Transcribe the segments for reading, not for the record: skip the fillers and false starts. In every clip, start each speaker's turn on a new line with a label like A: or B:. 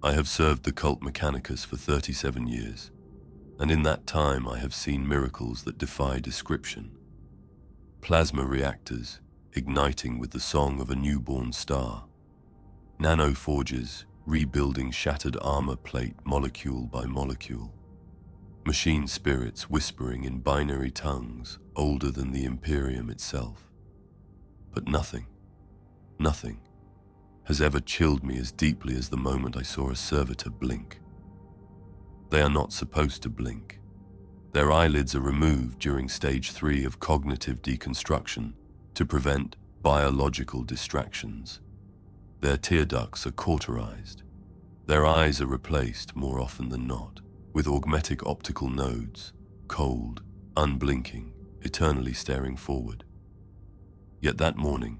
A: I have served the cult Mechanicus for 37 years, and in that time I have seen miracles that defy description. Plasma reactors igniting with the song of a newborn star. Nanoforges rebuilding shattered armor plate molecule by molecule. Machine spirits whispering in binary tongues older than the Imperium itself. But nothing has ever chilled me as deeply as the moment I saw a servitor blink. They are not supposed to blink. Their eyelids are removed during stage 3 of cognitive deconstruction to prevent biological distractions. Their tear ducts are cauterized. Their eyes are replaced, more often than not, with augmetic optical nodes, cold, unblinking, eternally staring forward. Yet that morning,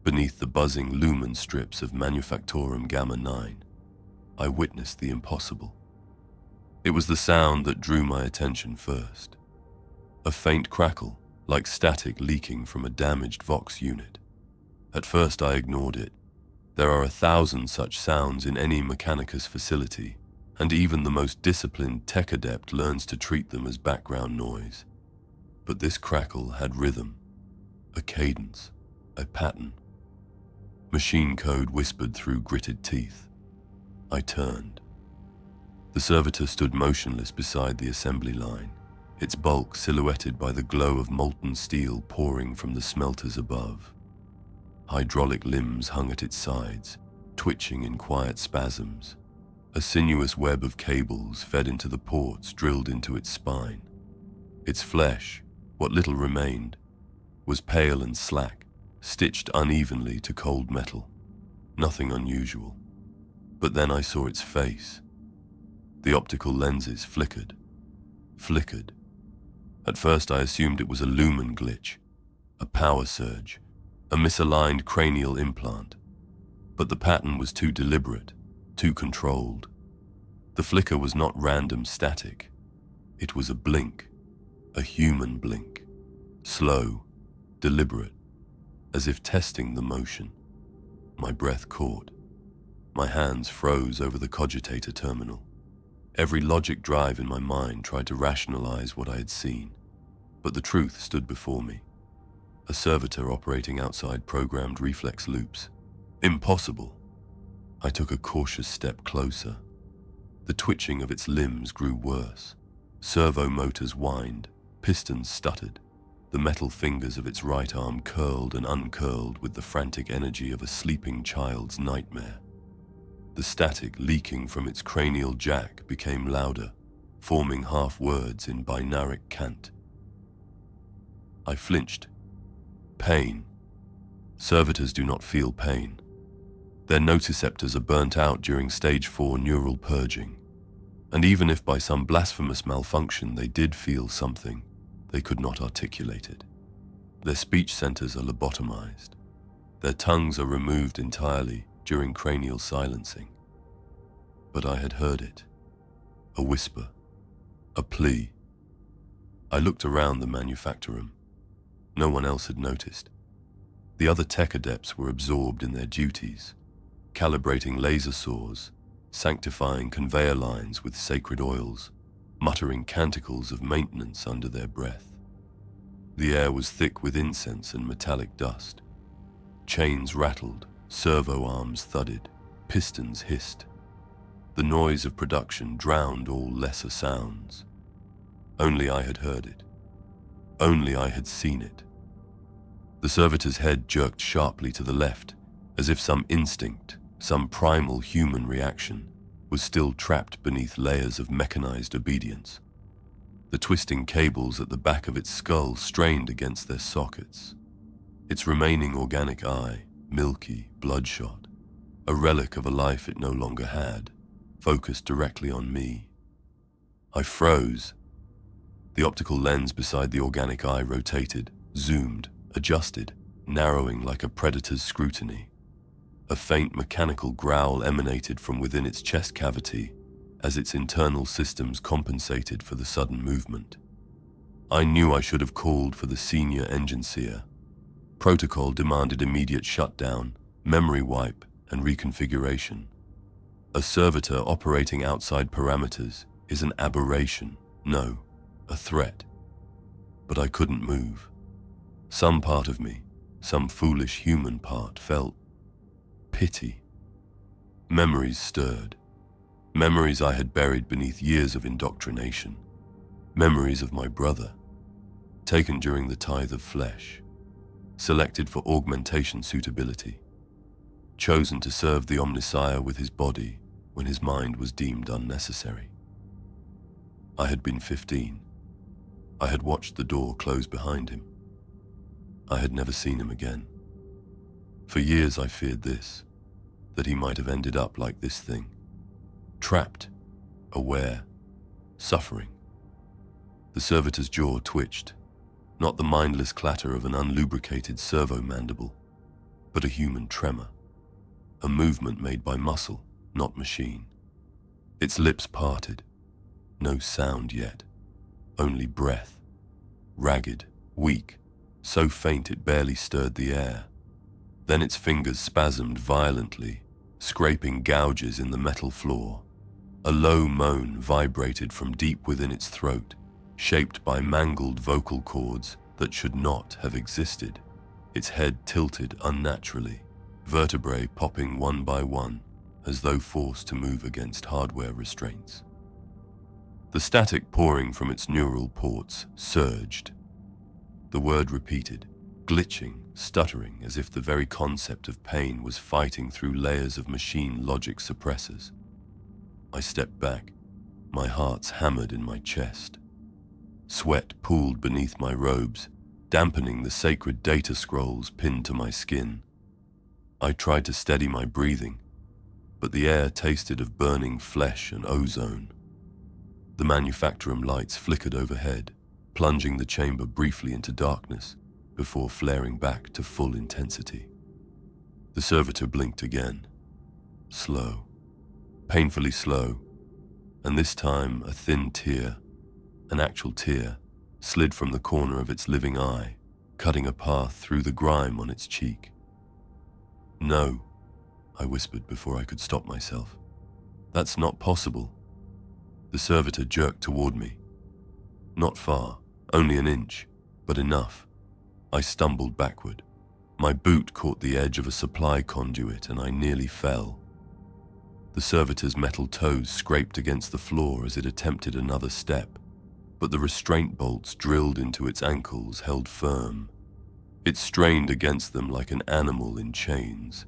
A: beneath the buzzing lumen strips of Manufactorum Gamma 9, I witnessed the impossible. It was the sound that drew my attention first. A faint crackle, like static leaking from a damaged Vox unit. At first I ignored it. There are 1,000 such sounds in any Mechanicus facility, and even the most disciplined tech adept learns to treat them as background noise. But this crackle had rhythm, a cadence, a pattern. Machine code whispered through gritted teeth. I turned. The Servitor stood motionless beside the assembly line, its bulk silhouetted by the glow of molten steel pouring from the smelters above. Hydraulic limbs hung at its sides, twitching in quiet spasms. A sinuous web of cables fed into the ports drilled into its spine. Its flesh, what little remained, was pale and slack, stitched unevenly to cold metal. Nothing unusual. But then I saw its face. The optical lenses flickered. At first I assumed it was a lumen glitch, a power surge, a misaligned cranial implant. But the pattern was too deliberate, too controlled. The flicker was not random static. It was a blink, a human blink. Slow, deliberate, as if testing the motion. My breath caught. My hands froze over the cogitator terminal. Every logic drive in my mind tried to rationalize what I had seen. But the truth stood before me. A servitor operating outside programmed reflex loops. Impossible. I took a cautious step closer. The twitching of its limbs grew worse. Servo motors whined, pistons stuttered. The metal fingers of its right arm curled and uncurled with the frantic energy of a sleeping child's nightmare. The static leaking from its cranial jack became louder, forming half-words in binaric cant. I flinched. Pain. Servitors do not feel pain. Their nociceptors are burnt out during stage 4 neural purging. And even if by some blasphemous malfunction they did feel something, they could not articulate it. Their speech centers are lobotomized. Their tongues are removed entirely during cranial silencing. But I had heard it. A whisper. A plea. I looked around the manufactorum. No one else had noticed. The other tech adepts were absorbed in their duties, calibrating laser saws, sanctifying conveyor lines with sacred oils, muttering canticles of maintenance under their breath. The air was thick with incense and metallic dust. Chains rattled, servo arms thudded, pistons hissed. The noise of production drowned all lesser sounds. Only I had heard it. Only I had seen it. The servitor's head jerked sharply to the left, as if some instinct, some primal human reaction, was still trapped beneath layers of mechanized obedience. The twisting cables at the back of its skull strained against their sockets. Its remaining organic eye, milky, bloodshot, a relic of a life it no longer had, focused directly on me. I froze. The optical lens beside the organic eye rotated, zoomed, adjusted, narrowing like a predator's scrutiny. A faint mechanical growl emanated from within its chest cavity as its internal systems compensated for the sudden movement. I knew I should have called for the senior engine seer. Protocol demanded immediate shutdown, memory wipe, and reconfiguration. A servitor operating outside parameters is an aberration, no, a threat. But I couldn't move. Some part of me, some foolish human part, felt pity. Memories stirred. Memories I had buried beneath years of indoctrination. Memories of my brother, taken during the tithe of flesh, selected for augmentation suitability, chosen to serve the Omnissiah with his body when his mind was deemed unnecessary. I had been 15. I had watched the door close behind him. I had never seen him again. For years I feared this, that he might have ended up like this thing, trapped, aware, suffering. The servitor's jaw twitched, not the mindless clatter of an unlubricated servo-mandible, but a human tremor, a movement made by muscle, not machine. Its lips parted, no sound yet, only breath, ragged, weak, so faint it barely stirred the air. Then its fingers spasmed violently, scraping gouges in the metal floor. A low moan vibrated from deep within its throat, shaped by mangled vocal cords that should not have existed. Its head tilted unnaturally, vertebrae popping one by one, as though forced to move against hardware restraints. The static pouring from its neural ports surged. The word repeated, glitching, stuttering, as if the very concept of pain was fighting through layers of machine logic suppressors. I stepped back, my heart's hammered in my chest. Sweat pooled beneath my robes, dampening the sacred data scrolls pinned to my skin. I tried to steady my breathing, but the air tasted of burning flesh and ozone. The manufactorum lights flickered overhead, plunging the chamber briefly into darkness before flaring back to full intensity. The servitor blinked again, slow, painfully slow, and this time a thin tear, an actual tear, slid from the corner of its living eye, cutting a path through the grime on its cheek. "No," I whispered before I could stop myself. "That's not possible." The servitor jerked toward me. Not far, only an inch, but enough. I stumbled backward. My boot caught the edge of a supply conduit and I nearly fell. The servitor's metal toes scraped against the floor as it attempted another step, but the restraint bolts drilled into its ankles held firm. It strained against them like an animal in chains,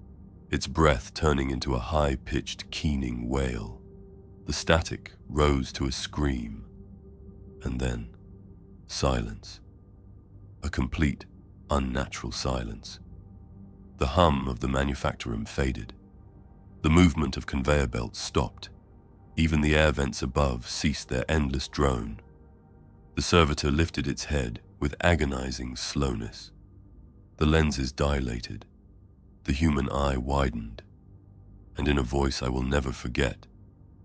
A: its breath turning into a high-pitched, keening wail. The static rose to a scream, and then silence. A complete, unnatural silence. The hum of the manufactorum faded. The movement of conveyor belts stopped. Even the air vents above ceased their endless drone. The servitor lifted its head with agonizing slowness. The lenses dilated. The human eye widened. And in a voice I will never forget,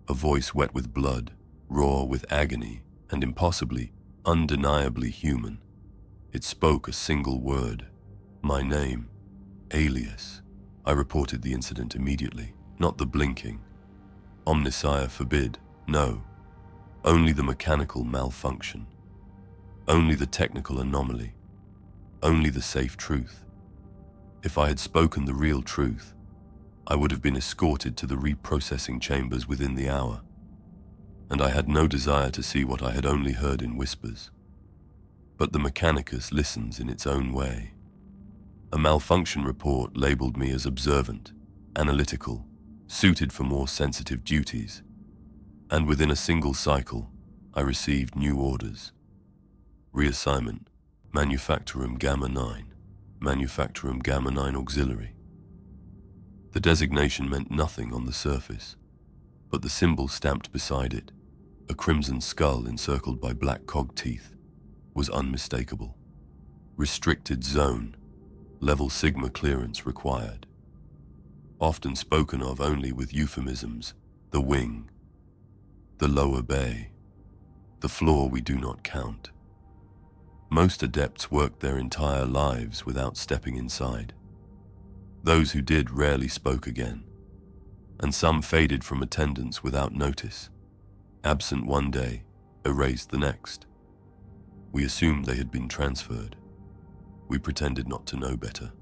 A: a voice wet with blood, raw with agony, and impossibly, undeniably human, it spoke a single word. My name, Aelius. I reported the incident immediately, not the blinking. Omnissiah forbid, no. Only the mechanical malfunction. Only the technical anomaly. Only the safe truth. If I had spoken the real truth, I would have been escorted to the reprocessing chambers within the hour, and I had no desire to see what I had only heard in whispers. But the Mechanicus listens in its own way. A malfunction report labeled me as observant, analytical, suited for more sensitive duties, and within a single cycle, I received new orders. Reassignment, Manufactorum Gamma 9, Manufactorum Gamma 9 Auxiliary. The designation meant nothing on the surface, but the symbol stamped beside it, a crimson skull encircled by black cog teeth, was unmistakable. Restricted zone, level Sigma clearance required. Often spoken of only with euphemisms, the wing, the lower bay, the floor we do not count. Most adepts worked their entire lives without stepping inside. Those who did rarely spoke again, and some faded from attendance without notice. Absent one day, erased the next. We assumed they had been transferred. We pretended not to know better.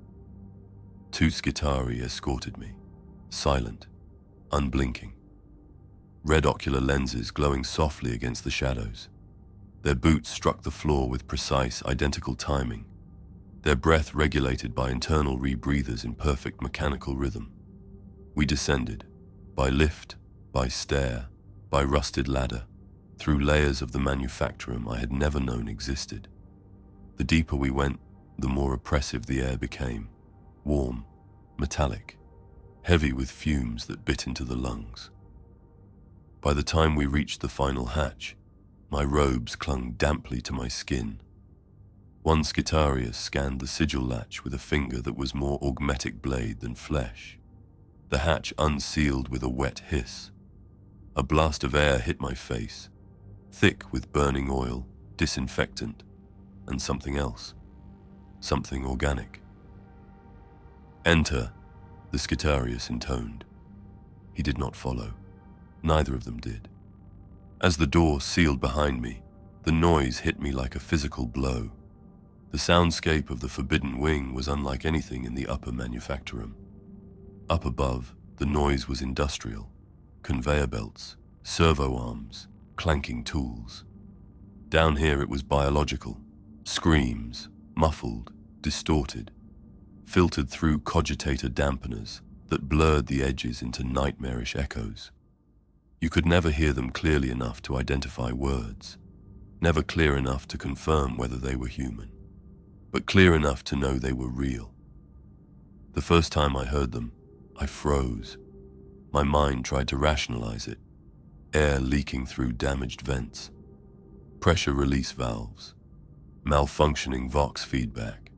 A: 2 Skitari escorted me, silent, unblinking. Red ocular lenses glowing softly against the shadows. Their boots struck the floor with precise, identical timing, their breath regulated by internal rebreathers in perfect mechanical rhythm. We descended, by lift, by stair, by rusted ladder, through layers of the manufactorum I had never known existed. The deeper we went, the more oppressive the air became, warm, metallic, heavy with fumes that bit into the lungs. By the time we reached the final hatch, my robes clung damply to my skin. One Skitarius scanned the sigil latch with a finger that was more augmetic blade than flesh. The hatch unsealed with a wet hiss. A blast of air hit my face, thick with burning oil, disinfectant, and something else, something organic. "Enter," the Skitarius intoned. He did not follow. Neither of them did. As the door sealed behind me, the noise hit me like a physical blow. The soundscape of the Forbidden Wing was unlike anything in the upper manufactorum. Up above, the noise was industrial. Conveyor belts, servo arms, clanking tools. Down here it was biological. Screams, muffled, distorted, filtered through cogitator dampeners that blurred the edges into nightmarish echoes. You could never hear them clearly enough to identify words, never clear enough to confirm whether they were human, but clear enough to know they were real. The first time I heard them, I froze. My mind tried to rationalize it. Air leaking through damaged vents, pressure release valves, malfunctioning Vox feedback.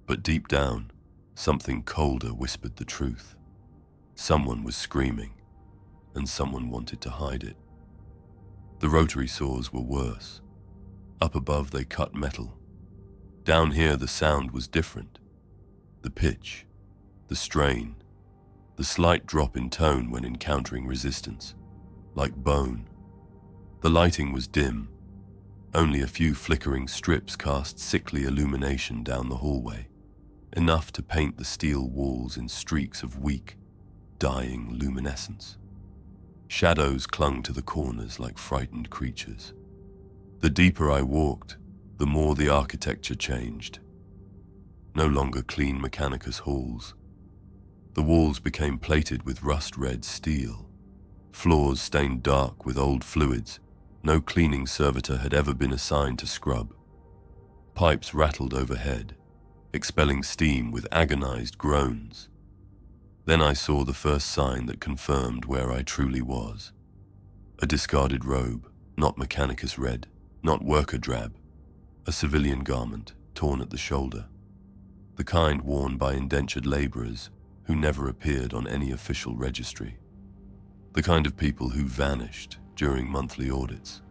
A: But deep down, something colder whispered the truth. Someone was screaming, and someone wanted to hide it. The rotary saws were worse. Up above they cut metal. Down here the sound was different. The pitch, the strain, the slight drop in tone when encountering resistance, like bone. The lighting was dim. Only a few flickering strips cast sickly illumination down the hallway, enough to paint the steel walls in streaks of weak, dying luminescence. Shadows clung to the corners like frightened creatures. The deeper I walked, the more the architecture changed. No longer clean Mechanicus halls. The walls became plated with rust-red steel, floors stained dark with old fluids no cleaning servitor had ever been assigned to scrub. Pipes rattled overhead, expelling steam with agonized groans. Then I saw the first sign that confirmed where I truly was. A discarded robe, not Mechanicus red, not worker drab, a civilian garment torn at the shoulder, the kind worn by indentured laborers who never appeared on any official registry, the kind of people who vanished during monthly audits.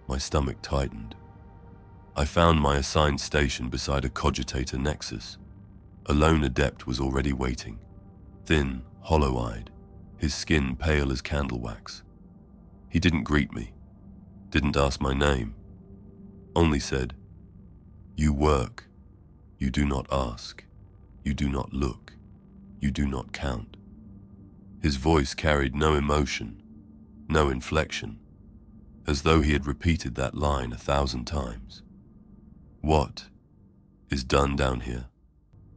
A: My stomach tightened. I found my assigned station beside a cogitator nexus. A lone adept was already waiting, thin, hollow-eyed, his skin pale as candle wax. He didn't greet me, didn't ask my name, only said, "You work, you do not ask, you do not look, you do not count." His voice carried no emotion, no inflection, as though he had repeated that line 1,000 times. "What is done down here?"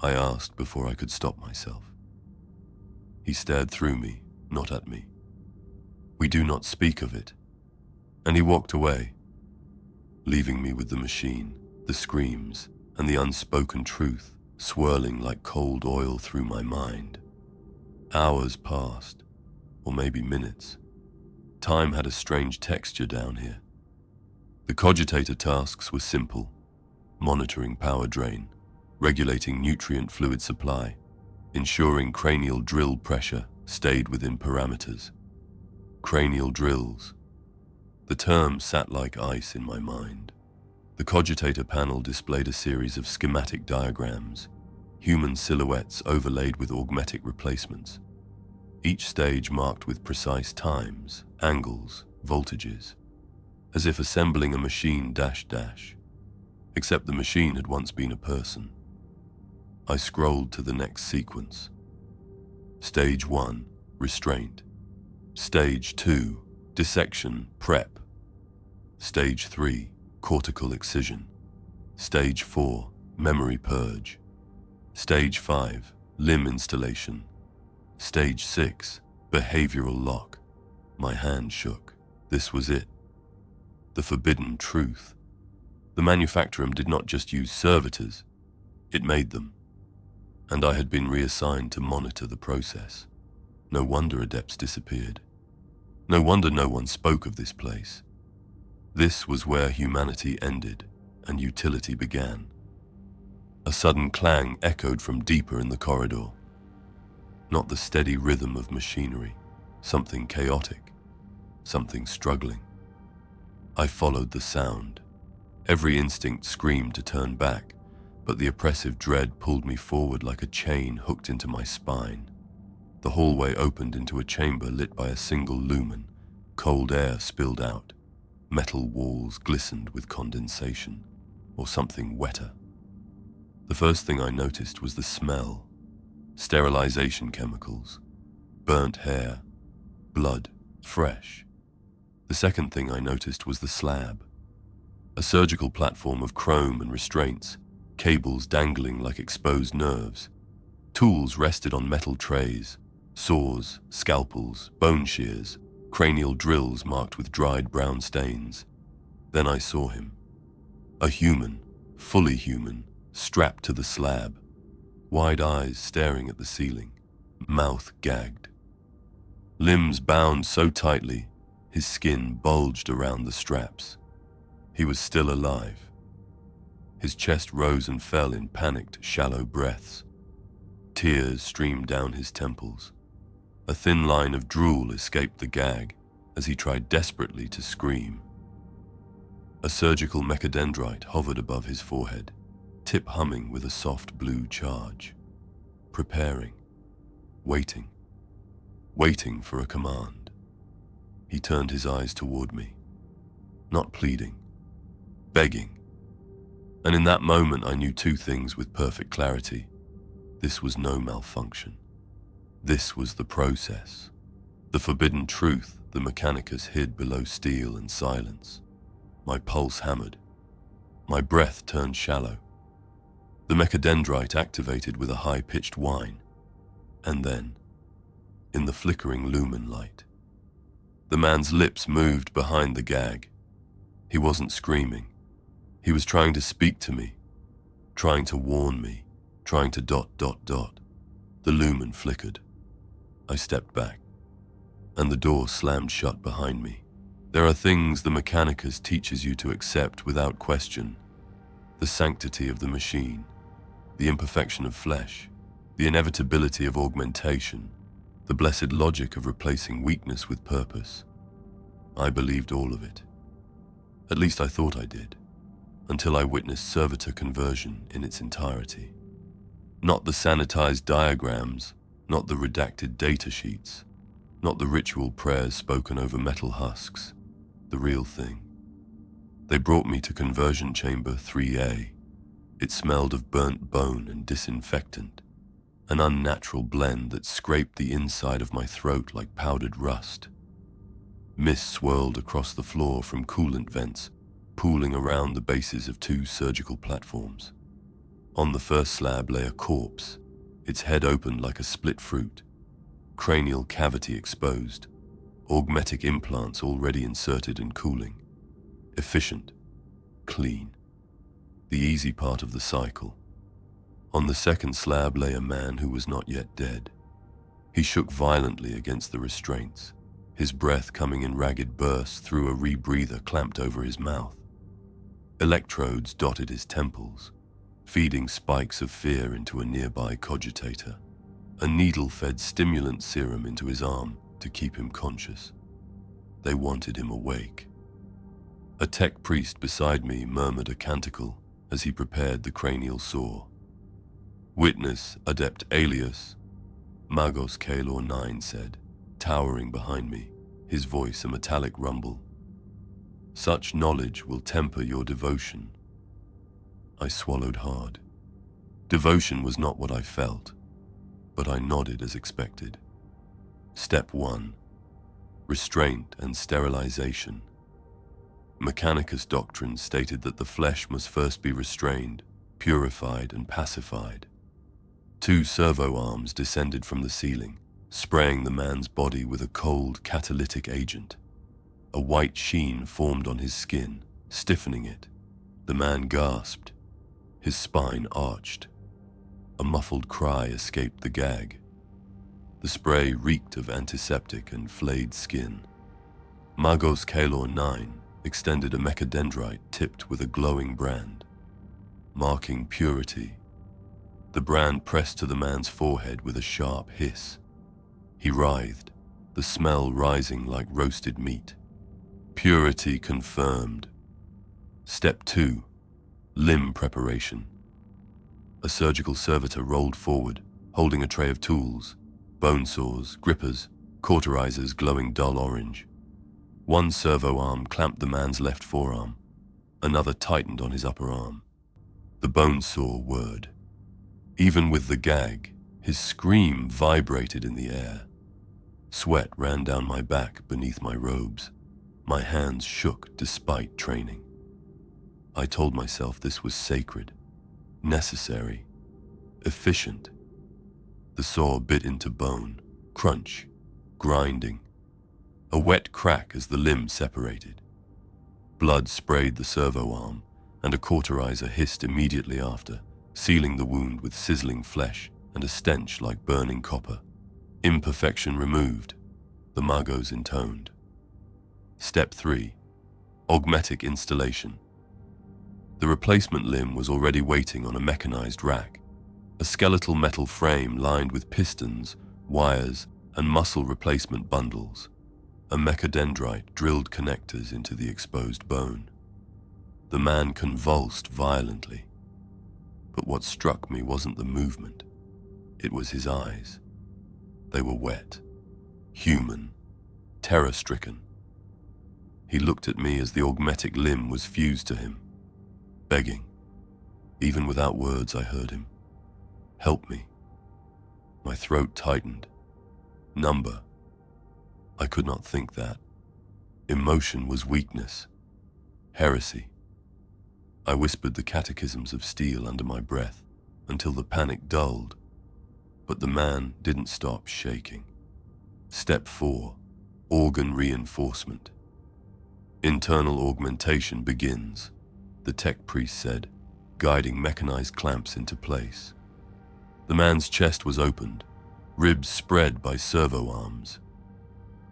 A: I asked before I could stop myself. He stared through me, not at me. "We do not speak of it." And he walked away, leaving me with the machine, the screams, and the unspoken truth swirling like cold oil through my mind. Hours passed, or maybe minutes. Time had a strange texture down here. The cogitator tasks were simple: monitoring power drain, regulating nutrient fluid supply, ensuring cranial drill pressure stayed within parameters. Cranial drills. The term sat like ice in my mind. The cogitator panel displayed a series of schematic diagrams, human silhouettes overlaid with augmetic replacements. each stage marked with precise times, angles, voltages, as if assembling a machine dash dash, except the machine had once been a person. I scrolled to the next sequence. Stage 1, restraint. Stage 2, dissection, prep. Stage 3, cortical excision. Stage 4, memory purge. Stage 5, limb installation. Stage 6, behavioral lock. My hand shook. This was it. The forbidden truth. The manufacturer did not just use servitors, it made them. And I had been reassigned to monitor the process. No wonder adepts disappeared. No wonder no one spoke of this place. This was where humanity ended and utility began. A sudden clang echoed from deeper in the corridor. Not the steady rhythm of machinery, something chaotic, something struggling. I followed the sound. Every instinct screamed to turn back, but the oppressive dread pulled me forward like a chain hooked into my spine. The hallway opened into a chamber lit by a single lumen. Cold air spilled out. Metal walls glistened with condensation, or something wetter. The first thing I noticed was the smell. Sterilization chemicals, burnt hair, blood, fresh. The second thing I noticed was the slab. A surgical platform of chrome and restraints, cables dangling like exposed nerves. Tools rested on metal trays, saws, scalpels, bone shears, cranial drills marked with dried brown stains. Then I saw him. A human, fully human, strapped to the slab, wide eyes staring at the ceiling, mouth gagged. Limbs bound so tightly, his skin bulged around the straps. He was still alive. His chest rose and fell in panicked, shallow breaths. Tears streamed down his temples. A thin line of drool escaped the gag as he tried desperately to scream. A surgical mechadendrite hovered above his forehead, tip humming with a soft blue charge. Preparing, waiting for a command. He turned his eyes toward me, not pleading, begging. And in that moment I knew two things with perfect clarity. This was no malfunction. This was the process. The forbidden truth the Mechanicus hid below steel and silence. My pulse hammered. My breath turned shallow. The mechadendrite activated with a high-pitched whine. And then, in the flickering lumen light, the man's lips moved behind the gag. He wasn't screaming. He was trying to speak to me, trying to warn me, trying to ... The lumen flickered. I stepped back, and the door slammed shut behind me. There are things the Mechanicus teaches you to accept without question. The sanctity of the machine, the imperfection of flesh, the inevitability of augmentation, the blessed logic of replacing weakness with purpose. I believed all of it. At least I thought I did, until I witnessed Servitor conversion in its entirety. Not the sanitized diagrams, not the redacted data sheets, not the ritual prayers spoken over metal husks, the real thing. They brought me to conversion chamber 3A. It smelled of burnt bone and disinfectant, an unnatural blend that scraped the inside of my throat like powdered rust. Mist swirled across the floor from coolant vents, pooling around the bases of two surgical platforms. On the first slab lay a corpse, its head opened like a split fruit, cranial cavity exposed, augmetic implants already inserted and cooling. Efficient, clean. The easy part of the cycle. On the second slab lay a man who was not yet dead. He shook violently against the restraints, his breath coming in ragged bursts through a rebreather clamped over his mouth. Electrodes dotted his temples, feeding spikes of fear into a nearby cogitator. A needle fed stimulant serum into his arm to keep him conscious. They wanted him awake. A tech priest beside me murmured a canticle as he prepared the cranial saw. Witness Adept Aelius, Magos Kalor 9 said. towering behind me, his voice a metallic rumble. Such knowledge will temper your devotion. I swallowed hard. Devotion was not what I felt, but I nodded as expected. Step 1. Restraint and sterilization. Mechanicus doctrine stated that the flesh must first be restrained, purified, and pacified. 2 servo arms descended from the ceiling, spraying the man's body with a cold catalytic agent. A white sheen formed on his skin, stiffening it. The man gasped. His spine arched. A muffled cry escaped the gag. The spray reeked of antiseptic and flayed skin. Magos Kalor 9 extended a mechadendrite tipped with a glowing brand, marking purity. The brand pressed to the man's forehead with a sharp hiss. He writhed, the smell rising like roasted meat. Purity confirmed. Step 2. Limb preparation. A surgical servitor rolled forward, holding a tray of tools, bone saws, grippers, cauterizers glowing dull orange. 1 servo arm clamped the man's left forearm. Another tightened on his upper arm. The bone saw whirred. Even with the gag, his scream vibrated in the air. Sweat ran down my back beneath my robes. My hands shook despite training. I told myself this was sacred, necessary, efficient. The saw bit into bone, crunch, grinding. A wet crack as the limb separated. Blood sprayed the servo arm, and a cauterizer hissed immediately after, sealing the wound with sizzling flesh and a stench like burning copper. Imperfection removed, the Magos intoned. Step 3. Augmetic installation. The replacement limb was already waiting on a mechanized rack, a skeletal metal frame lined with pistons, wires, and muscle replacement bundles. A mechadendrite drilled connectors into the exposed bone. The man convulsed violently. But what struck me wasn't the movement. It was his eyes. They were wet, human, terror-stricken. He looked at me as the augmetic limb was fused to him, begging. Even without words, I heard him. Help me. My throat tightened. Number. I could not think that. Emotion was weakness, heresy. I whispered the catechisms of steel under my breath until the panic dulled, but the man didn't stop shaking. Step 4. Organ reinforcement. Internal augmentation begins, the tech priest said, guiding mechanized clamps into place. The man's chest was opened, ribs spread by servo arms.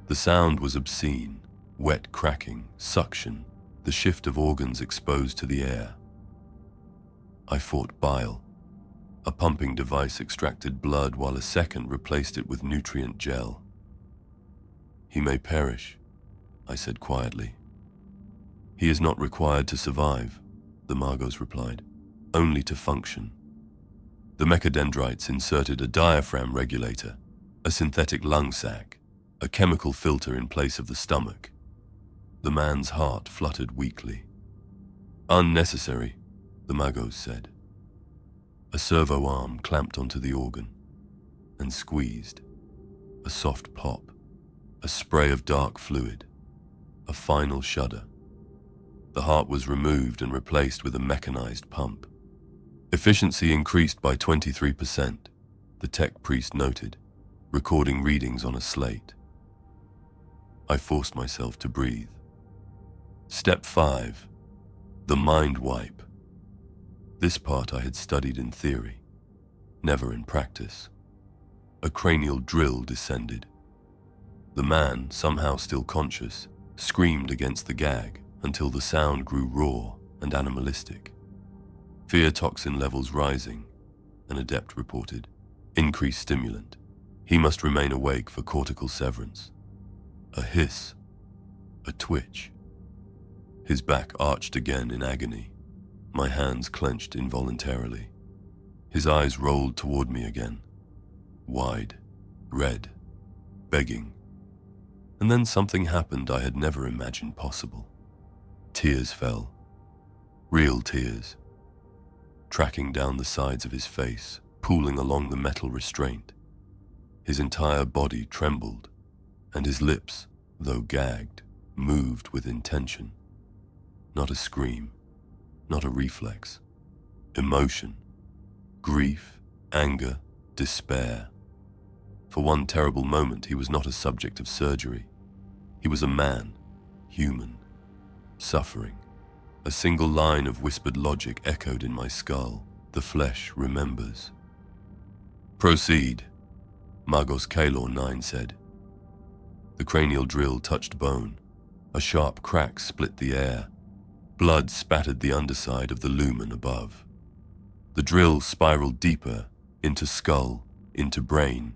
A: The sound was obscene, wet cracking, suction, the shift of organs exposed to the air. I fought bile. A pumping device extracted blood while a second replaced it with nutrient gel. He may perish, I said quietly. He is not required to survive, the Magos replied, only to function. The mechadendrites inserted a diaphragm regulator, a synthetic lung sac, a chemical filter in place of the stomach. The man's heart fluttered weakly. Unnecessary, the Magos said. A servo arm clamped onto the organ and squeezed. A soft pop, a spray of dark fluid, a final shudder. The heart was removed and replaced with a mechanized pump. Efficiency increased by 23%, the tech priest noted, recording readings on a slate. I forced myself to breathe. Step 5. The mind wipe. This part I had studied in theory, never in practice. A cranial drill descended. The man, somehow still conscious, screamed against the gag until the sound grew raw and animalistic. Fear toxin levels rising, an adept reported. Increased stimulant. He must remain awake for cortical severance. A hiss, a twitch. His back arched again in agony. My hands clenched involuntarily. His eyes rolled toward me again, wide, red, begging. And then something happened I had never imagined possible. Tears fell. Real tears. Tracking down the sides of his face, pooling along the metal restraint. His entire body trembled, and his lips, though gagged, moved with intention. Not a scream, not a reflex. Emotion. Grief, anger, despair. For one terrible moment, he was not a subject of surgery. He was a man, human, suffering. A single line of whispered logic echoed in my skull. The flesh remembers. Proceed, Magos Kalor 9 said. The cranial drill touched bone. A sharp crack split the air. Blood spattered the underside of the lumen above. The drill spiraled deeper, into skull, into brain.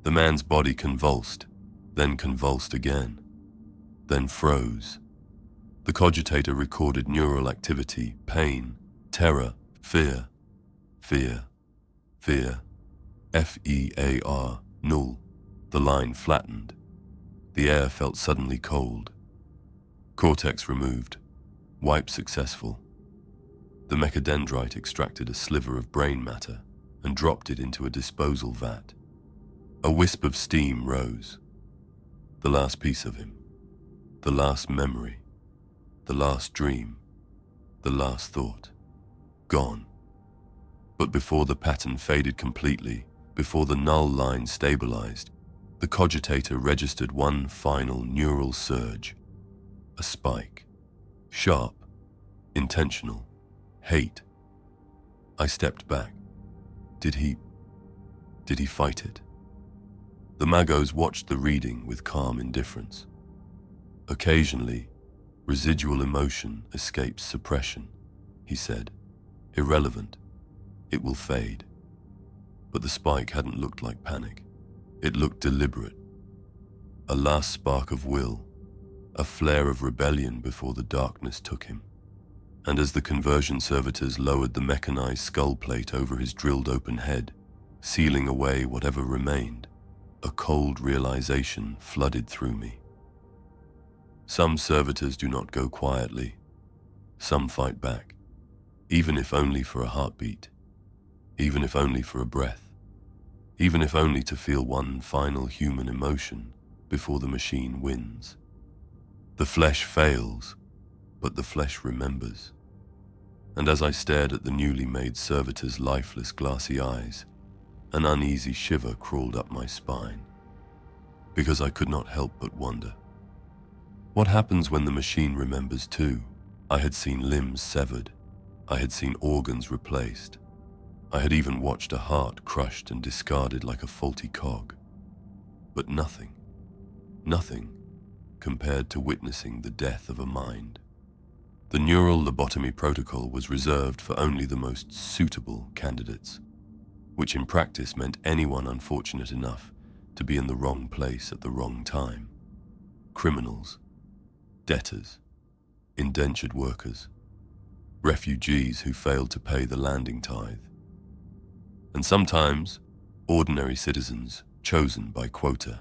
A: The man's body convulsed, then convulsed again, then froze. The cogitator recorded neural activity, pain, terror, fear, fear, fear. F-E-A-R, null. The line flattened. The air felt suddenly cold. Cortex removed. Wipe successful. The mechadendrite extracted a sliver of brain matter and dropped it into a disposal vat. A wisp of steam rose. The last piece of him. The last memory. The last dream. The last thought. Gone. But before the pattern faded completely, before the null line stabilized, the cogitator registered one final neural surge. A spike. Sharp. Intentional. Hate. I stepped back. Did he fight it? The Magos watched the reading with calm indifference. Occasionally, residual emotion escapes suppression, he said. Irrelevant. It will fade. But the spike hadn't looked like panic. It looked deliberate. A last spark of will, a flare of rebellion before the darkness took him. And as the conversion servitors lowered the mechanized skull plate over his drilled open head, sealing away whatever remained, a cold realization flooded through me. Some servitors do not go quietly. Some fight back, even if only for a heartbeat, even if only for a breath, even if only to feel one final human emotion before the machine wins. The flesh fails, but the flesh remembers. And as I stared at the newly made servitor's lifeless glassy eyes, an uneasy shiver crawled up my spine, because I could not help but wonder. What happens when the machine remembers too? I had seen limbs severed. I had seen organs replaced. I had even watched a heart crushed and discarded like a faulty cog. But nothing compared to witnessing the death of a mind. The neural lobotomy protocol was reserved for only the most suitable candidates, which in practice meant anyone unfortunate enough to be in the wrong place at the wrong time. Criminals, debtors, indentured workers, refugees who failed to pay the landing tithe, and sometimes ordinary citizens chosen by quota.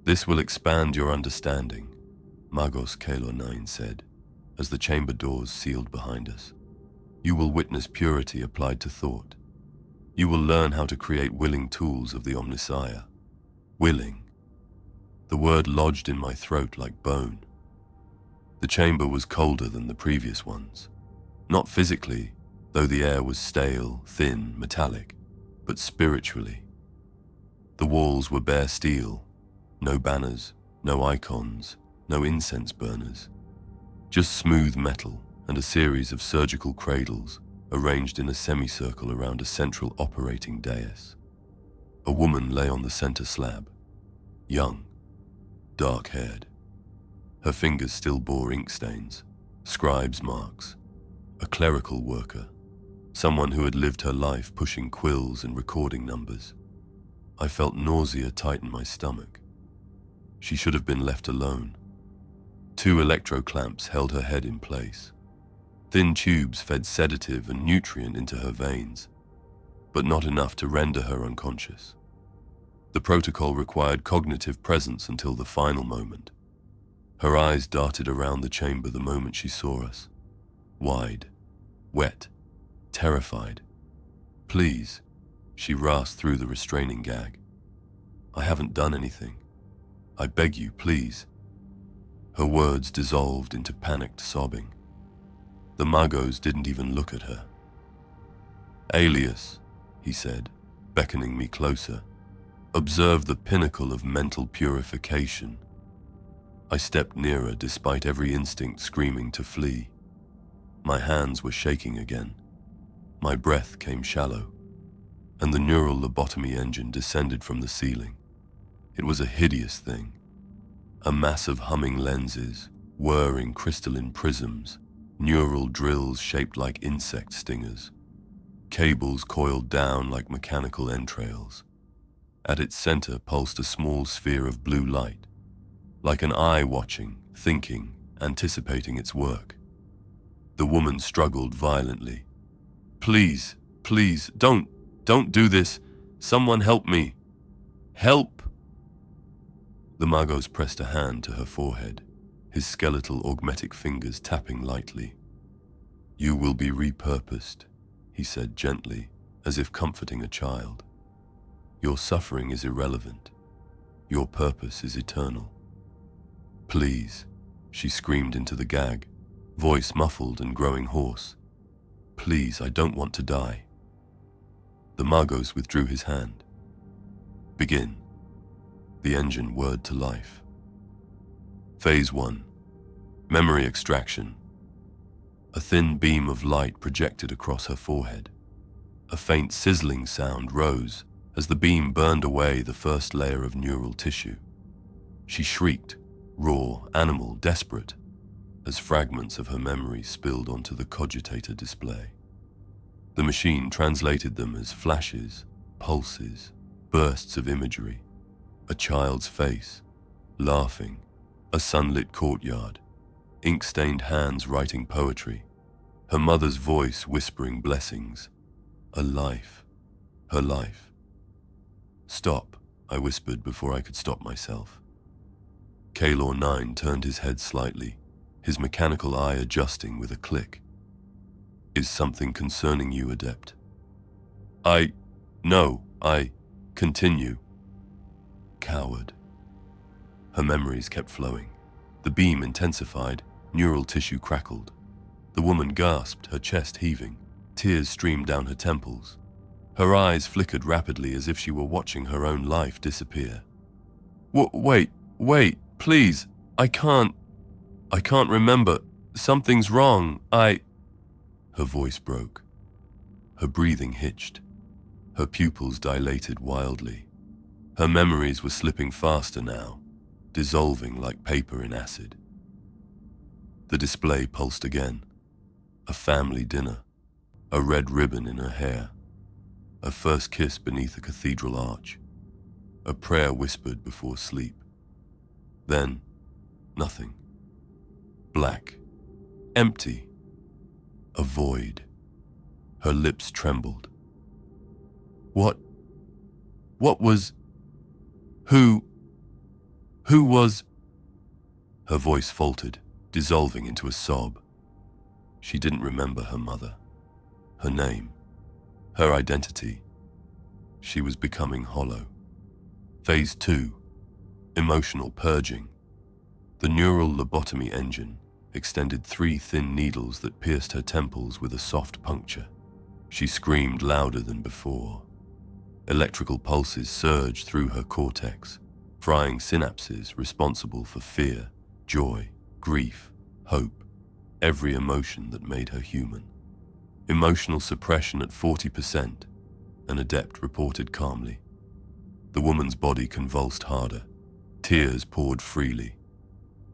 A: This will expand your understanding, Magos Kalor 9 said, as the chamber doors sealed behind us. You will witness purity applied to thought. You will learn how to create willing tools of the Omnissiah. Willing. The word lodged in my throat like bone. The chamber was colder than the previous ones. Not physically, though the air was stale, thin, metallic, but spiritually. The walls were bare steel. No banners, no icons, no incense burners. Just smooth metal and a series of surgical cradles arranged in a semicircle around a central operating dais. A woman lay on the center slab, young, dark-haired. Her fingers still bore ink stains, scribe's marks. A clerical worker, someone who had lived her life pushing quills and recording numbers. I felt nausea tighten my stomach. She should have been left alone. 2 electroclamps held her head in place. Thin tubes fed sedative and nutrient into her veins, but not enough to render her unconscious. The protocol required cognitive presence until the final moment. Her eyes darted around the chamber the moment she saw us. Wide, wet, terrified. "Please," she rasped through the restraining gag. "I haven't done anything. I beg you, please." Her words dissolved into panicked sobbing. The Magos didn't even look at her. "Aelius," he said, beckoning me closer, "observe the pinnacle of mental purification." I stepped nearer despite every instinct screaming to flee. My hands were shaking again. My breath came shallow, and the neural lobotomy engine descended from the ceiling. It was a hideous thing. A mass of humming lenses, whirring crystalline prisms, neural drills shaped like insect stingers, cables coiled down like mechanical entrails. At its center pulsed a small sphere of blue light, like an eye watching, thinking, anticipating its work. The woman struggled violently. "Please, please, don't do this. Someone help me. Help!" The Magos pressed a hand to her forehead, his skeletal augmetic fingers tapping lightly. "You will be repurposed," he said gently, as if comforting a child. "Your suffering is irrelevant. Your purpose is eternal." "Please," she screamed into the gag, voice muffled and growing hoarse. "Please, I don't want to die." The Magos withdrew his hand. "Begin." The engine whirred to life. Phase 1. Memory extraction. A thin beam of light projected across her forehead. A faint sizzling sound rose as the beam burned away the first layer of neural tissue. She shrieked, raw, animal, desperate, as fragments of her memory spilled onto the cogitator display. The machine translated them as flashes, pulses, bursts of imagery. A child's face, laughing, a sunlit courtyard, ink-stained hands writing poetry, her mother's voice whispering blessings. A life, her life. "Stop," I whispered before I could stop myself. Kalor 9 turned his head slightly, his mechanical eye adjusting with a click. "Is something concerning you, Adept?" No, continue." Coward. Her memories kept flowing. The beam intensified, neural tissue crackled. The woman gasped, her chest heaving. Tears streamed down her temples. Her eyes flickered rapidly as if she were watching her own life disappear. Wait, please, I can't remember. Something's wrong, Her voice broke. Her breathing hitched. Her pupils dilated wildly. Her memories were slipping faster now, dissolving like paper in acid. The display pulsed again. A family dinner, a red ribbon in her hair, a first kiss beneath a cathedral arch, a prayer whispered before sleep. Then, nothing. Black, empty, a void. Her lips trembled. What was... Who was... Her voice faltered, dissolving into a sob. She didn't remember her mother, her name, her identity. She was becoming hollow. Phase 2. Emotional purging. The neural lobotomy engine extended 3 thin needles that pierced her temples with a soft puncture. She screamed louder than before. Electrical pulses surged through her cortex, frying synapses responsible for fear, joy, grief, hope, every emotion that made her human. Emotional suppression at 40%, an adept reported calmly. The woman's body convulsed harder. Tears poured freely.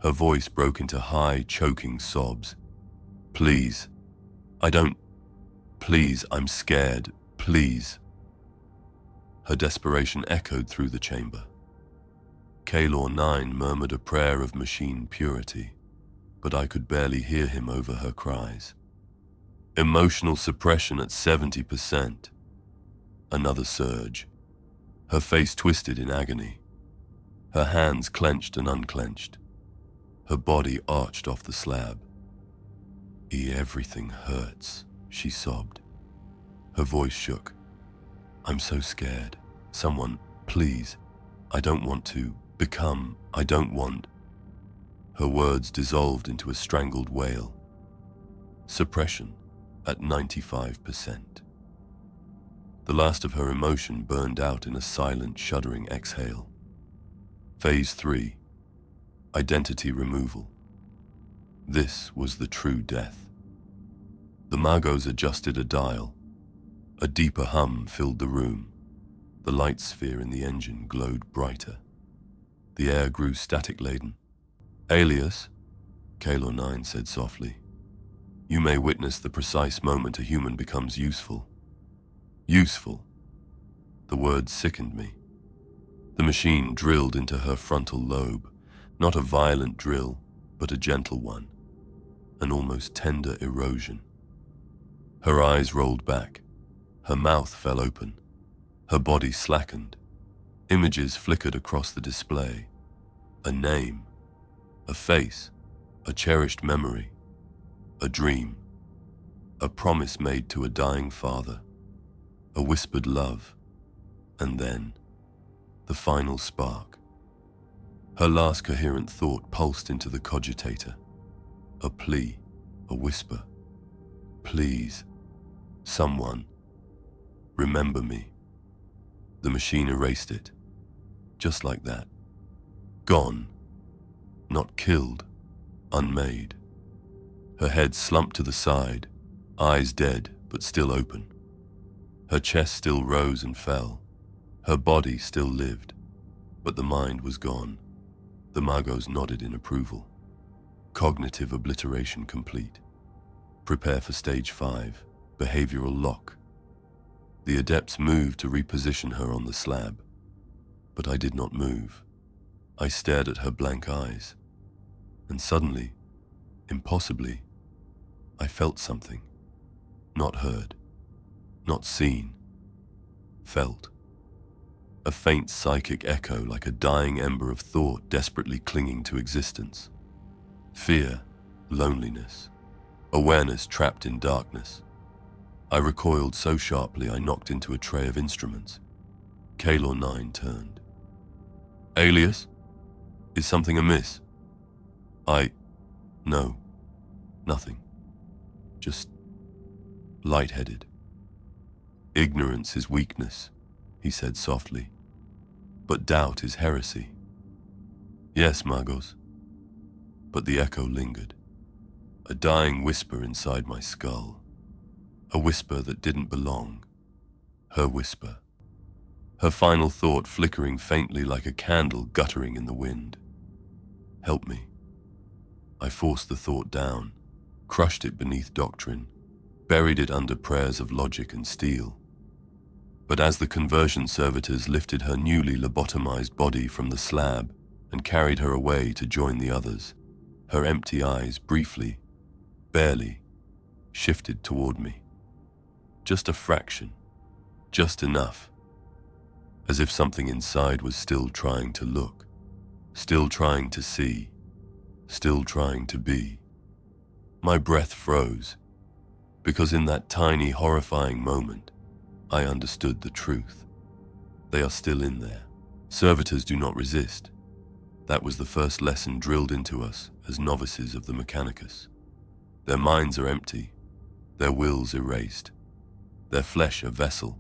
A: Her voice broke into high, choking sobs. Please, I'm scared, please." Her desperation echoed through the chamber. Kalor 9 murmured a prayer of machine purity, but I could barely hear him over her cries. Emotional suppression at 70%. Another surge. Her face twisted in agony. Her hands clenched and unclenched. Her body arched off the slab. Everything hurts," she sobbed. Her voice shook. "I'm so scared. Someone, please. I don't want to become. I don't want." Her words dissolved into a strangled wail. Suppression at 95%. The last of her emotion burned out in a silent, shuddering exhale. Phase 3. Identity removal. This was the true death. The Magos adjusted a dial. A deeper hum filled the room. The light sphere in the engine glowed brighter. The air grew static-laden. "Aelius," Kalor 9 said softly, "you may witness the precise moment a human becomes useful." Useful. The word sickened me. The machine drilled into her frontal lobe, not a violent drill, but a gentle one, an almost tender erosion. Her eyes rolled back. Her mouth fell open. Her body slackened. Images flickered across the display. A name, a face, a cherished memory, a dream, a promise made to a dying father, a whispered love, and then the final spark. Her last coherent thought pulsed into the cogitator. A plea, a whisper. "Please, someone, remember me." The machine erased it, just like that. Gone, not killed, unmade. Her head slumped to the side, eyes dead but still open. Her chest still rose and fell. Her body still lived, but the mind was gone. The Magos nodded in approval. Cognitive obliteration complete. Prepare for stage 5, behavioral lock. The adepts moved to reposition her on the slab, but I did not move. I stared at her blank eyes, and suddenly, impossibly, I felt something. Not heard, not seen, felt. A faint psychic echo like a dying ember of thought desperately clinging to existence. Fear, loneliness, awareness trapped in darkness. I recoiled so sharply I knocked into a tray of instruments. Kalor 9 turned. "Aelius? Is something amiss?" No, nothing. Just lightheaded." "Ignorance is weakness," he said softly, "but doubt is heresy." "Yes, Magos." But the echo lingered, a dying whisper inside my skull, a whisper that didn't belong, her whisper, her final thought flickering faintly like a candle guttering in the wind. "Help me." I forced the thought down, crushed it beneath doctrine, buried it under prayers of logic and steel. But as the conversion servitors lifted her newly lobotomized body from the slab and carried her away to join the others, her empty eyes briefly, barely, shifted toward me. Just a fraction, just enough, as if something inside was still trying to look, still trying to see, still trying to be. My breath froze, because in that tiny, horrifying moment, I understood the truth. They are still in there. Servitors do not resist. That was the first lesson drilled into us as novices of the Mechanicus. Their minds are empty, their wills erased, their flesh a vessel,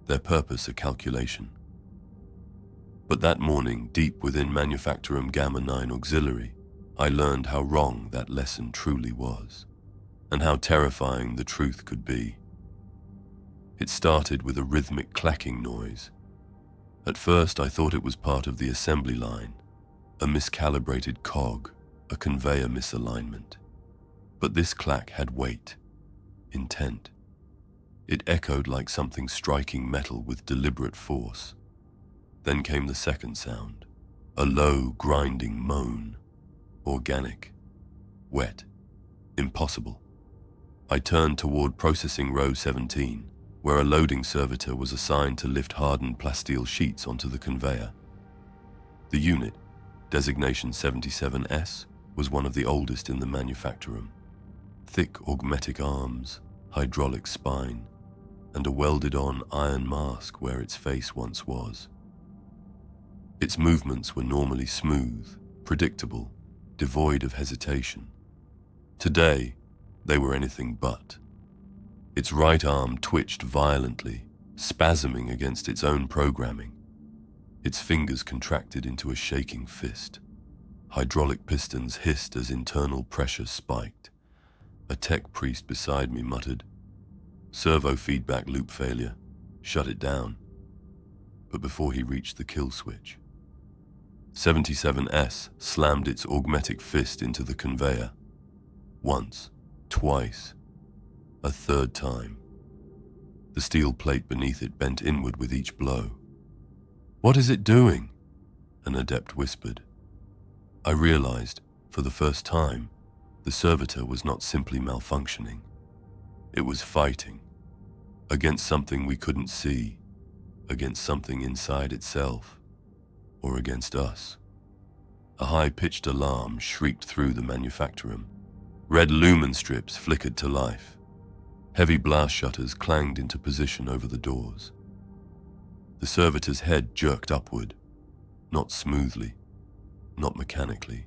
A: their purpose a calculation. But that morning, deep within Manufactorum Gamma 9 Auxiliary, I learned how wrong that lesson truly was, and how terrifying the truth could be. It started with a rhythmic clacking noise. At first, I thought it was part of the assembly line, a miscalibrated cog, a conveyor misalignment. But this clack had weight, intent. It echoed like something striking metal with deliberate force. Then came the second sound, a low, grinding moan. Organic, wet, impossible. I turned toward processing row 17, where a loading servitor was assigned to lift hardened plasteel sheets onto the conveyor. The unit, designation 77S, was one of the oldest in the manufactorum. Thick augmetic arms, hydraulic spine, and a welded-on iron mask where its face once was. Its movements were normally smooth, predictable, devoid of hesitation. Today, they were anything but. Its right arm twitched violently, spasming against its own programming. Its fingers contracted into a shaking fist. Hydraulic pistons hissed as internal pressure spiked. A tech priest beside me muttered, "Servo feedback loop failure. Shut it down." But before he reached the kill switch, 77S slammed its augmetic fist into the conveyor. Once, twice, a third time. The steel plate beneath it bent inward with each blow. "What is it doing?" an adept whispered. I realized, for the first time, the servitor was not simply malfunctioning. It was fighting. Against something we couldn't see, against something inside itself, or against us. A high-pitched alarm shrieked through the manufactorum. Red lumen strips flickered to life. Heavy blast shutters clanged into position over the doors. The servitor's head jerked upward, not smoothly, not mechanically,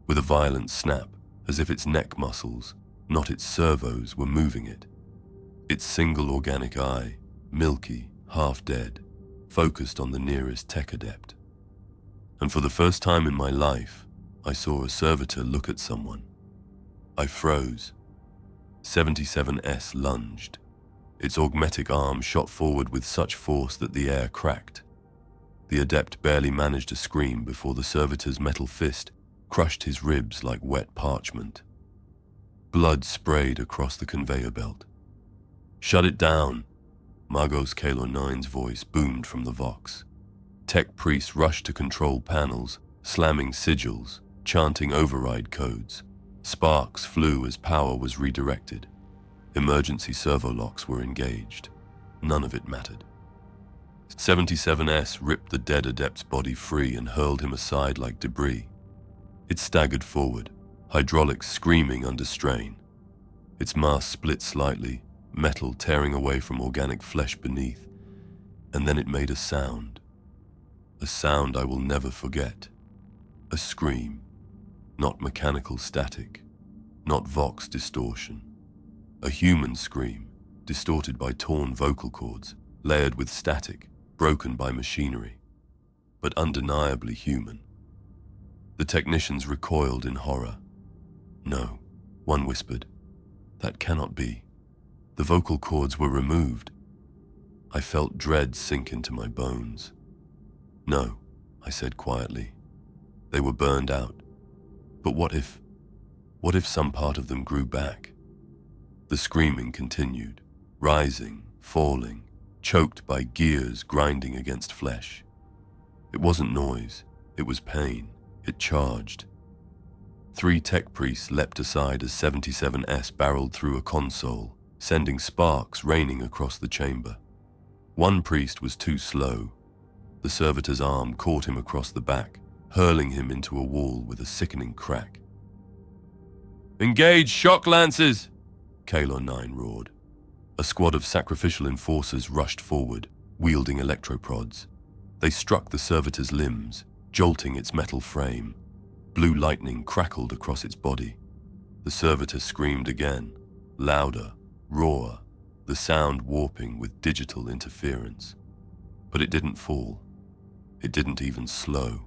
A: with a violent snap, as if its neck muscles, not its servos, were moving it. Its single organic eye, milky, half-dead, focused on the nearest tech adept. And for the first time in my life, I saw a servitor look at someone. I froze. 77S lunged. Its augmetic arm shot forward with such force that the air cracked. The adept barely managed a scream before the servitor's metal fist crushed his ribs like wet parchment. Blood sprayed across the conveyor belt. "Shut it down!" Magos Kalor 9's voice boomed from the Vox. Tech priests rushed to control panels, slamming sigils, chanting override codes. Sparks flew as power was redirected. Emergency servo locks were engaged. None of it mattered. 77S ripped the dead adept's body free and hurled him aside like debris. It staggered forward, hydraulics screaming under strain. Its mass split slightly, metal tearing away from organic flesh beneath, and then it made a sound. A sound I will never forget. A scream. Not mechanical static, not Vox distortion. A human scream, distorted by torn vocal cords, layered with static, broken by machinery, but undeniably human. The technicians recoiled in horror. "No," one whispered. "That cannot be. The vocal cords were removed." I felt dread sink into my bones. "No," I said quietly. "They were burned out. But what if some part of them grew back?" The screaming continued, rising, falling, choked by gears grinding against flesh. It wasn't noise, it was pain. It charged. 3 tech priests leapt aside as 77S barreled through a console, sending sparks raining across the chamber. One priest was too slow. The servitor's arm caught him across the back, hurling him into a wall with a sickening crack. "Engage shock lances!" Kalor 9 roared. A squad of sacrificial enforcers rushed forward, wielding electroprods. They struck the servitor's limbs, jolting its metal frame. Blue lightning crackled across its body. The servitor screamed again, louder, rawer, the sound warping with digital interference. But it didn't fall. It didn't even slow.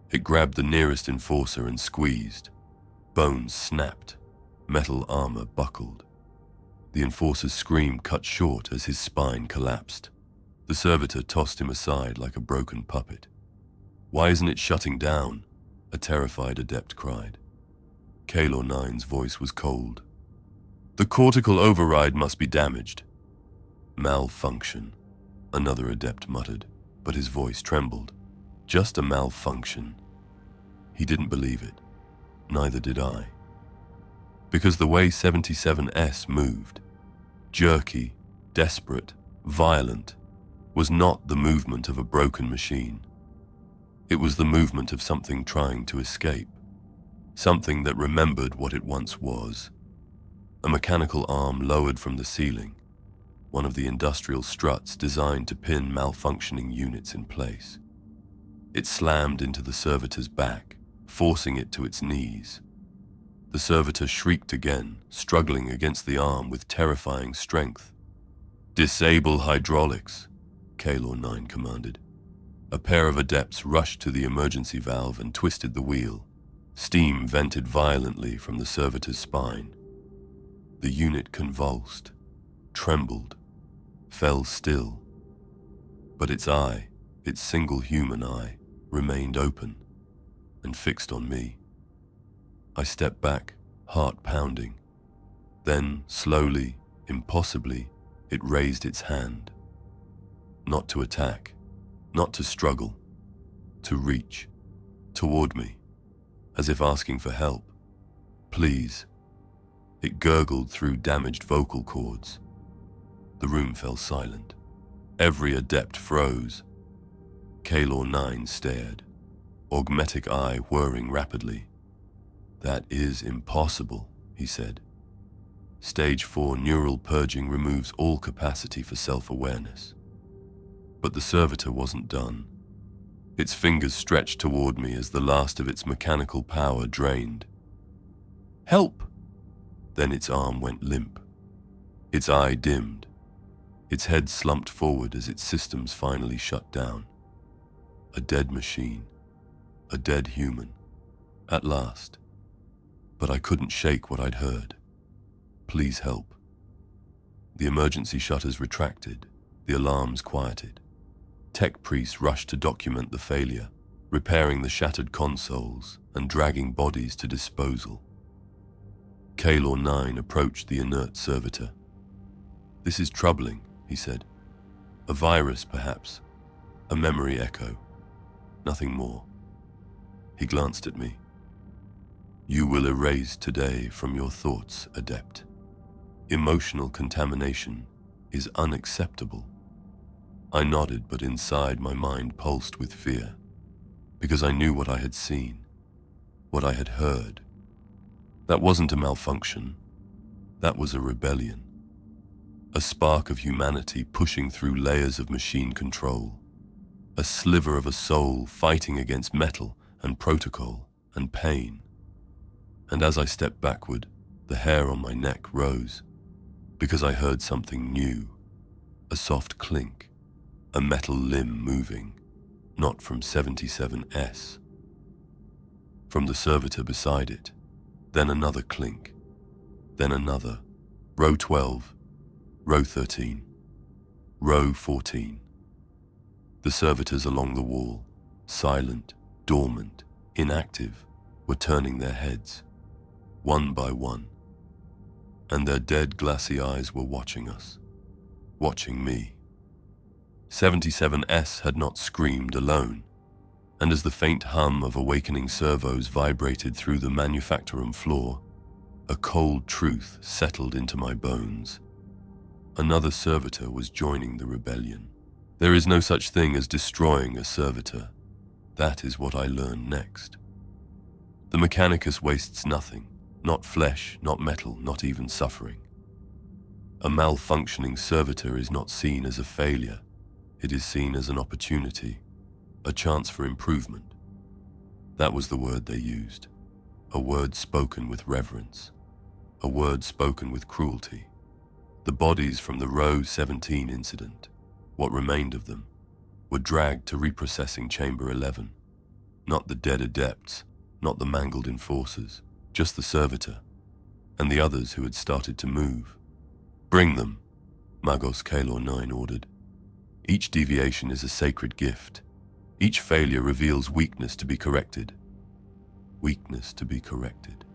A: It grabbed the nearest enforcer and squeezed. Bones snapped. Metal armor buckled. The enforcer's scream cut short as his spine collapsed. The servitor tossed him aside like a broken puppet. "Why isn't it shutting down?" a terrified adept cried. Kalor 9's voice was cold. "The cortical override must be damaged." "Malfunction," another adept muttered, but his voice trembled. "Just a malfunction." He didn't believe it. Neither did I. Because the way 77S moved, jerky, desperate, violent, was not the movement of a broken machine. It was the movement of something trying to escape, something that remembered what it once was. A mechanical arm lowered from the ceiling, one of the industrial struts designed to pin malfunctioning units in place. It slammed into the servitor's back, forcing it to its knees. The servitor shrieked again, struggling against the arm with terrifying strength. "Disable hydraulics," Kaelor 9 commanded. A pair of adepts rushed to the emergency valve and twisted the wheel. Steam vented violently from the servitor's spine. The unit convulsed, trembled, fell still. But its eye, its single human eye, remained open and fixed on me. I stepped back, heart pounding. Then, slowly, impossibly, it raised its hand. Not to attack, not to struggle, to reach, toward me, as if asking for help. "Please." It gurgled through damaged vocal cords. The room fell silent. Every adept froze. Kaelor 9 stared, augmetic eye whirring rapidly. "That is impossible," he said. Stage 4 neural purging removes all capacity for self-awareness. But the servitor wasn't done. Its fingers stretched toward me as the last of its mechanical power drained. "Help!" Then its arm went limp. Its eye dimmed. Its head slumped forward as its systems finally shut down. A dead machine. A dead human. At last. But I couldn't shake what I'd heard. "Please help." The emergency shutters retracted, the alarms quieted. Tech priests rushed to document the failure, repairing the shattered consoles and dragging bodies to disposal. Kaelor 9 approached the inert servitor. "This is troubling," he said. "A virus, perhaps. A memory echo. Nothing more." He glanced at me. "You will erase today from your thoughts, Adept. Emotional contamination is unacceptable." I nodded, but inside my mind pulsed with fear, because I knew what I had seen, what I had heard. That wasn't a malfunction. That was a rebellion. A spark of humanity pushing through layers of machine control. A sliver of a soul fighting against metal and protocol and pain. And as I stepped backward, the hair on my neck rose, because I heard something new. A soft clink. A metal limb moving, not from 77S. From the servitor beside it, then another clink, then another. Row 12, row 13, row 14. The servitors along the wall, silent, dormant, inactive, were turning their heads, one by one. And their dead glassy eyes were watching us, watching me. 77S had not screamed alone, and as the faint hum of awakening servos vibrated through the manufactorum floor, a cold truth settled into my bones. Another servitor was joining the rebellion. There is no such thing as destroying a servitor. That is what I learned next. The Mechanicus wastes nothing, not flesh, not metal, not even suffering. A malfunctioning servitor is not seen as a failure. It is seen as an opportunity, a chance for improvement. That was the word they used, a word spoken with reverence, a word spoken with cruelty. The bodies from the Row 17 incident, what remained of them, were dragged to reprocessing Chamber 11. Not the dead adepts, not the mangled enforcers, just the servitor, and the others who had started to move. "Bring them," Magos Kaelor 9 ordered. "Each deviation is a sacred gift. Each failure reveals weakness to be corrected. Weakness to be corrected."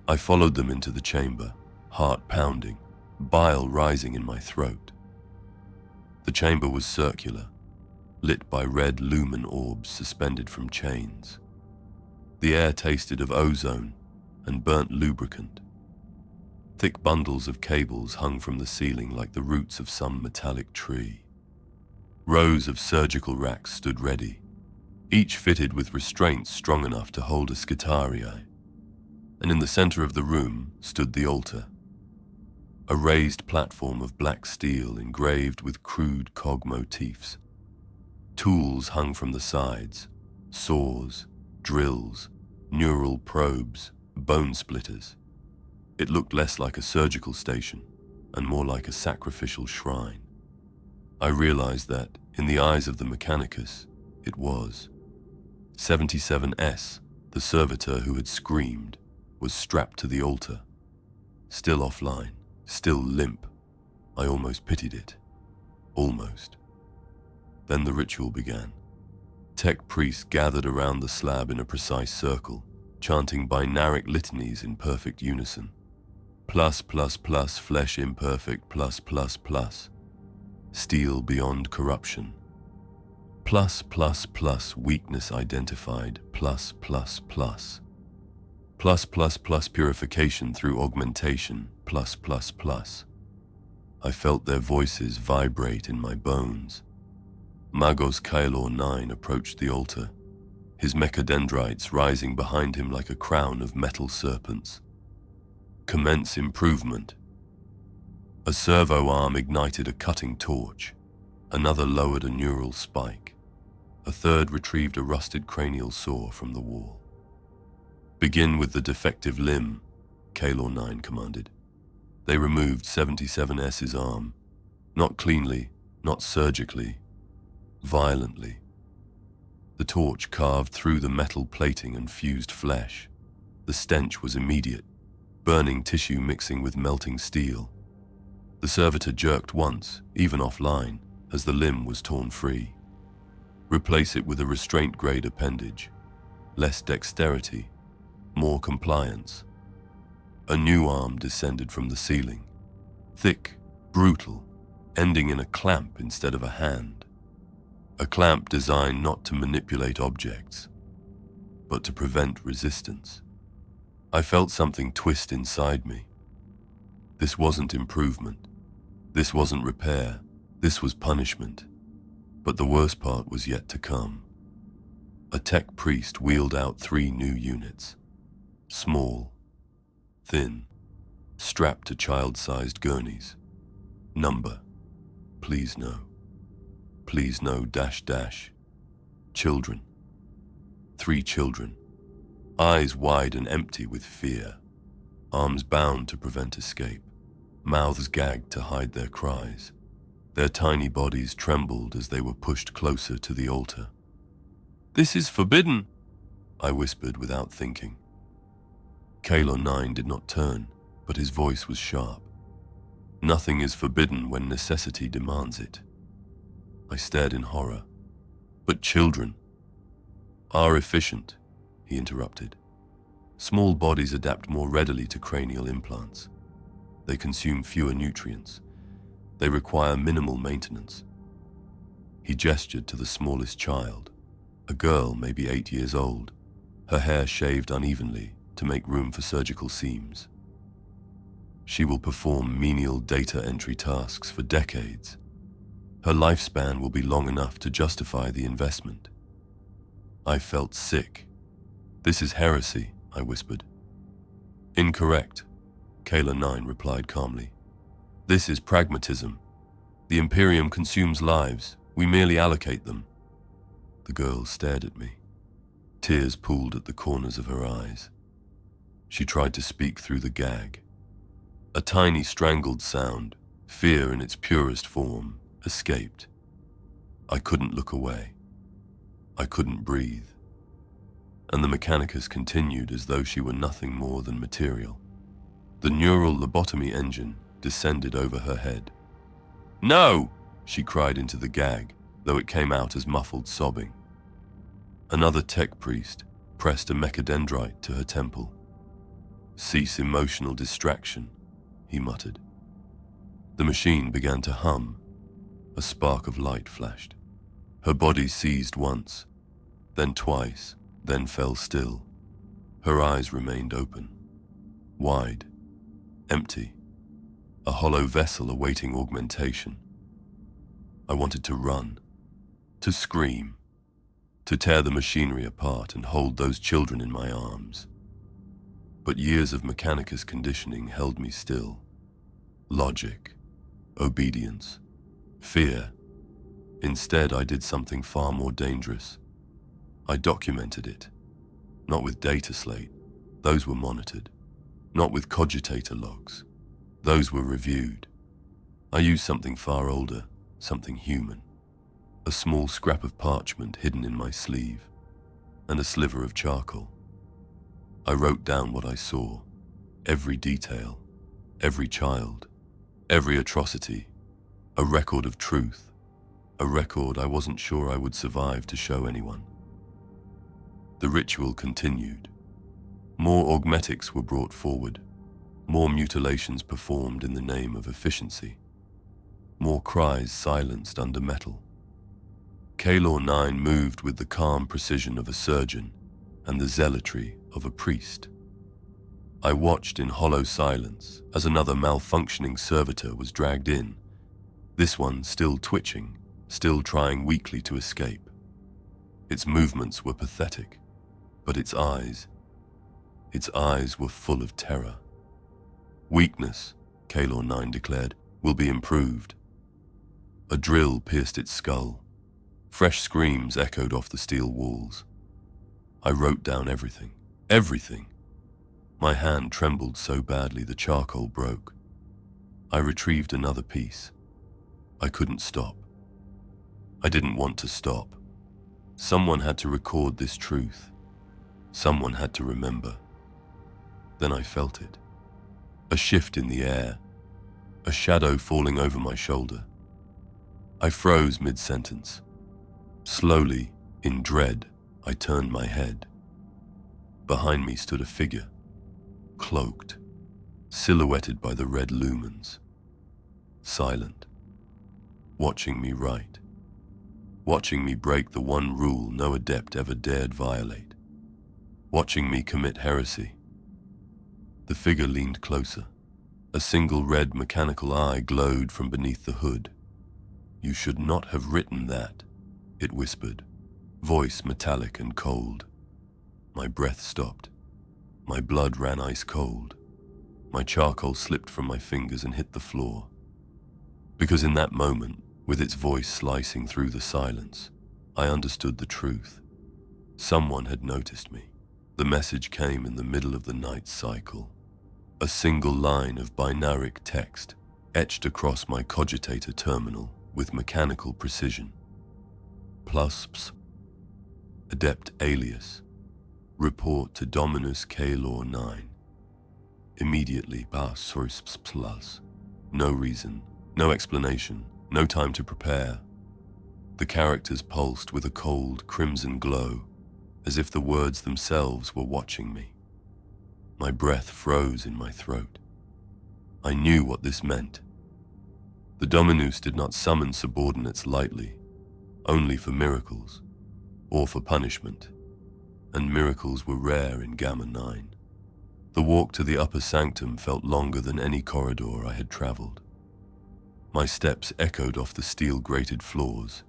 A: I followed them into the chamber, heart pounding, bile rising in my throat. The chamber was circular, lit by red lumen orbs suspended from chains. The air tasted of ozone and burnt lubricant. Thick bundles of cables hung from the ceiling like the roots of some metallic tree. Rows of surgical racks stood ready, each fitted with restraints strong enough to hold a Skitarii. And in the center of the room stood the altar, a raised platform of black steel engraved with crude cog motifs. Tools hung from the sides, saws, drills, neural probes, bone splitters. It looked less like a surgical station and more like a sacrificial shrine. I realized that, in the eyes of the Mechanicus, it was. 77S, the servitor who had screamed, was strapped to the altar. Still offline, still limp. I almost pitied it. Almost. Then the ritual began. Tech priests gathered around the slab in a precise circle, chanting binaric litanies in perfect unison. Plus, plus, plus, flesh imperfect, plus, plus, plus. Steel beyond corruption. Plus, plus, plus, weakness identified, plus, plus, plus. Plus, plus, plus, purification through augmentation, plus, plus, plus. I felt their voices vibrate in my bones. Magos Kaelor 9 approached the altar, his mechadendrites rising behind him like a crown of metal serpents. Commence improvement. A servo arm ignited a cutting torch. Another lowered a neural spike. A third retrieved a rusted cranial saw from the wall. Begin with the defective limb, Kaelor 9 commanded. They removed 77S's arm. Not cleanly, not surgically, violently. The torch carved through the metal plating and fused flesh. The stench was immediate, burning tissue mixing with melting steel. The servitor jerked once, even offline, as the limb was torn free. Replace it with a restraint-grade appendage. Less dexterity, more compliance. A new arm descended from the ceiling. Thick, brutal, ending in a clamp instead of a hand. A clamp designed not to manipulate objects, but to prevent resistance. I felt something twist inside me. This wasn't improvement. This wasn't repair. This was punishment. But the worst part was yet to come. A tech priest wheeled out 3 new units. Small, thin, strapped to child-sized gurneys. Number, please no. Please no, dash dash. Children. 3 children. Eyes wide and empty with fear. Arms bound to prevent escape. Mouths gagged to hide their cries. Their tiny bodies trembled as they were pushed closer to the altar. "This is forbidden," I whispered without thinking. Kaelor 9 did not turn, but his voice was sharp. "Nothing is forbidden when necessity demands it." I stared in horror. "But children are efficient," he interrupted. "Small bodies adapt more readily to cranial implants. They consume fewer nutrients. They require minimal maintenance." He gestured to the smallest child, a girl maybe 8 years old, her hair shaved unevenly to make room for surgical seams. "She will perform menial data entry tasks for decades. Her lifespan will be long enough to justify the investment." I felt sick. "This is heresy," I whispered. "Incorrect," Kaelor 9 replied calmly. "This is pragmatism. The Imperium consumes lives. We merely allocate them." The girl stared at me. Tears pooled at the corners of her eyes. She tried to speak through the gag. A tiny strangled sound, fear in its purest form, escaped. I couldn't look away. I couldn't breathe. And the Mechanicus continued as though she were nothing more than material. The neural lobotomy engine descended over her head. "No!" she cried into the gag, though it came out as muffled sobbing. Another tech priest pressed a mechadendrite to her temple. "Cease emotional distraction," he muttered. The machine began to hum. A spark of light flashed. Her body seized once, then twice, then fell still. Her eyes remained open, wide, empty, a hollow vessel awaiting augmentation. I wanted to run, to scream, to tear the machinery apart and hold those children in my arms. But years of Mechanicus conditioning held me still. Logic, obedience, fear. Instead, I did something far more dangerous. I documented it, not with data slate, those were monitored, not with cogitator logs, those were reviewed. I used something far older, something human, a small scrap of parchment hidden in my sleeve, and a sliver of charcoal. I wrote down what I saw, every detail, every child, every atrocity, a record of truth, a record I wasn't sure I would survive to show anyone. The ritual continued. More augmetics were brought forward, more mutilations performed in the name of efficiency, more cries silenced under metal. Kaelor 9 moved with the calm precision of a surgeon and the zealotry of a priest. I watched in hollow silence as another malfunctioning servitor was dragged in, this one still twitching, still trying weakly to escape. Its movements were pathetic, but its eyes were full of terror. Weakness, Kaelor 9 declared, will be improved. A drill pierced its skull. Fresh screams echoed off the steel walls. I wrote down everything. Everything. My hand trembled so badly the charcoal broke. I retrieved another piece. I couldn't stop. I didn't want to stop. Someone had to record this truth. Someone had to remember. Then I felt it. A shift in the air. A shadow falling over my shoulder. I froze mid-sentence. Slowly, in dread, I turned my head. Behind me stood a figure, cloaked, silhouetted by the red lumens, silent, watching me write, watching me break the one rule no adept ever dared violate, watching me commit heresy. The figure leaned closer. A single red mechanical eye glowed from beneath the hood. "You should not have written that," it whispered, voice metallic and cold. My breath stopped. My blood ran ice cold. My charcoal slipped from my fingers and hit the floor. Because in that moment, with its voice slicing through the silence, I understood the truth. Someone had noticed me. The message came in the middle of the night cycle. A single line of binaric text etched across my cogitator terminal with mechanical precision. Plusps. Adept Aelius. Report to Dominus Kaelor 9. Immediately plus. No reason, no explanation, no time to prepare. The characters pulsed with a cold crimson glow, as if the words themselves were watching me. My breath froze in my throat. I knew what this meant. The Dominus did not summon subordinates lightly, only for miracles, or for punishment, and miracles were rare in Gamma 9. The walk to the upper sanctum felt longer than any corridor I had traveled. My steps echoed off the steel-grated floors,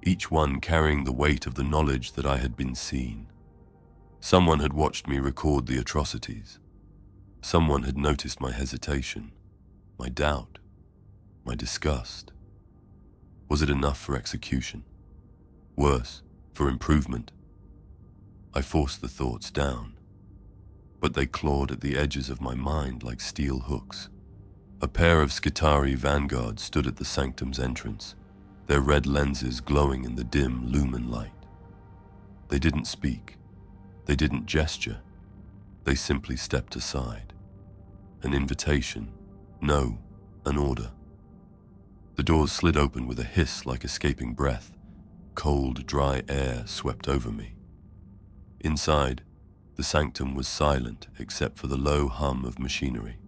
A: each one carrying the weight of the knowledge that I had been seen. Someone had watched me record the atrocities. Someone had noticed my hesitation, my doubt, my disgust. Was it enough for execution? Worse, for improvement? I forced the thoughts down, but they clawed at the edges of my mind like steel hooks. A pair of Skitari vanguards stood at the sanctum's entrance, their red lenses glowing in the dim lumen light. They didn't speak. They didn't gesture. They simply stepped aside. An invitation. No, an order. The doors slid open with a hiss like escaping breath. Cold, dry air swept over me. Inside, the sanctum was silent except for the low hum of machinery.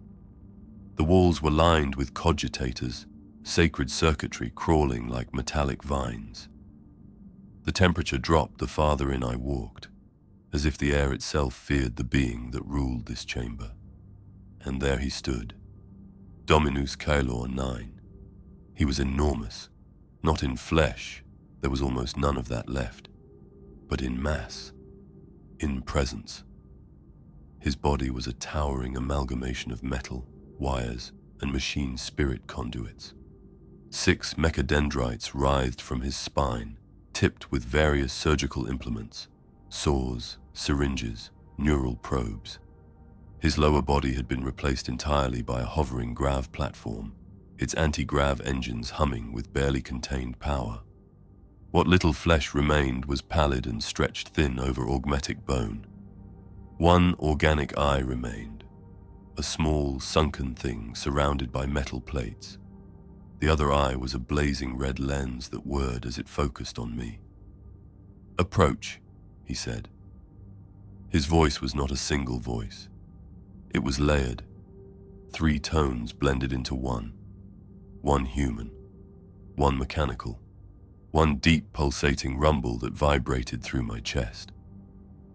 A: The walls were lined with cogitators, sacred circuitry crawling like metallic vines. The temperature dropped the farther in I walked, as if the air itself feared the being that ruled this chamber. And there he stood, Dominus Caelor 9. He was enormous. Not in flesh, there was almost none of that left, but in mass, in presence. His body was a towering amalgamation of metal, wires, and machine spirit conduits. 6 mechadendrites writhed from his spine, tipped with various surgical implements, saws, syringes, neural probes. His lower body had been replaced entirely by a hovering grav platform, its anti-grav engines humming with barely contained power. What little flesh remained was pallid and stretched thin over augmetic bone. One organic eye remained, a small, sunken thing surrounded by metal plates. The other eye was a blazing red lens that whirred as it focused on me. "Approach," he said. His voice was not a single voice. It was layered, 3 tones blended into one. One human, one mechanical, one deep pulsating rumble that vibrated through my chest.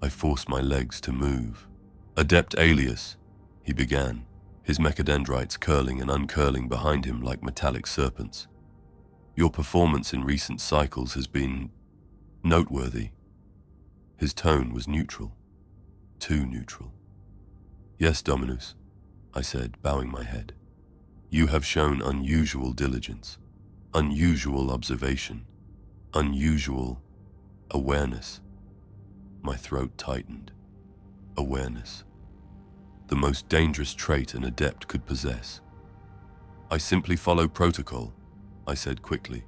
A: I forced my legs to move. "Adept Aelius," he began, his mechadendrites curling and uncurling behind him like metallic serpents. "Your performance in recent cycles has been noteworthy." His tone was neutral, too neutral. "Yes, Dominus," I said, bowing my head. "You have shown unusual diligence, unusual observation, unusual awareness." My throat tightened. Awareness. The most dangerous trait an adept could possess. "I simply follow protocol," I said quickly.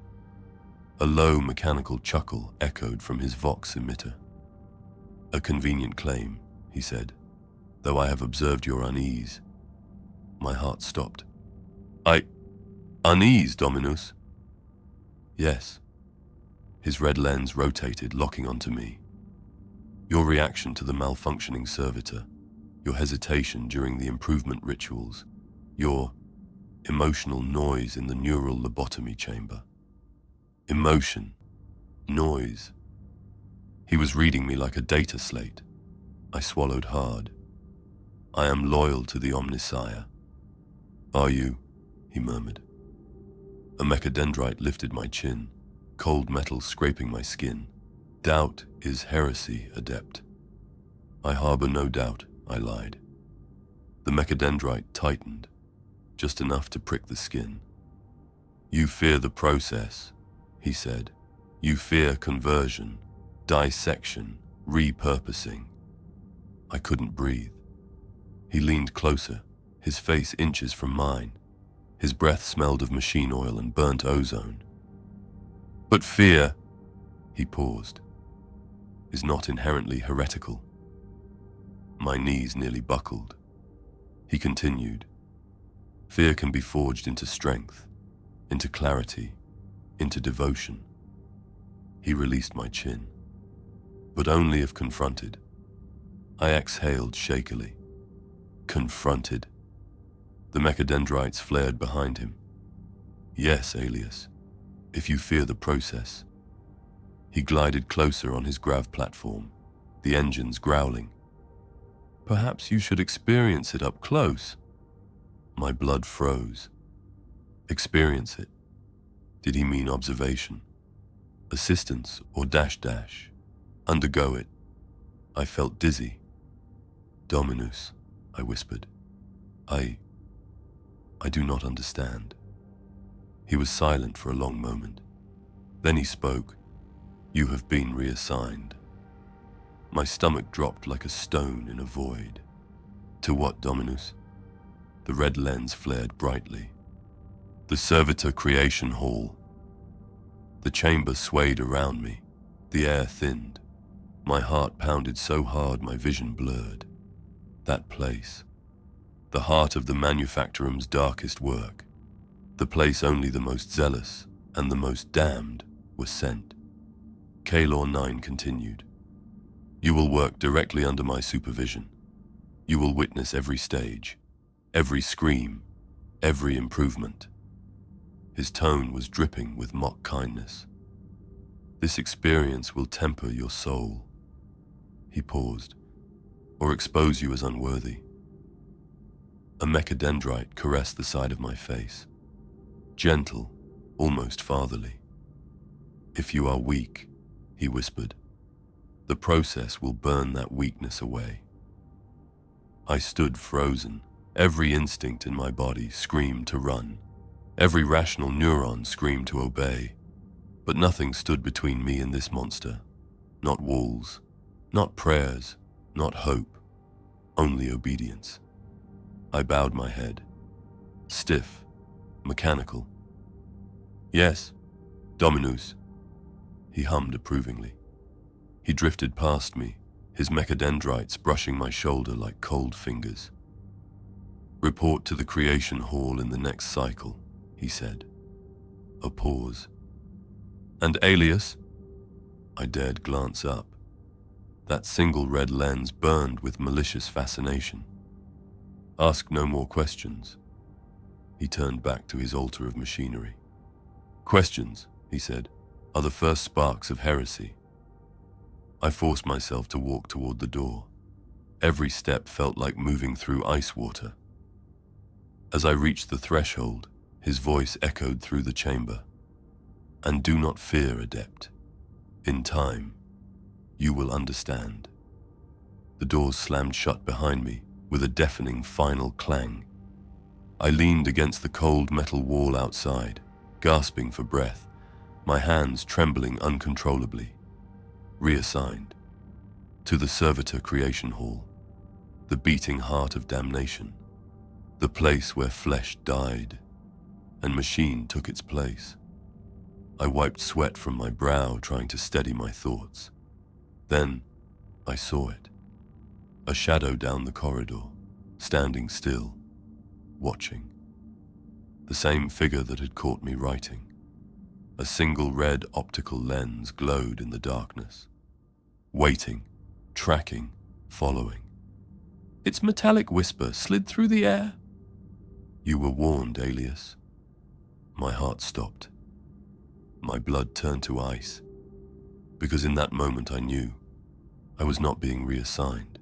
A: A low mechanical chuckle echoed from his Vox emitter. "A convenient claim," he said, "though I have observed your unease." My heart stopped. Unease, Dominus?" "Yes." His red lens rotated, locking onto me. "Your reaction to the malfunctioning servitor, your hesitation during the improvement rituals, your emotional noise in the neural lobotomy chamber." Emotion. Noise. He was reading me like a data slate. I swallowed hard. "I am loyal to the Omnissiah." "Are you?" he murmured. A mechadendrite lifted my chin, cold metal scraping my skin. "Doubt is heresy, Adept." "I harbor no doubt," I lied. The mechadendrite tightened, just enough to prick the skin. "You fear the process," he said. "You fear conversion, dissection, repurposing." I couldn't breathe. He leaned closer, his face inches from mine. His breath smelled of machine oil and burnt ozone. "But fear," he paused, "is not inherently heretical." My knees nearly buckled. He continued. "Fear can be forged into strength, into clarity, into devotion." He released my chin. "But only if confronted." I exhaled shakily. Confronted. The mechadendrites flared behind him. "Yes, Aelius, if you fear the process." He glided closer on his grav platform, the engines growling. "Perhaps you should experience it up close." My blood froze. Experience it? Did he mean observation? Assistance or dash? Undergo it? I felt dizzy. "Dominus," I whispered. I do not understand." He was silent for a long moment. Then he spoke. "You have been reassigned." My stomach dropped like a stone in a void. "To what, Dominus?" The red lens flared brightly. "The Servitor Creation Hall." The chamber swayed around me. The air thinned. My heart pounded so hard my vision blurred. That place. The heart of the manufactorum's darkest work. The place only the most zealous and the most damned were sent. Caelor 9 continued. "You will work directly under my supervision. You will witness every stage, every scream, every improvement." His tone was dripping with mock kindness. "This experience will temper your soul." He paused. "Or expose you as unworthy." A mechadendrite caressed the side of my face. Gentle, almost fatherly. "If you are weak," he whispered, "the process will burn that weakness away." I stood frozen. Every instinct in my body screamed to run. Every rational neuron screamed to obey. But nothing stood between me and this monster. Not walls, not prayers, not hope, only obedience. I bowed my head. Stiff, mechanical. "Yes, Dominus," he hummed approvingly. He drifted past me, his mechadendrites brushing my shoulder like cold fingers. "Report to the creation hall in the next cycle," he said. A pause. "And Aelius?" I dared glance up. That single red lens burned with malicious fascination. "Ask no more questions." He turned back to his altar of machinery. "Questions," he said, "are the first sparks of heresy." I forced myself to walk toward the door. Every step felt like moving through ice water. As I reached the threshold, his voice echoed through the chamber. "And do not fear, Adept. In time, you will understand." The doors slammed shut behind me with a deafening final clang. I leaned against the cold metal wall outside, gasping for breath, my hands trembling uncontrollably. Reassigned to the Servitor creation hall, the beating heart of damnation, the place where flesh died and machine took its place. I wiped sweat from my brow, trying to steady my thoughts. Then I saw it. A shadow down the corridor, standing still, watching. The same figure that had caught me writing. A single red optical lens glowed in the darkness. Waiting, tracking, following. Its metallic whisper slid through the air. "You were warned, Aelius." My heart stopped. My blood turned to ice, because in that moment I knew I was not being reassigned.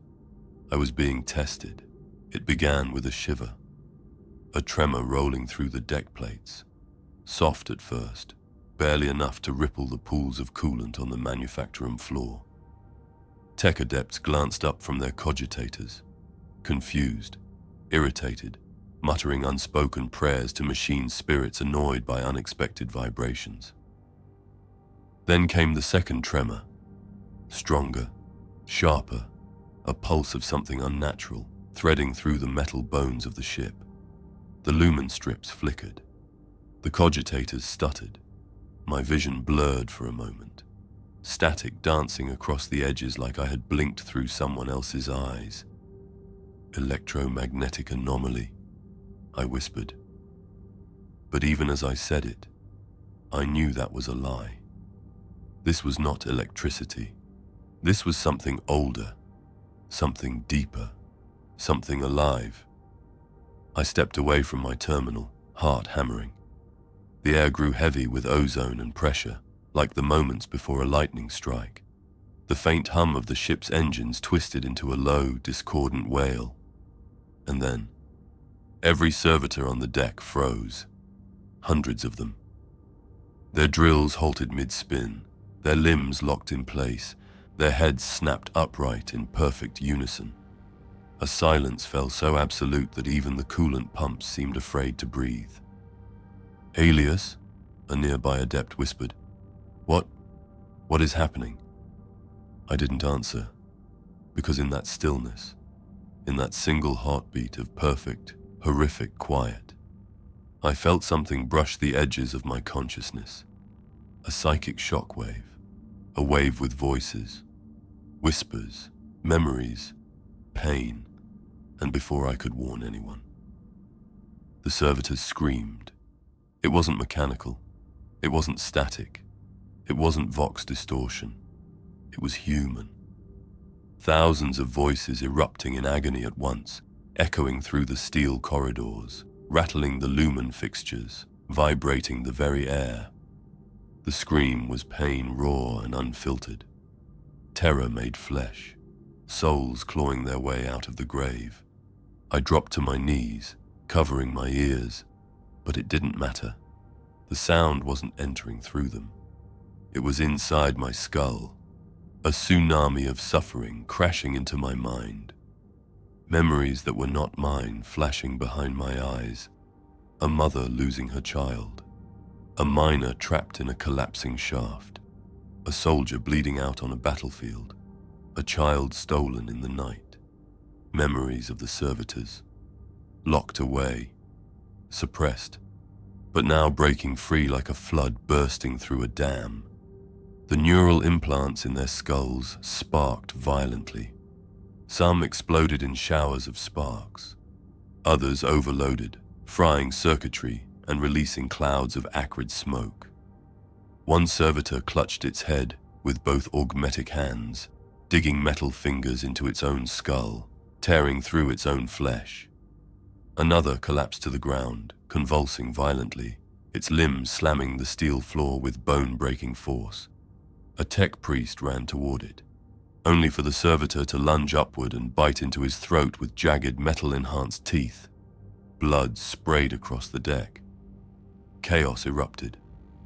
A: I was being tested. It began with a shiver, a tremor rolling through the deck plates, soft at first, barely enough to ripple the pools of coolant on the manufactorum floor. Tech adepts glanced up from their cogitators, confused, irritated, muttering unspoken prayers to machine spirits annoyed by unexpected vibrations. Then came the second tremor, stronger, sharper, a pulse of something unnatural threading through the metal bones of the ship. The lumen strips flickered. The cogitators stuttered. My vision blurred for a moment, static dancing across the edges like I had blinked through someone else's eyes. "Electromagnetic anomaly," I whispered. But even as I said it, I knew that was a lie. This was not electricity. This was something older, something deeper, something alive. I stepped away from my terminal, heart hammering. The air grew heavy with ozone and pressure, like the moments before a lightning strike. The faint hum of the ship's engines twisted into a low, discordant wail. And then, every servitor on the deck froze. Hundreds of them. Their drills halted mid-spin, their limbs locked in place, their heads snapped upright in perfect unison. A silence fell so absolute that even the coolant pumps seemed afraid to breathe. "Aelius?" a nearby adept whispered. What is happening?" I didn't answer, because in that stillness, in that single heartbeat of perfect, horrific quiet, I felt something brush the edges of my consciousness. A psychic shockwave, a wave with voices, whispers, memories, pain, and before I could warn anyone. The servitors screamed. It wasn't mechanical. It wasn't static. It wasn't vox distortion. It was human. Thousands of voices erupting in agony at once, echoing through the steel corridors, rattling the lumen fixtures, vibrating the very air. The scream was pain raw and unfiltered. Terror made flesh, souls clawing their way out of the grave. I dropped to my knees, covering my ears, but it didn't matter. The sound wasn't entering through them. It was inside my skull, a tsunami of suffering crashing into my mind. Memories that were not mine flashing behind my eyes. A mother losing her child. A miner trapped in a collapsing shaft. A soldier bleeding out on a battlefield. A child stolen in the night. Memories of the servitors. Locked away. Suppressed. But now breaking free like a flood bursting through a dam. The neural implants in their skulls sparked violently. Some exploded in showers of sparks. Others overloaded, frying circuitry and releasing clouds of acrid smoke. One servitor clutched its head with both augmetic hands, digging metal fingers into its own skull, tearing through its own flesh. Another collapsed to the ground, convulsing violently, its limbs slamming the steel floor with bone-breaking force. A tech priest ran toward it, only for the servitor to lunge upward and bite into his throat with jagged metal-enhanced teeth. Blood sprayed across the deck. Chaos erupted.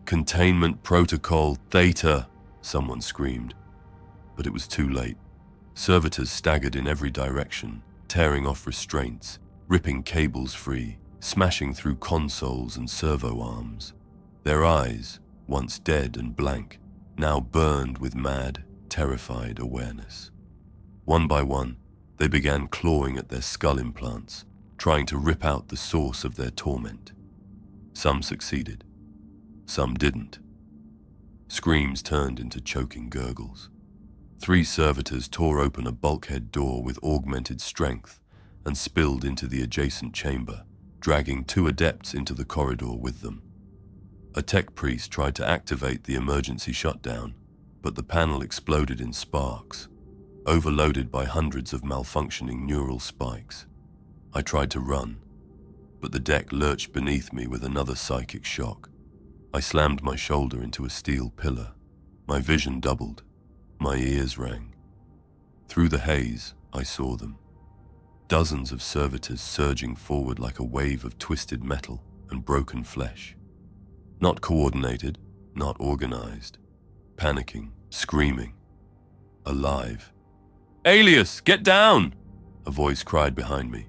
A: "Containment protocol, Theta!" someone screamed. But it was too late. Servitors staggered in every direction, tearing off restraints, ripping cables free, smashing through consoles and servo arms. Their eyes, once dead and blank, now burned with mad, terrified awareness. One by one, they began clawing at their skull implants, trying to rip out the source of their torment. Some succeeded. Some didn't. Screams turned into choking gurgles. 3 servitors tore open a bulkhead door with augmented strength and spilled into the adjacent chamber, dragging 2 adepts into the corridor with them. A tech priest tried to activate the emergency shutdown, but the panel exploded in sparks, overloaded by hundreds of malfunctioning neural spikes. I tried to run, but the deck lurched beneath me with another psychic shock. I slammed my shoulder into a steel pillar. My vision doubled. My ears rang. Through the haze, I saw them. Dozens of servitors surging forward like a wave of twisted metal and broken flesh. Not coordinated, not organized. Panicking, screaming. Alive. "Aelius, get down!" a voice cried behind me.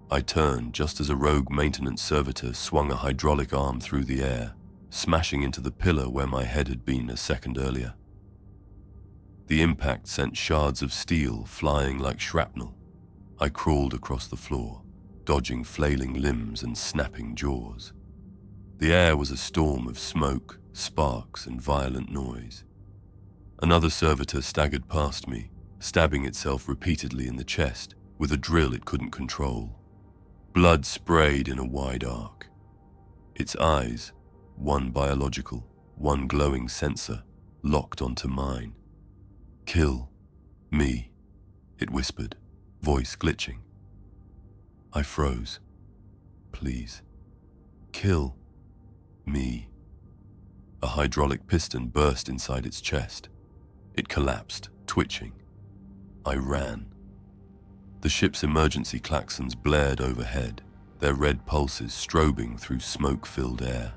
A: I turned just as a rogue maintenance servitor swung a hydraulic arm through the air, smashing into the pillar where my head had been a second earlier. The impact sent shards of steel flying like shrapnel. I crawled across the floor, dodging flailing limbs and snapping jaws. The air was a storm of smoke, sparks, and violent noise. Another servitor staggered past me, stabbing itself repeatedly in the chest with a drill it couldn't control. Blood sprayed in a wide arc. Its eyes, one biological, one glowing sensor, locked onto mine. "Kill me," it whispered, voice glitching. I froze. "Please, kill me." A hydraulic piston burst inside its chest. It collapsed, twitching. I ran. The ship's emergency klaxons blared overhead, their red pulses strobing through smoke-filled air.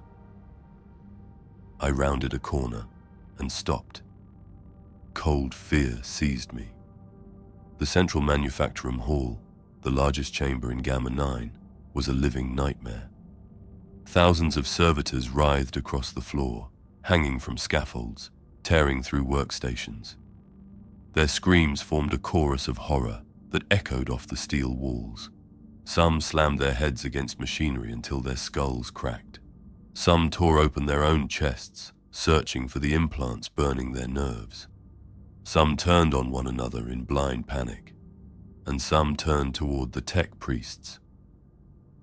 A: I rounded a corner and stopped. Cold fear seized me. The central manufacturing hall, the largest chamber in Gamma 9, was a living nightmare. Thousands of servitors writhed across the floor, hanging from scaffolds, tearing through workstations. Their screams formed a chorus of horror that echoed off the steel walls. Some slammed their heads against machinery until their skulls cracked. Some tore open their own chests, searching for the implants burning their nerves. Some turned on one another in blind panic, and some turned toward the tech priests.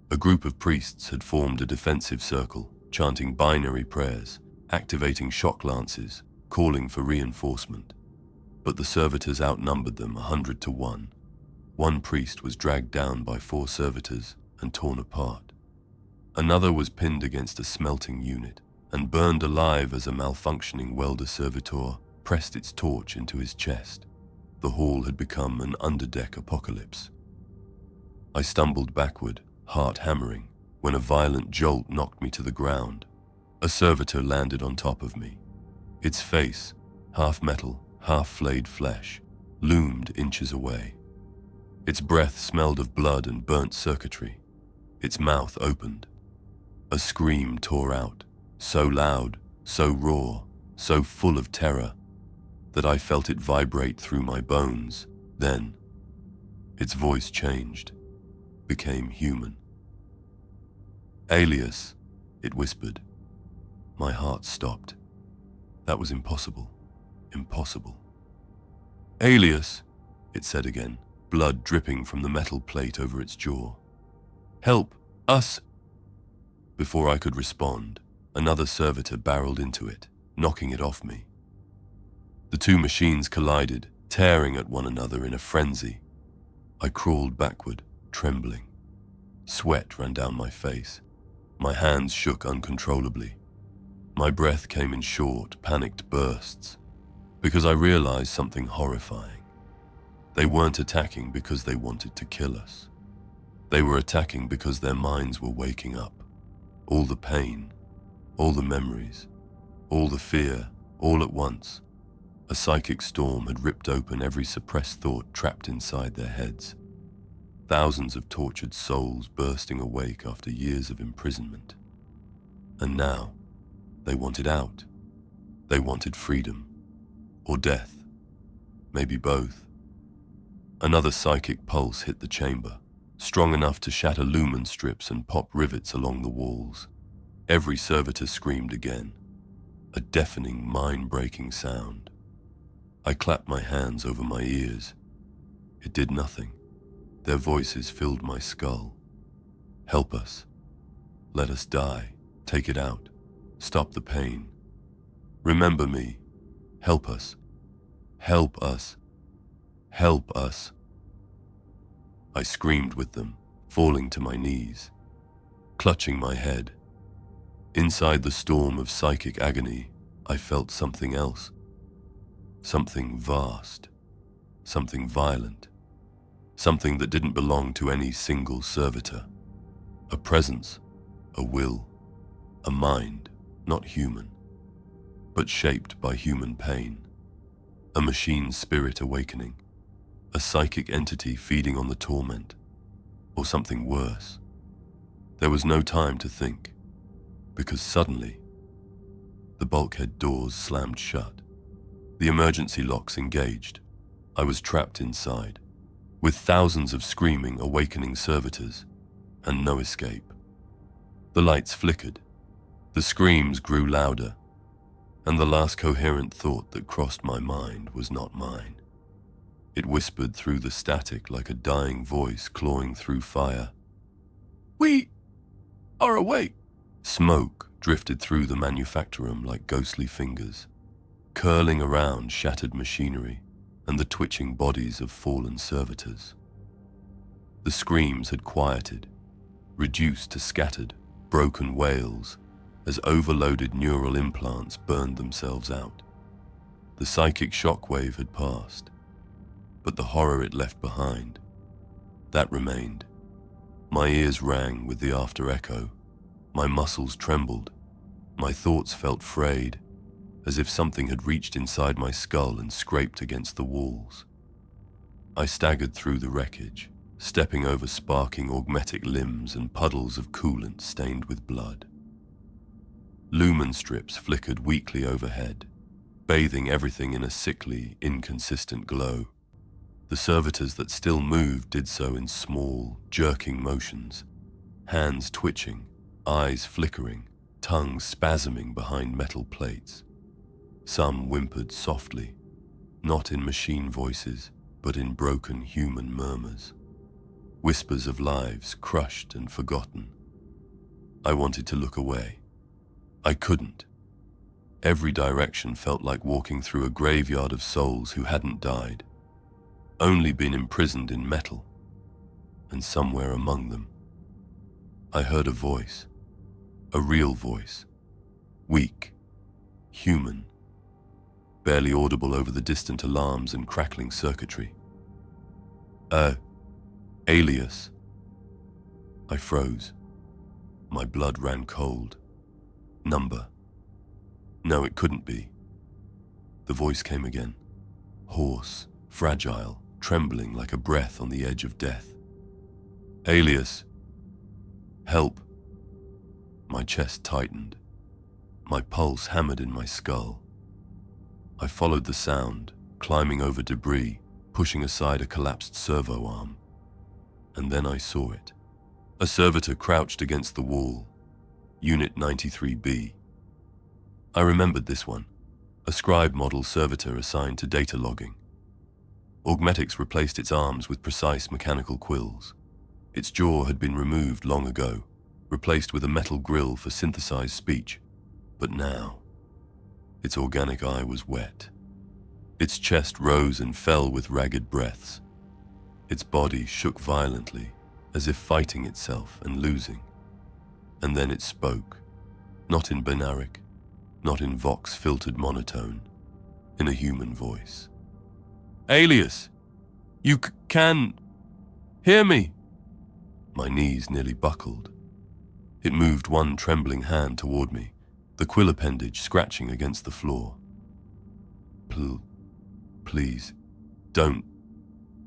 A: A group of priests had formed a defensive circle, chanting binary prayers, activating shock lances, calling for reinforcement. But the servitors outnumbered them 100 to 1. One priest was dragged down by 4 servitors and torn apart. Another was pinned against a smelting unit and burned alive as a malfunctioning welder servitor pressed its torch into his chest. The hall had become an underdeck apocalypse. I stumbled backward, heart hammering, when a violent jolt knocked me to the ground. A servitor landed on top of me. Its face, half metal, half flayed flesh, loomed inches away. Its breath smelled of blood and burnt circuitry. Its mouth opened. A scream tore out, so loud, so raw, so full of terror, that I felt it vibrate through my bones. Then, its voice changed, became human. "Aelius," it whispered. My heart stopped. That was impossible. Impossible. "Aelius," it said again, blood dripping from the metal plate over its jaw. "Help us." Before I could respond, another servitor barreled into it, knocking it off me. The two machines collided, tearing at one another in a frenzy. I crawled backward, trembling. Sweat ran down my face. My hands shook uncontrollably. My breath came in short, panicked bursts, because I realized something horrifying. They weren't attacking because they wanted to kill us. They were attacking because their minds were waking up. All the pain, all the memories, all the fear, all at once. A psychic storm had ripped open every suppressed thought trapped inside their heads. Thousands of tortured souls bursting awake after years of imprisonment. And now, they wanted out. They wanted freedom. Or death. Maybe both. Another psychic pulse hit the chamber, strong enough to shatter lumen strips and pop rivets along the walls. Every servitor screamed again. A deafening, mind-breaking sound. I clapped my hands over my ears. It did nothing. Their voices filled my skull. "Help us. Let us die. Take it out. Stop the pain. Remember me. Help us. Help us. Help us." I screamed with them, falling to my knees, clutching my head. Inside the storm of psychic agony, I felt something else. Something vast. Something violent. Something that didn't belong to any single servitor. A presence, a will, a mind, not human, but shaped by human pain. A machine spirit awakening. A psychic entity feeding on the torment. Or something worse. There was no time to think, because suddenly, the bulkhead doors slammed shut. The emergency locks engaged. I was trapped inside, with thousands of screaming, awakening servitors, and no escape. The lights flickered. The screams grew louder, and the last coherent thought that crossed my mind was not mine. It whispered through the static like a dying voice clawing through fire. "We are awake." Smoke drifted through the manufactorum like ghostly fingers, curling around shattered machinery and the twitching bodies of fallen servitors. The screams had quieted, reduced to scattered, broken wails as overloaded neural implants burned themselves out. The psychic shockwave had passed, but the horror it left behind, that remained. My ears rang with the after-echo. My muscles trembled. My thoughts felt frayed, as if something had reached inside my skull and scraped against the walls. I staggered through the wreckage, stepping over sparking augmetic limbs and puddles of coolant stained with blood. Lumen strips flickered weakly overhead, bathing everything in a sickly, inconsistent glow. The servitors that still moved did so in small, jerking motions, hands twitching, eyes flickering, tongues spasming behind metal plates. Some whimpered softly, not in machine voices, but in broken human murmurs. Whispers of lives crushed and forgotten. I wanted to look away. I couldn't. Every direction felt like walking through a graveyard of souls who hadn't died, only been imprisoned in metal. And somewhere among them, I heard a voice, a real voice, weak, human, barely audible over the distant alarms and crackling circuitry. Aelius," I froze. My blood ran cold. Number. No, it couldn't be. The voice came again. Hoarse, fragile, trembling like a breath on the edge of death. Aelius. Help. My chest tightened. My pulse hammered in my skull. I followed the sound, climbing over debris, pushing aside a collapsed servo arm. And then I saw it. A servitor crouched against the wall. Unit 93B. I remembered this one. A scribe model servitor assigned to data logging. Augmetics replaced its arms with precise mechanical quills. Its jaw had been removed long ago, replaced with a metal grill for synthesized speech. But now, its organic eye was wet. Its chest rose and fell with ragged breaths. Its body shook violently, as if fighting itself and losing. And then it spoke, not in binaric, not in vox-filtered monotone, in a human voice. Aelius, you can hear me? My knees nearly buckled. It moved one trembling hand toward me, the quill appendage scratching against the floor. Please, don't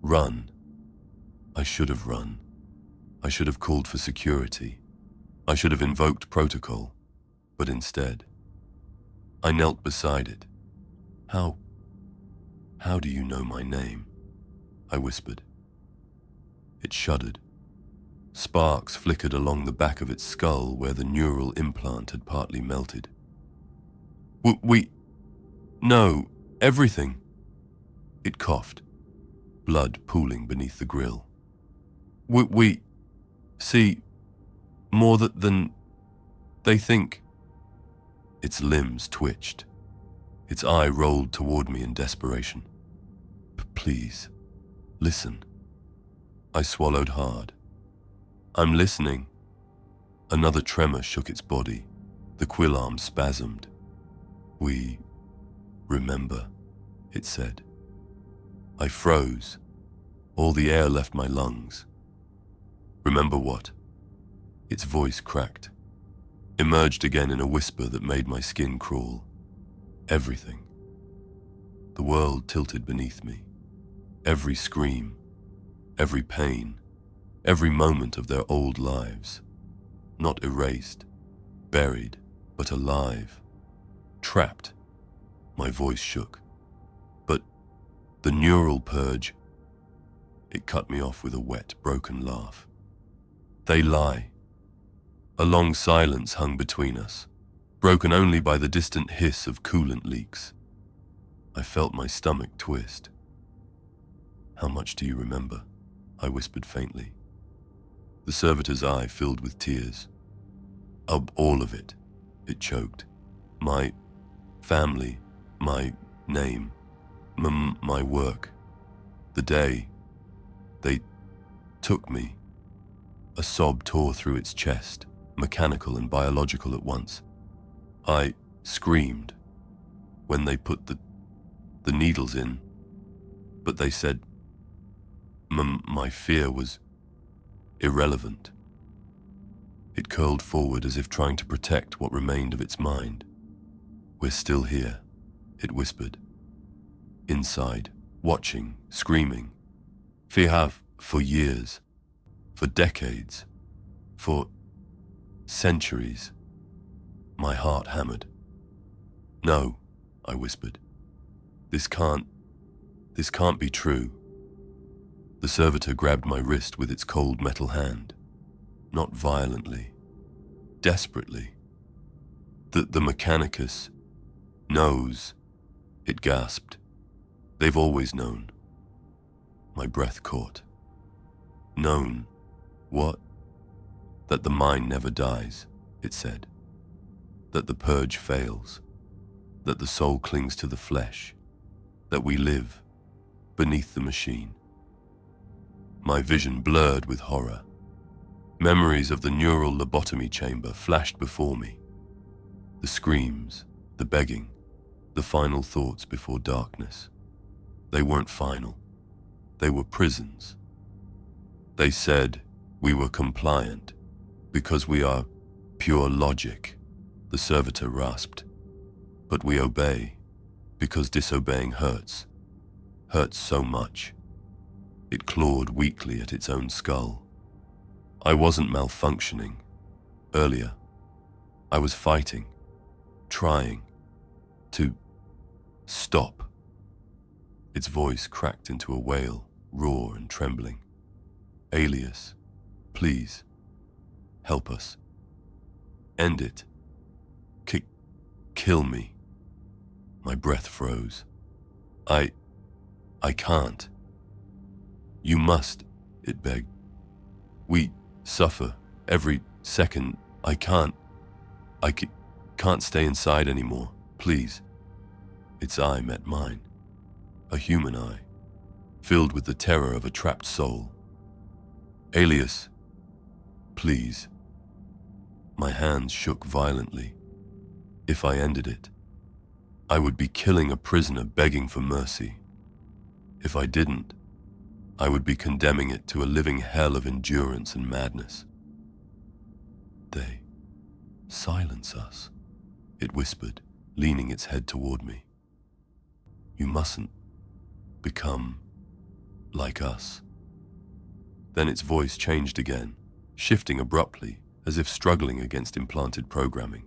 A: run. I should have run. I should have called for security. I should have invoked protocol, but instead, I knelt beside it. How do you know my name? I whispered. It shuddered. Sparks flickered along the back of its skull where the neural implant had partly melted. We know everything. It coughed, blood pooling beneath the grill. We see more than they think. Its limbs twitched. Its eye rolled toward me in desperation. Please, listen. I swallowed hard. I'm listening. Another tremor shook its body. The quill arm spasmed. We remember, it said. I froze. All the air left my lungs. Remember what? Its voice cracked, emerged again in a whisper that made my skin crawl. Everything. The world tilted beneath me. Every scream, every pain, every moment of their old lives. Not erased, buried, but alive. Trapped. My voice shook. But the neural purge, it cut me off with a wet, broken laugh. They lie. A long silence hung between us, broken only by the distant hiss of coolant leaks. I felt my stomach twist. How much do you remember? I whispered faintly. The servitor's eye filled with tears. All of it, it choked. My family, my name, my work, the day they took me. A sob tore through its chest, mechanical and biological at once. I screamed when they put the needles in, but they said my fear was irrelevant. It curled forward as if trying to protect what remained of its mind. We're still here, it whispered. Inside, watching, screaming. We have for years, for decades, for centuries. My heart hammered. No, I whispered. This can't be true. The servitor grabbed my wrist with its cold metal hand. Not violently, desperately. The Mechanicus knows, it gasped. They've always known. My breath caught. Known what? That the mind never dies, it said. That the purge fails. That the soul clings to the flesh. That we live beneath the machine. My vision blurred with horror. Memories of the neural lobotomy chamber flashed before me. The screams, the begging, the final thoughts before darkness. They weren't final. They were prisons. They said we were compliant, Because we are pure logic, the servitor rasped. But we obey, because disobeying hurts so much. It clawed weakly at its own skull. I wasn't malfunctioning. Earlier, I was fighting, trying to stop. Its voice cracked into a wail, raw and trembling. Aelius, please, help us. End it. Kill me. My breath froze. I can't. You must, it begged. We suffer every second. I can't stay inside anymore, please. Its eye met mine, a human eye, filled with the terror of a trapped soul. Aelius, please. My hands shook violently. If I ended it, I would be killing a prisoner begging for mercy. If I didn't, I would be condemning it to a living hell of endurance and madness. They silence us, it whispered, leaning its head toward me. You mustn't become like us. Then its voice changed again, shifting abruptly, as if struggling against implanted programming.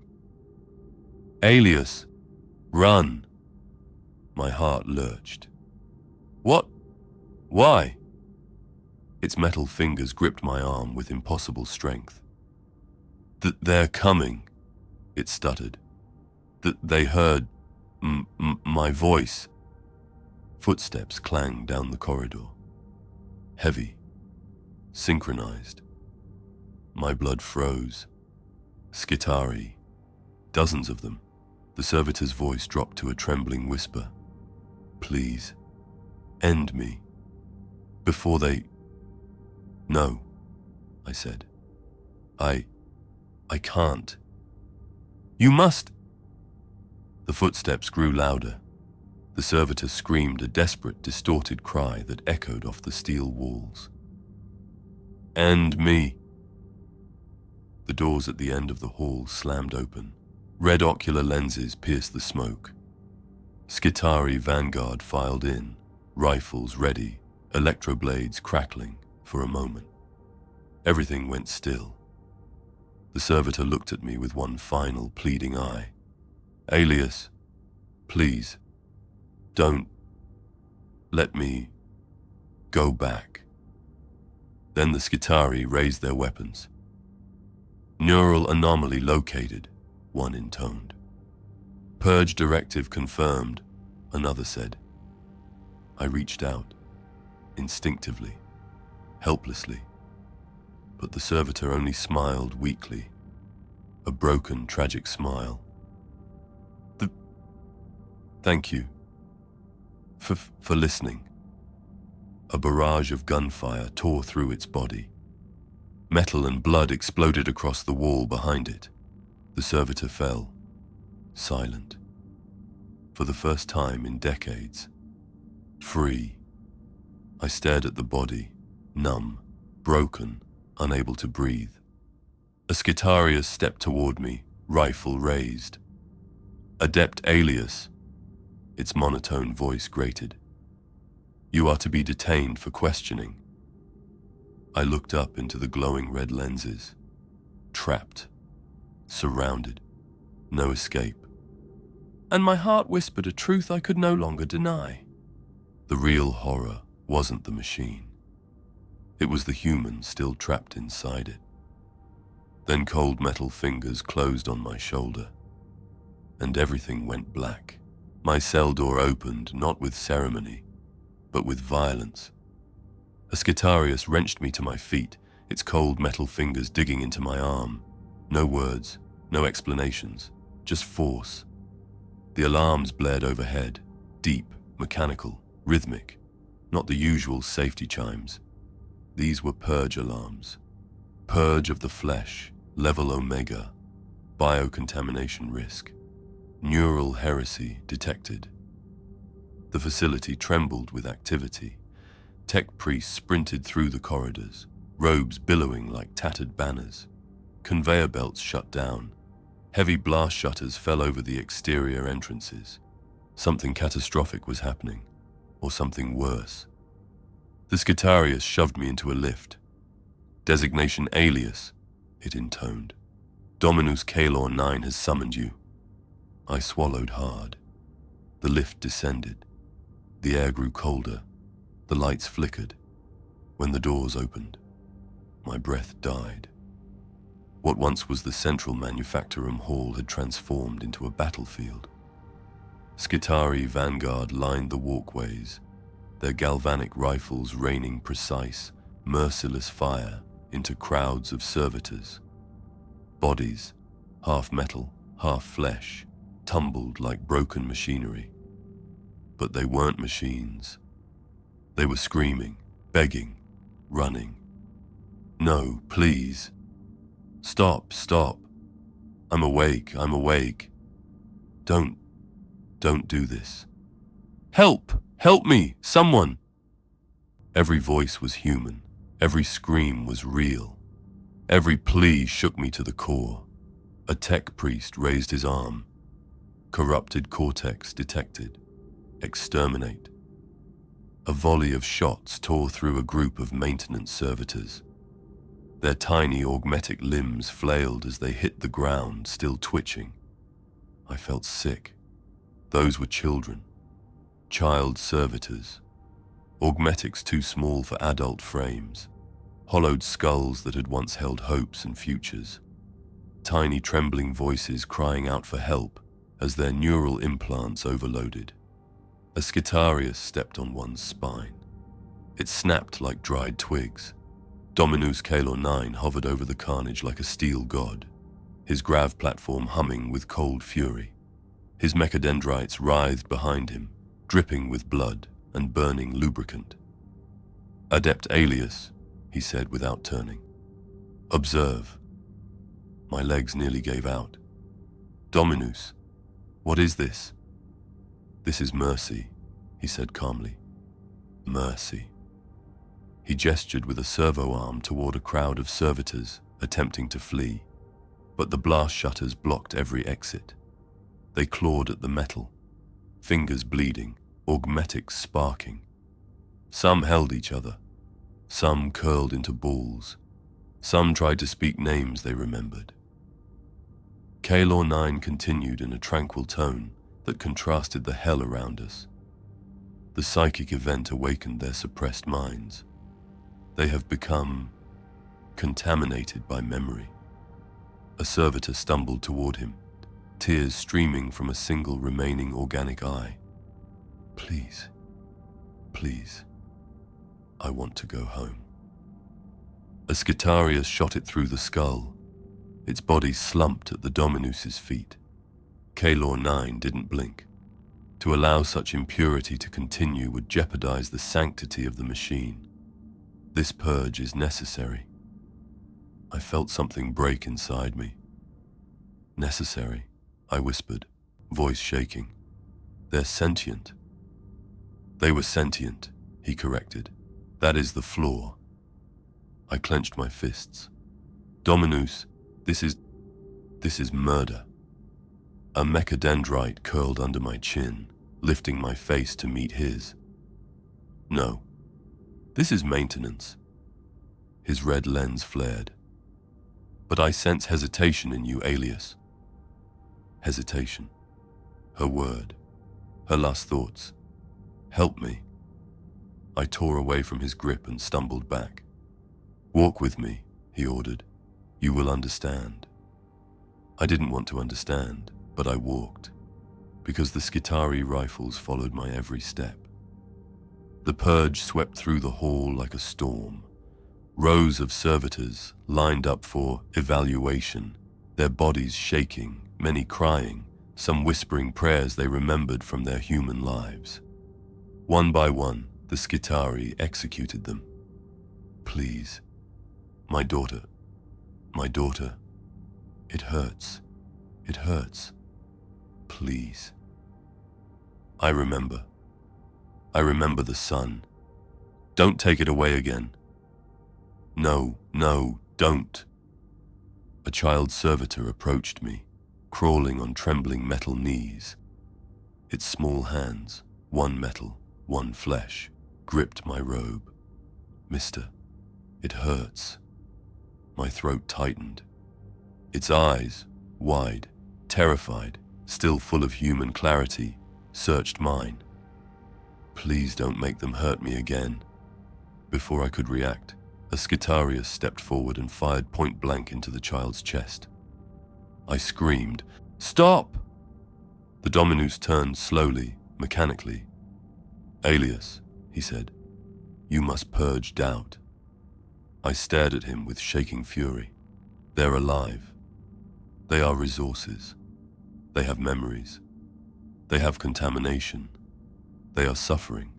A: Aelius, run! My heart lurched. What? Why? Its metal fingers gripped my arm with impossible strength. They're coming, it stuttered. They heard my voice. Footsteps clanged down the corridor. Heavy, synchronized. My blood froze. Skitari, dozens of them. The servitor's voice dropped to a trembling whisper. Please, end me. Before they... No, I said. I can't. You must... The footsteps grew louder. The servitor screamed a desperate, distorted cry that echoed off the steel walls. End me. The doors at the end of the hall slammed open. Red ocular lenses pierced the smoke. Skitari vanguard filed in, rifles ready, electroblades crackling for a moment. Everything went still. The servitor looked at me with one final pleading eye. Aelius, please, don't let me go back. Then the Skitari raised their weapons. Neural anomaly located, one intoned. Purge directive confirmed, another said. I reached out, instinctively, helplessly, but the servitor only smiled weakly, a broken, tragic smile. Thank you for listening. A barrage of gunfire tore through its body. Metal and blood exploded across the wall behind it. The servitor fell, silent. For the first time in decades. Free. I stared at the body, numb, broken, unable to breathe. A Skitarius stepped toward me, rifle raised. Adept Aelius, its monotone voice grated. You are to be detained for questioning. I looked up into the glowing red lenses. Trapped. Surrounded. No escape. And my heart whispered a truth I could no longer deny. The real horror wasn't the machine. It was the human still trapped inside it. Then cold metal fingers closed on my shoulder, and everything went black. My cell door opened, not with ceremony, but with violence. A Skitarius wrenched me to my feet, its cold metal fingers digging into my arm. No words, no explanations, just force. The alarms blared overhead, deep, mechanical, rhythmic, not the usual safety chimes. These were purge alarms. Purge of the flesh, level Omega, biocontamination risk. Neural heresy detected. The facility trembled with activity. Tech priests sprinted through the corridors, robes billowing like tattered banners. Conveyor belts shut down. Heavy blast shutters fell over the exterior entrances. Something catastrophic was happening, or something worse. The Skitarius shoved me into a lift. Designation Aelius, it intoned. Dominus Calor 9 has summoned you. I swallowed hard. The lift descended. The air grew colder. The lights flickered. When the doors opened, my breath died. What once was the central manufactorum hall had transformed into a battlefield. Skitari vanguard lined the walkways, their galvanic rifles raining precise, merciless fire into crowds of servitors. Bodies, half metal, half flesh, tumbled like broken machinery. But they weren't machines. They were screaming, begging, running. No, please. Stop, stop. I'm awake, I'm awake. Don't do this. Help! Help me! Someone! Every voice was human. Every scream was real. Every plea shook me to the core. A tech priest raised his arm. Corrupted cortex detected. Exterminate. A volley of shots tore through a group of maintenance servitors. Their tiny augmetic limbs flailed as they hit the ground, still twitching. I felt sick. Those were children. Child servitors. Augmetics too small for adult frames. Hollowed skulls that had once held hopes and futures. Tiny trembling voices crying out for help as their neural implants overloaded. A Skitarius stepped on one's spine. It snapped like dried twigs. Dominus Calor 9 hovered over the carnage like a steel god, his grav platform humming with cold fury. His mechadendrites writhed behind him, dripping with blood and burning lubricant. Adept Aelius, he said without turning. Observe. My legs nearly gave out. Dominus, what is this? This is mercy, he said calmly. Mercy. He gestured with a servo arm toward a crowd of servitors attempting to flee, but the blast shutters blocked every exit. They clawed at the metal, fingers bleeding, augmetics sparking. Some held each other. Some curled into balls. Some tried to speak names they remembered. Calor 9 continued in a tranquil tone that contrasted the hell around us. The psychic event awakened their suppressed minds. They have become contaminated by memory. A servitor stumbled toward him, tears streaming from a single remaining organic eye. Please, please, I want to go home. A Skitarius shot it through the skull. Its body slumped at the Dominus's feet. Calor 9 didn't blink. To allow such impurity to continue would jeopardize the sanctity of the machine. This purge is necessary. I felt something break inside me. Necessary, I whispered, voice shaking. They're sentient. They were sentient, he corrected. That is the flaw. I clenched my fists. Dominus, this is murder. A mechadendrite curled under my chin, lifting my face to meet his. No, this is maintenance. His red lens flared. But I sense hesitation in you, Aelius. Hesitation. Her word. Her last thoughts. Help me. I tore away from his grip and stumbled back. Walk with me, he ordered. You will understand. I didn't want to understand, but I walked, because the Skitari rifles followed my every step. The purge swept through the hall like a storm. Rows of servitors lined up for evaluation, their bodies shaking, many crying, some whispering prayers they remembered from their human lives. One by one, the Skitari executed them. Please, my daughter, it hurts, please. I remember the sun. Don't take it away again. No, don't. A A child servitor approached me, crawling on trembling metal knees. Its small hands, one metal, one flesh, gripped my robe. "Mister, it hurts." My throat tightened. Its eyes, wide, terrified, still full of human clarity, searched mine. "Please don't make them hurt me again." Before I could react, a Skitarius stepped forward and fired point blank into the child's chest. I screamed, "Stop!" The Dominus turned slowly, mechanically. "Aelius," he said, "you must purge doubt." I stared at him with shaking fury. They're alive. They are resources. They have memories. They have contamination. They are suffering.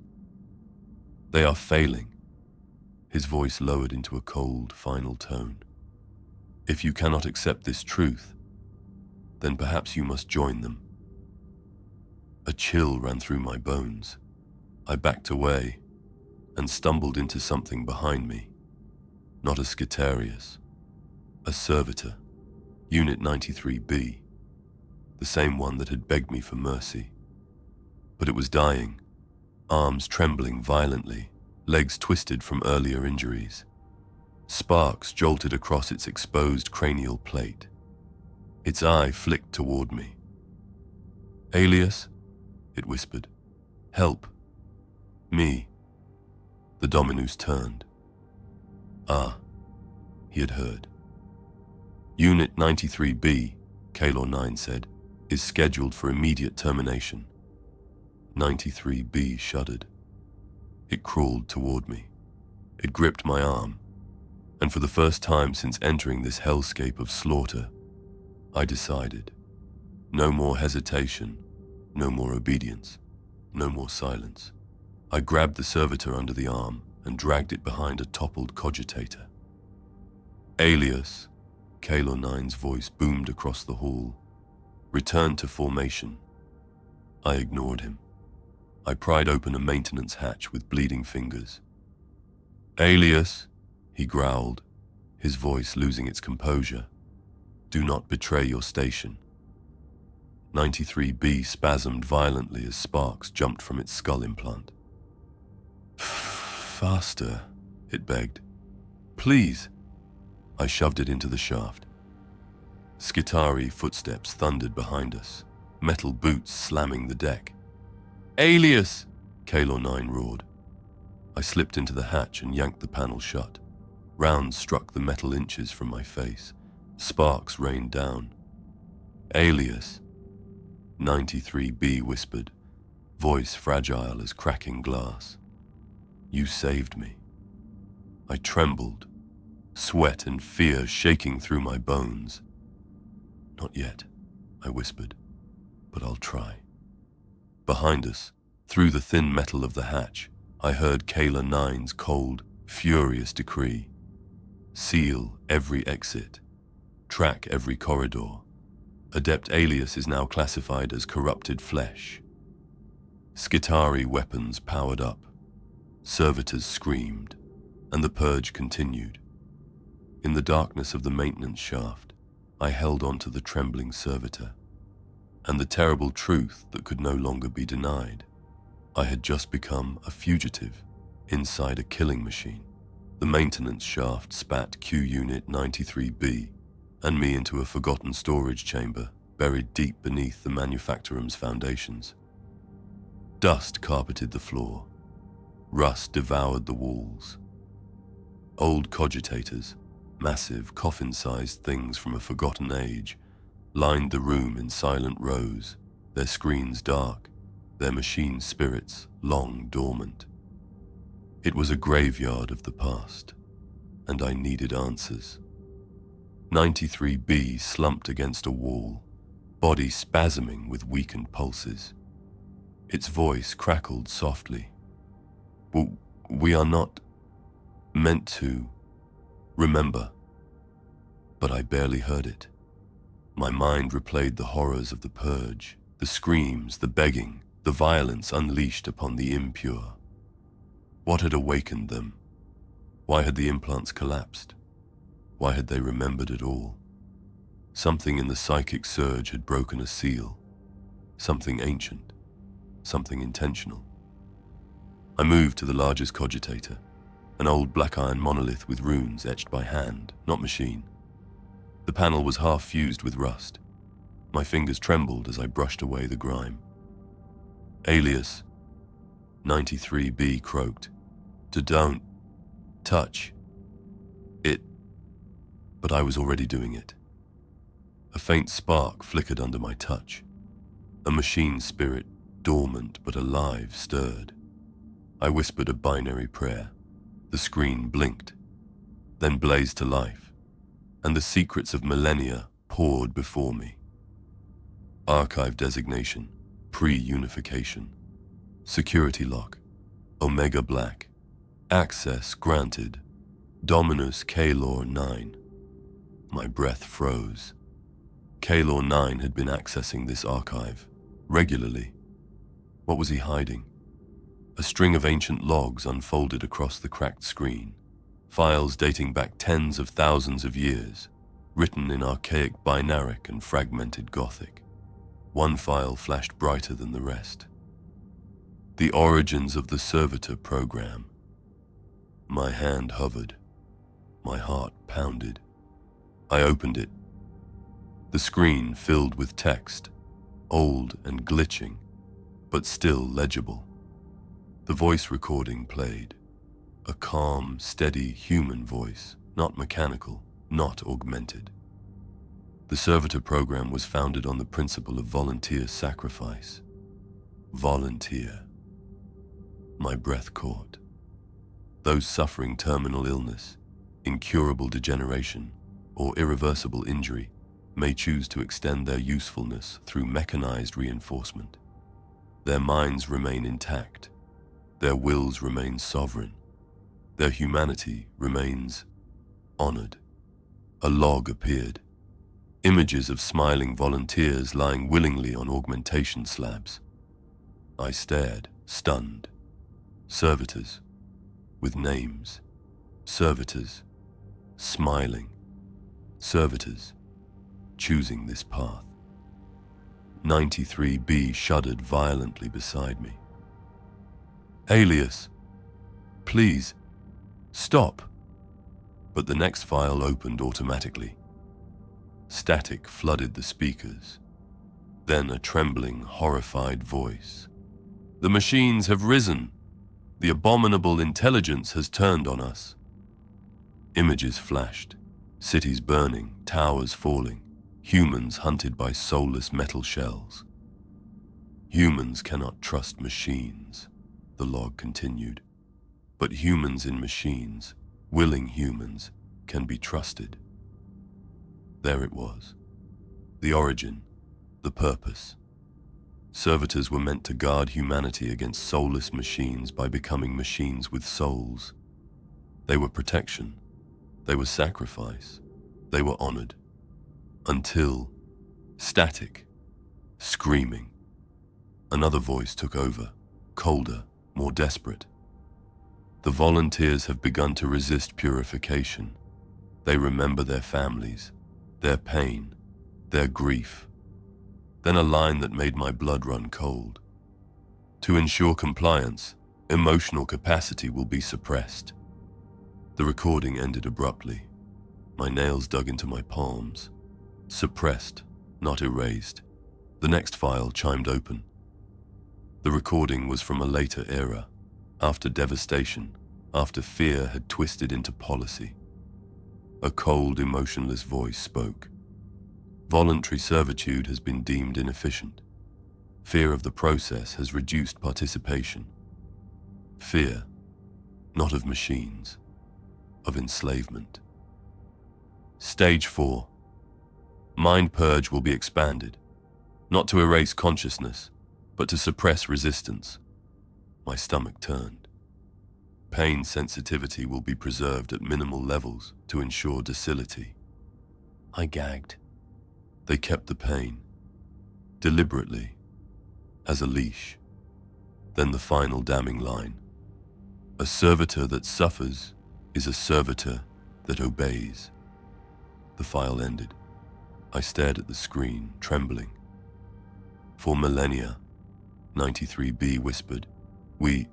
A: They are failing. His voice lowered into a cold, final tone. "If you cannot accept this truth, then perhaps you must join them." A chill ran through my bones. I backed away and stumbled into something behind me. Not a Skitarius, a Servitor, Unit 93B, the same one that had begged me for mercy. But it was dying, arms trembling violently, legs twisted from earlier injuries. Sparks jolted across its exposed cranial plate. Its eye flicked toward me. "Aelius," it whispered, "help. Me." The Dominus turned. Ah, he had heard. "Unit 93B," Kalor 9 said, "is scheduled for immediate termination." 93B shuddered. It crawled toward me. It gripped my arm, and for the first time since entering this hellscape of slaughter, I decided. No more hesitation, no more obedience, no more silence. I grabbed the servitor under the arm and dragged it behind a toppled cogitator. "Aelius," Kalor 9's voice boomed across the hall. "Return to formation." I ignored him. I pried open a maintenance hatch with bleeding fingers. "Aelius," he growled, his voice losing its composure. "Do not betray your station." 93B spasmed violently as sparks jumped from its skull implant. "Faster," it begged. "Please." I shoved it into the shaft. Skitari footsteps thundered behind us, metal boots slamming the deck. "Aelius!" Kalor 9 roared. I slipped into the hatch and yanked the panel shut. Rounds struck the metal inches from my face. Sparks rained down. "Aelius," 93B whispered, voice fragile as cracking glass. "You saved me." I trembled, sweat and fear shaking through my bones. "Not yet," I whispered, "but I'll try." Behind us, through the thin metal of the hatch, I heard Kalor 9's cold, furious decree. "Seal every exit. Track every corridor. Adept Aelius is now classified as corrupted flesh." Skitari weapons powered up. Servitors screamed, and the purge continued. In the darkness of the maintenance shaft, I held on to the trembling servitor, and the terrible truth that could no longer be denied. I had just become a fugitive inside a killing machine. The maintenance shaft spat Q-Unit 93B and me into a forgotten storage chamber buried deep beneath the manufactorum's foundations. Dust carpeted the floor. Rust devoured the walls. Old cogitators, massive, coffin-sized things from a forgotten age, lined the room in silent rows, their screens dark, their machine spirits long dormant. It was a graveyard of the past, and I needed answers. 93B slumped against a wall, body spasming with weakened pulses. Its voice crackled softly. We are not meant to remember." But I barely heard it. My mind replayed the horrors of the purge, the screams, the begging, the violence unleashed upon the impure. What had awakened them? Why had the implants collapsed? Why had they remembered it all? Something in the psychic surge had broken a seal. Something ancient. Something intentional. I moved to the largest cogitator, an old black iron monolith with runes etched by hand, not machine. The panel was half fused with rust. My fingers trembled as I brushed away the grime. Aelius, 93B croaked, Don't touch it. But I was already doing it. A faint spark flickered under my touch. A machine spirit, dormant but alive, stirred. I whispered a binary prayer. The screen blinked, then blazed to life, and the secrets of millennia poured before me. Archive designation, pre-unification. Security lock, Omega Black. Access granted, Dominus Kalor 9. My breath froze. Kalor 9 had been accessing this archive, regularly. What was he hiding? A string of ancient logs unfolded across the cracked screen, files dating back tens of thousands of years, written in archaic binaric and fragmented Gothic. One file flashed brighter than the rest. The origins of the Servitor program. My hand hovered. My heart pounded. I opened it. The screen filled with text, old and glitching, but still legible. The voice recording played. A calm, steady human voice, not mechanical, not augmented. The Servitor program was founded on the principle of volunteer sacrifice. Volunteer. My breath caught. Those suffering terminal illness, incurable degeneration, or irreversible injury may choose to extend their usefulness through mechanized reinforcement. Their minds remain intact. Their wills remain sovereign. Their humanity remains honored. A log appeared. Images of smiling volunteers lying willingly on augmentation slabs. I stared, stunned. Servitors, with names. Servitors, smiling. Servitors, choosing this path. 93B shuddered violently beside me. Aelius, please, stop. But the next file opened automatically. Static flooded the speakers. Then a trembling, horrified voice. The machines have risen. The abominable intelligence has turned on us. Images flashed. Cities burning, towers falling, humans hunted by soulless metal shells. Humans cannot trust machines, the log continued. But humans in machines, willing humans, can be trusted. There it was. The origin, the purpose. Servitors were meant to guard humanity against soulless machines by becoming machines with souls. They were protection. They were sacrifice. They were honored. Until, static, screaming. Another voice took over, colder, more desperate. The volunteers have begun to resist purification. They remember their families, their pain, their grief. Then a line that made my blood run cold. To ensure compliance, emotional capacity will be suppressed. The recording ended abruptly. My nails dug into my palms. Suppressed, not erased. The next file chimed open. The recording was from a later era, after devastation, after fear had twisted into policy. A cold, emotionless voice spoke. Voluntary servitude has been deemed inefficient. Fear of the process has reduced participation. Fear, not of machines, of enslavement. Stage 4. Mind purge will be expanded, not to erase consciousness, but to suppress resistance. My stomach turned. Pain sensitivity will be preserved at minimal levels to ensure docility. I gagged. They kept the pain, deliberately, as a leash. Then the final damning line. A servitor that suffers is a servitor that obeys. The file ended. I stared at the screen, trembling. For millennia, 93B whispered. We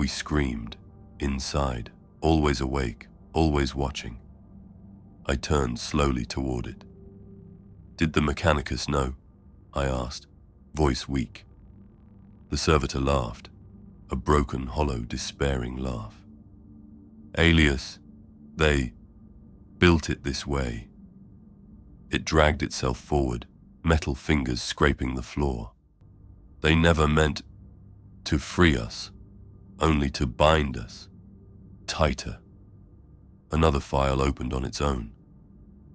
A: screamed, inside, always awake, always watching. I turned slowly toward it. Did the Mechanicus know? I asked, voice weak. The servitor laughed, a broken, hollow, despairing laugh. Aelius, they built it this way. It dragged itself forward, metal fingers scraping the floor. They never meant to free us, only to bind us, tighter. Another file opened on its own,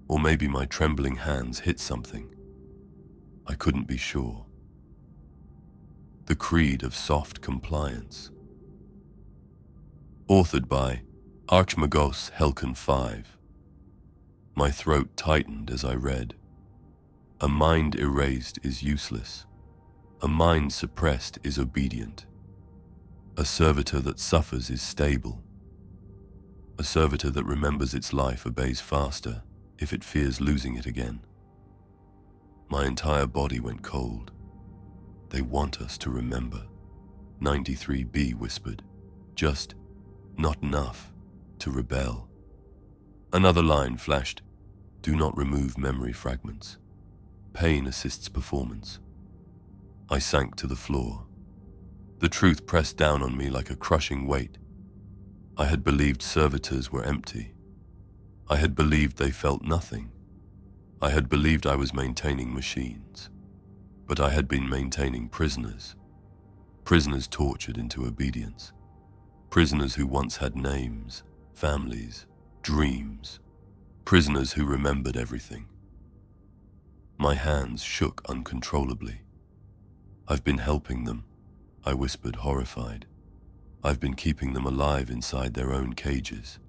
A: or maybe my trembling hands hit something. I couldn't be sure. The Creed of Soft Compliance. Authored by Archmagos Helkan 5. My throat tightened as I read. A mind erased is useless. A mind suppressed is obedient. A servitor that suffers is stable. A servitor that remembers its life obeys faster if it fears losing it again. My entire body went cold. They want us to remember, 93B whispered. Just not enough to rebel. Another line flashed. Do not remove memory fragments. Pain assists performance. I sank to the floor. The truth pressed down on me like a crushing weight. I had believed servitors were empty. I had believed they felt nothing. I had believed I was maintaining machines. But I had been maintaining prisoners. Prisoners tortured into obedience. Prisoners who once had names, families, dreams. Prisoners who remembered everything. My hands shook uncontrollably. I've been helping them, I whispered, horrified. I've been keeping them alive inside their own cages.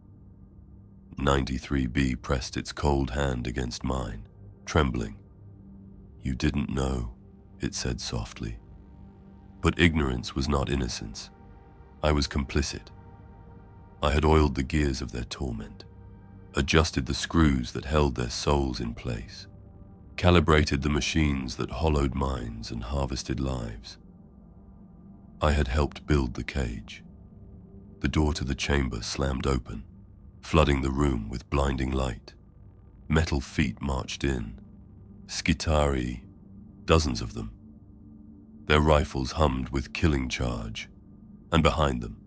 A: 93B pressed its cold hand against mine, trembling. You didn't know, it said softly. But ignorance was not innocence. I was complicit. I had oiled the gears of their torment, adjusted the screws that held their souls in place, calibrated the machines that hollowed minds and harvested lives. I had helped build the cage. The door to the chamber slammed open, flooding the room with blinding light. Metal feet marched in. Skitari, dozens of them. Their rifles hummed with killing charge, and behind them,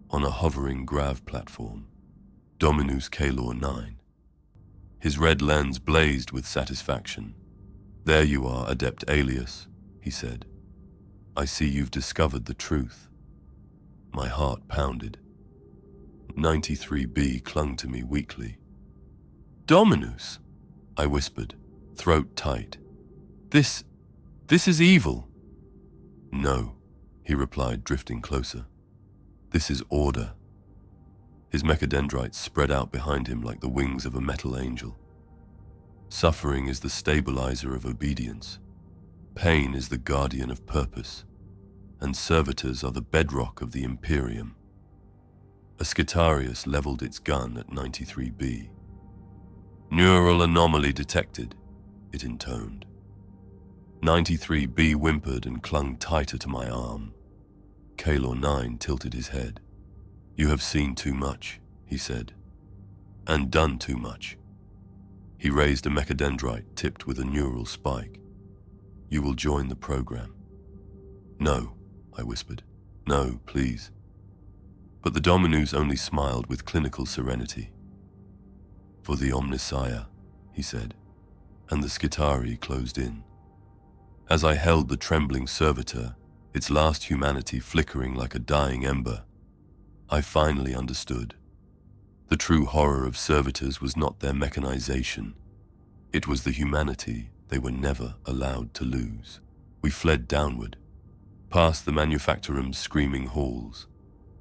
A: on a hovering grav platform, Dominus Kalor 9. His red lens blazed with satisfaction. There you are, Adept Aelius, he said. I see you've discovered the truth. My heart pounded. 93B clung to me weakly. Dominus, I whispered, throat tight. This is evil. No, he replied, drifting closer. This is order. His mechadendrites spread out behind him like the wings of a metal angel. Suffering is the stabilizer of obedience. Pain is the guardian of purpose. And servitors are the bedrock of the Imperium. Ascitarius leveled its gun at 93B. Neural anomaly detected, it intoned. 93B whimpered and clung tighter to my arm. Kalor 9 tilted his head. You have seen too much, he said, and done too much. He raised a mechadendrite tipped with a neural spike. You will join the program. No, I whispered. No, please. But the Dominus only smiled with clinical serenity. For the Omnissiah, he said, and the Skitari closed in. As I held the trembling servitor, its last humanity flickering like a dying ember, I finally understood. The true horror of servitors was not their mechanization. It was the humanity they were never allowed to lose. We fled downward, past the manufactorum's screaming halls,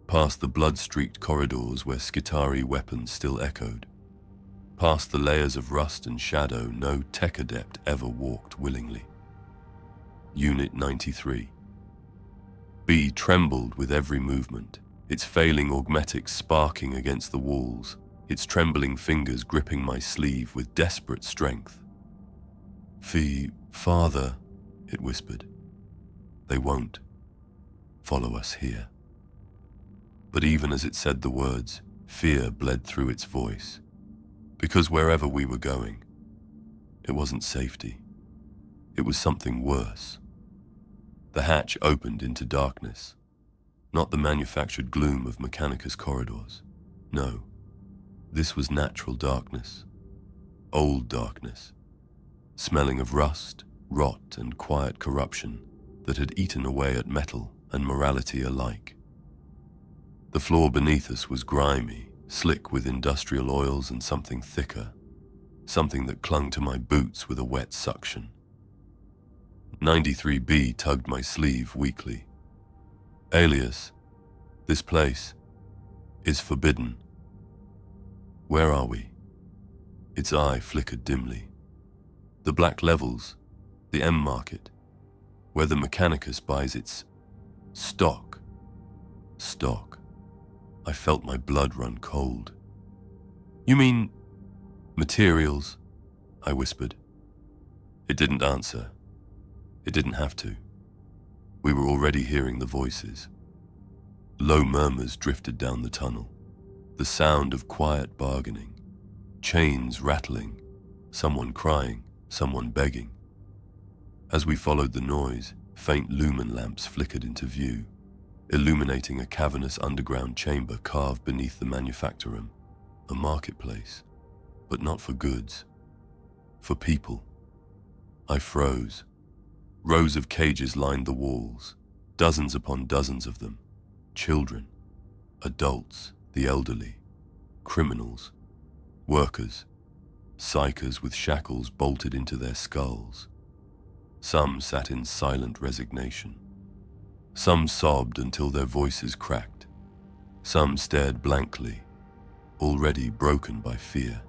A: past the blood-streaked corridors where Skitari weapons still echoed, past the layers of rust and shadow no tech adept ever walked willingly. Unit 93. B trembled with every movement, its failing augmetics sparking against the walls, its trembling fingers gripping my sleeve with desperate strength. Father, it whispered. They won't follow us here. But even as it said the words, fear bled through its voice. Because wherever we were going, it wasn't safety. It was something worse. The hatch opened into darkness, not the manufactured gloom of Mechanicus corridors. No, this was natural darkness, old darkness, smelling of rust, rot, and quiet corruption that had eaten away at metal and morality alike. The floor beneath us was grimy, slick with industrial oils and something thicker, something that clung to my boots with a wet suction. 93B tugged my sleeve weakly. Aelius, this place is forbidden. Where are we? Its eye flickered dimly. The black levels, the M market, where the Mechanicus buys its stock. Stock. I felt my blood run cold. You mean materials? I whispered. It didn't answer. It didn't have to. We were already hearing the voices. Low murmurs drifted down the tunnel, the sound of quiet bargaining, chains rattling, someone crying, someone begging. As we followed the noise, faint lumen lamps flickered into view, illuminating a cavernous underground chamber carved beneath the manufactorum, a marketplace, but not for goods, for people. I froze. Rows of cages lined the walls, dozens upon dozens of them. Children, adults, the elderly, criminals, workers, psychers with shackles bolted into their skulls. Some sat in silent resignation. Some sobbed until their voices cracked. Some stared blankly, already broken by fear.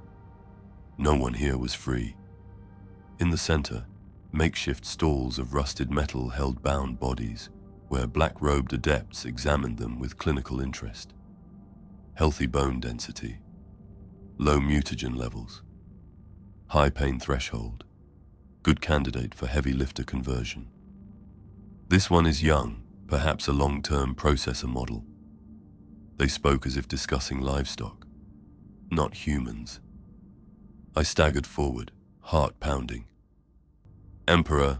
A: No one here was free. In the center, makeshift stalls of rusted metal held bound bodies, where black-robed adepts examined them with clinical interest. Healthy bone density, low mutagen levels, high pain threshold, good candidate for heavy lifter conversion. This one is young, perhaps a long-term processor model. They spoke as if discussing livestock, not humans. I staggered forward, heart pounding. Emperor,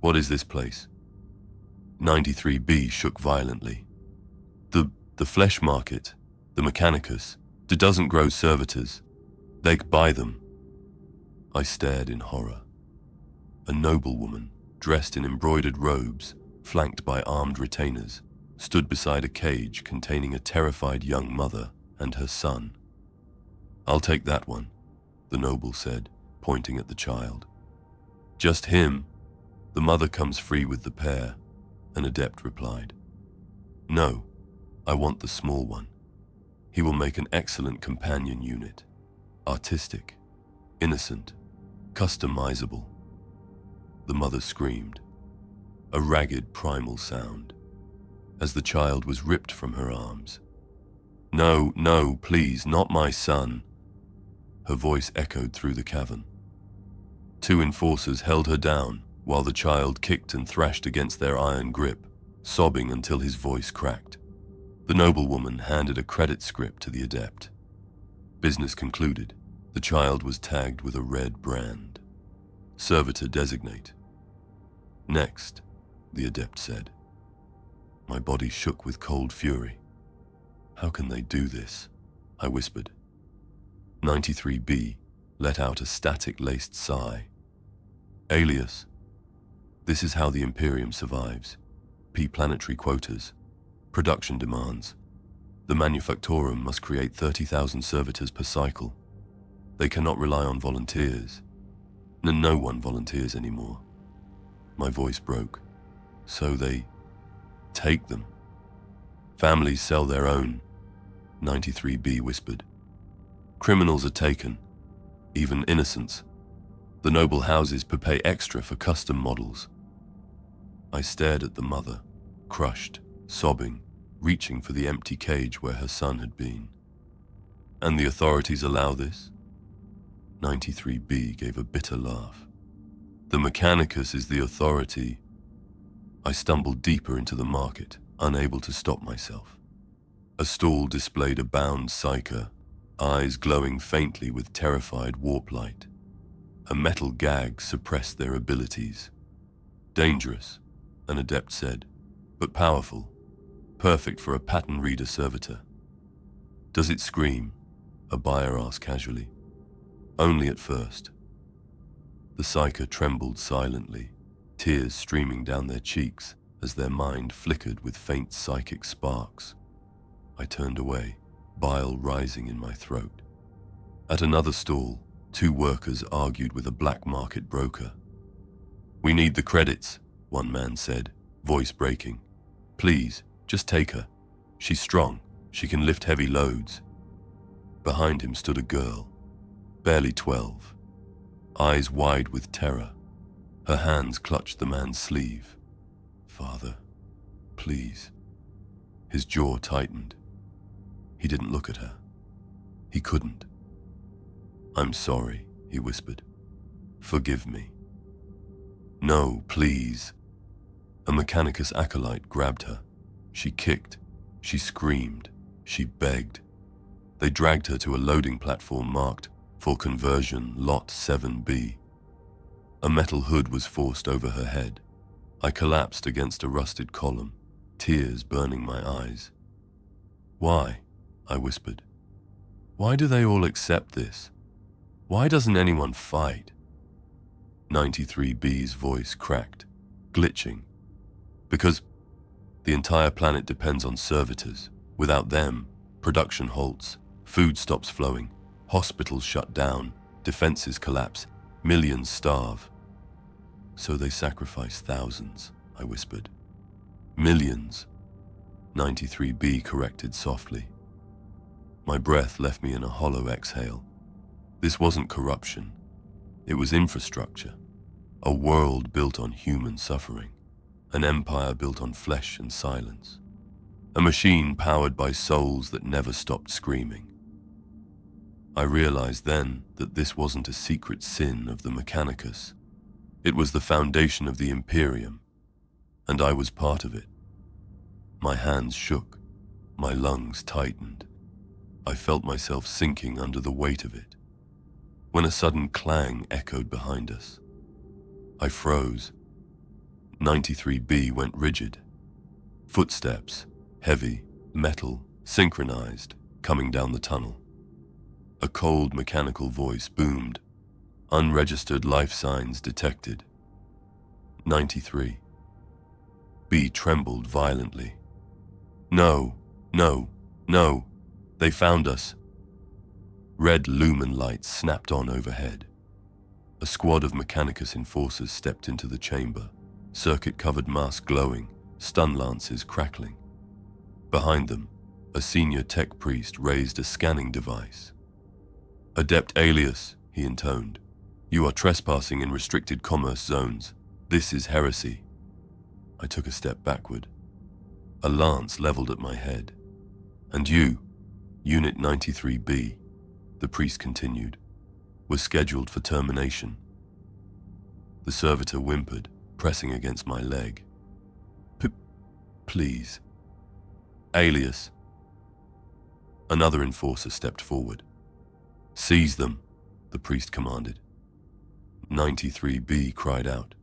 A: what is this place? 93B shook violently. The flesh market, the Mechanicus, it doesn't grow servitors. They buy them. I stared in horror. A noblewoman, dressed in embroidered robes, flanked by armed retainers, stood beside a cage containing a terrified young mother and her son. I'll take that one, the noble said, pointing at the child. Just him. The mother comes free with the pair, an adept replied. No, I want the small one. He will make an excellent companion unit. Artistic, innocent, customizable. The mother screamed, a ragged primal sound, as the child was ripped from her arms. No, no, please, not my son. Her voice echoed through the cavern. Two enforcers held her down while the child kicked and thrashed against their iron grip, sobbing until his voice cracked. The noblewoman handed a credit script to the adept. Business concluded. The child was tagged with a red brand. Servitor designate. Next, the adept said. My body shook with cold fury. How can they do this? I whispered. 93B let out a static-laced sigh. Aelius, this is how the Imperium survives. P-planetary quotas. Production demands. The Manufactorum must create 30,000 servitors per cycle. They cannot rely on volunteers. No one volunteers anymore. My voice broke. So they take them. Families sell their own, 93B whispered. Criminals are taken, even innocents. The noble houses pay extra for custom models. I stared at the mother, crushed, sobbing, reaching for the empty cage where her son had been. And the authorities allow this? 93B gave a bitter laugh. The Mechanicus is the authority. I stumbled deeper into the market, unable to stop myself. A stall displayed a bound psyker, eyes glowing faintly with terrified warp light. A metal gag suppressed their abilities. Dangerous, an adept said, but powerful, perfect for a pattern reader servitor. Does it scream? A buyer asked casually. Only at first. The psyker trembled silently, tears streaming down their cheeks as their mind flickered with faint psychic sparks. I turned away, bile rising in my throat. At another stall, 2 workers argued with a black market broker. "We need the credits," one man said, voice breaking. "Please, just take her. She's strong. She can lift heavy loads." Behind him stood a girl, barely 12, eyes wide with terror. Her hands clutched the man's sleeve. "Father, please." His jaw tightened. He didn't look at her. He couldn't. "I'm sorry," he whispered. "Forgive me." "No, please." A Mechanicus acolyte grabbed her. She kicked. She screamed. She begged. They dragged her to a loading platform marked for conversion Lot 7B. A metal hood was forced over her head. I collapsed against a rusted column, tears burning my eyes. "Why?" I whispered. "Why do they all accept this? Why doesn't anyone fight?" 93B's voice cracked, glitching. "Because the entire planet depends on servitors. Without them, production halts, food stops flowing, hospitals shut down, defenses collapse, millions starve." "So they sacrifice thousands," I whispered. "Millions," 93B corrected softly. My breath left me in a hollow exhale. This wasn't corruption. It was infrastructure. A world built on human suffering. An empire built on flesh and silence. A machine powered by souls that never stopped screaming. I realized then that this wasn't a secret sin of the Mechanicus. It was the foundation of the Imperium, and I was part of it. My hands shook. My lungs tightened. I felt myself sinking under the weight of it, when a sudden clang echoed behind us. I froze. 93B went rigid. Footsteps, heavy, metal, synchronized, coming down the tunnel. A cold mechanical voice boomed. "Unregistered life signs detected." 93. B trembled violently. "No, no, no. They found us." Red lumen lights snapped on overhead. A squad of Mechanicus enforcers stepped into the chamber, circuit-covered masks glowing, stun lances crackling. Behind them, a senior tech priest raised a scanning device. "Adept Aelius," he intoned, "you are trespassing in restricted commerce zones. This is heresy." I took a step backward. A lance leveled at my head. "And you, Unit 93B," the priest continued, "was scheduled for termination." The servitor whimpered, pressing against my leg. Please." "Aelius." Another enforcer stepped forward. "Seize them," the priest commanded. 93B cried out.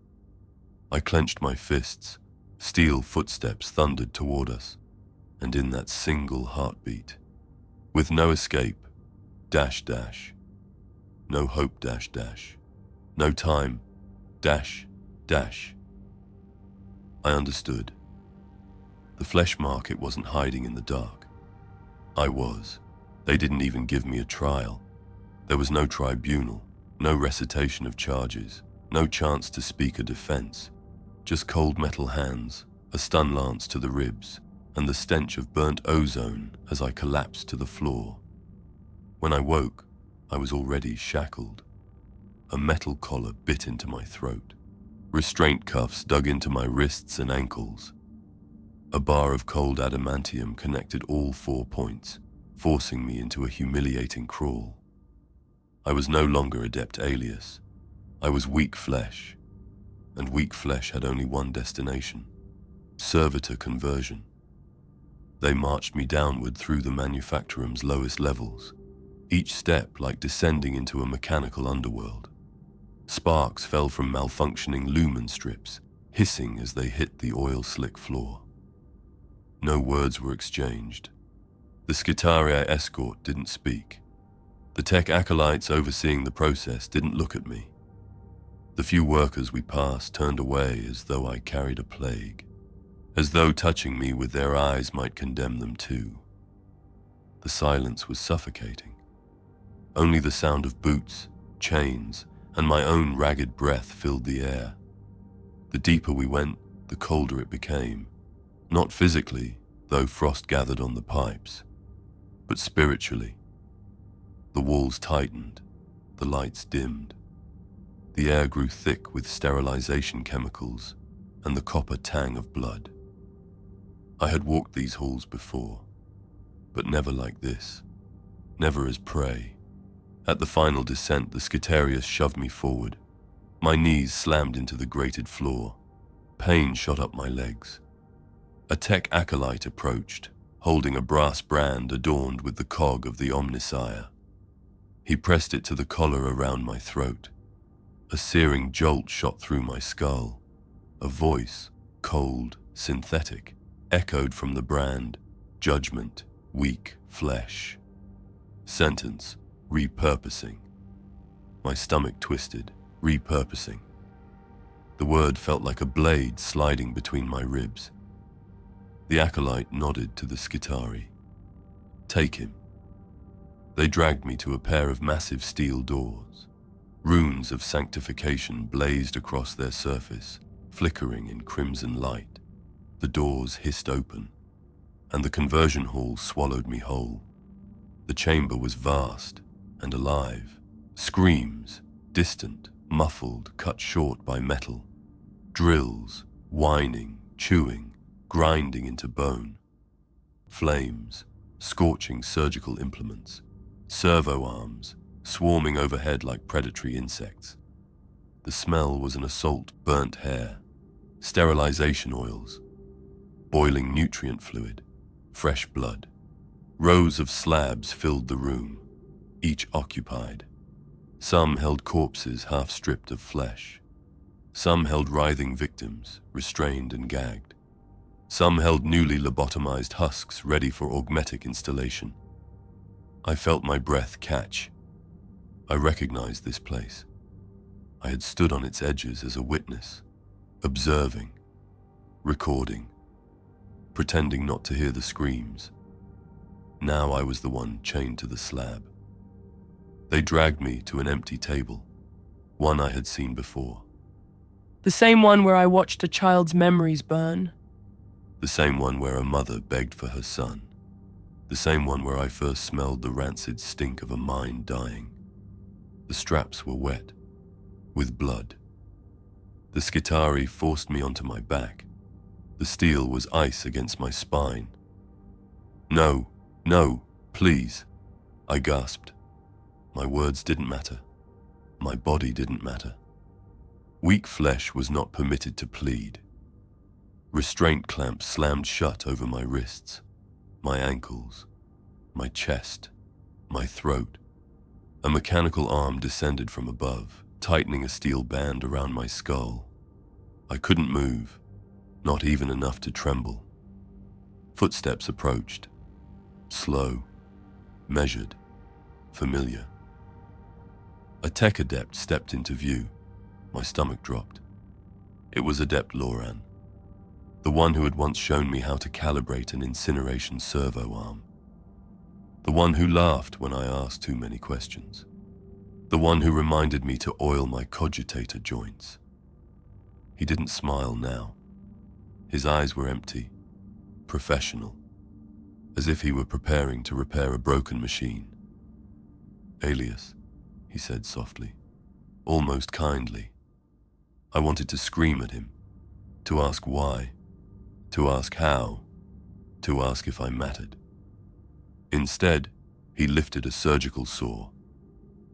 A: I clenched my fists. Steel footsteps thundered toward us, and in that single heartbeat, with no escape, dash dash, no hope dash dash, no time, dash dash. I understood. The flesh market wasn't hiding in the dark. I was. They didn't even give me a trial. There was no tribunal, no recitation of charges, no chance to speak a defense. Just cold metal hands, a stun lance to the ribs, and the stench of burnt ozone as I collapsed to the floor. When I woke, I was already shackled. A metal collar bit into my throat. Restraint cuffs dug into my wrists and ankles. A bar of cold adamantium connected all 4 points, forcing me into a humiliating crawl. I was no longer Adept Aelius. I was weak flesh, and weak flesh had only one destination: servitor conversion. They marched me downward through the manufactorum's lowest levels, each step like descending into a mechanical underworld. Sparks fell from malfunctioning lumen strips, hissing as they hit the oil-slick floor. No words were exchanged. The Skitarii escort didn't speak. The tech acolytes overseeing the process didn't look at me. The few workers we passed turned away as though I carried a plague, as though touching me with their eyes might condemn them too. The silence was suffocating. Only the sound of boots, chains, and my own ragged breath filled the air. The deeper we went, the colder it became. Not physically, though frost gathered on the pipes, but spiritually. The walls tightened, the lights dimmed. The air grew thick with sterilization chemicals and the copper tang of blood. I had walked these halls before, but never like this, never as prey. At the final descent, the Skitarius shoved me forward. My knees slammed into the grated floor. Pain shot up my legs. A tech acolyte approached, holding a brass brand adorned with the cog of the Omnissiah. He pressed it to the collar around my throat. A searing jolt shot through my skull. A voice, cold, synthetic, echoed from the brand: judgment, weak flesh. Sentence: repurposing. My stomach twisted. Repurposing. The word felt like a blade sliding between my ribs. The acolyte nodded to the Skitarii. Take him. They dragged me to a pair of massive steel doors. Runes of sanctification blazed across their surface, flickering in crimson light. The doors hissed open, and the conversion hall swallowed me whole. The chamber was vast and alive. Screams, distant, muffled, cut short by metal. Drills, whining, chewing, grinding into bone. Flames, scorching surgical implements. Servo arms, swarming overhead like predatory insects. The smell was an assault: burnt hair, sterilization oils, boiling nutrient fluid, fresh blood. Rows of slabs filled the room, each occupied. Some held corpses half stripped of flesh. Some held writhing victims, restrained and gagged. Some held newly lobotomized husks ready for augmetic installation. I felt my breath catch. I recognized this place. I had stood on its edges as a witness, observing, recording, pretending not to hear the screams. Now I was the one chained to the slab. They dragged me to an empty table, one I had seen before.
B: The same one where I watched a child's memories burn.
A: The same one where a mother begged for her son. The same one where I first smelled the rancid stink of a mind dying. The straps were wet, with blood. The Skitarii forced me onto my back. The steel was ice against my spine. No, no, please, I gasped. My words didn't matter. My body didn't matter. Weak flesh was not permitted to plead. Restraint clamps slammed shut over my wrists, my ankles, my chest, my throat. A mechanical arm descended from above, tightening a steel band around my skull. I couldn't move, not even enough to tremble. Footsteps approached, slow, measured, familiar. A tech adept stepped into view. My stomach dropped. It was Adept Loran, the one who had once shown me how to calibrate an incineration servo arm. The one who laughed when I asked too many questions. The one who reminded me to oil my cogitator joints. He didn't smile now. His eyes were empty, professional, as if he were preparing to repair a broken machine. Aelius, he said softly, almost kindly. I wanted to scream at him, to ask why, to ask how, to ask if I mattered. Instead, he lifted a surgical saw,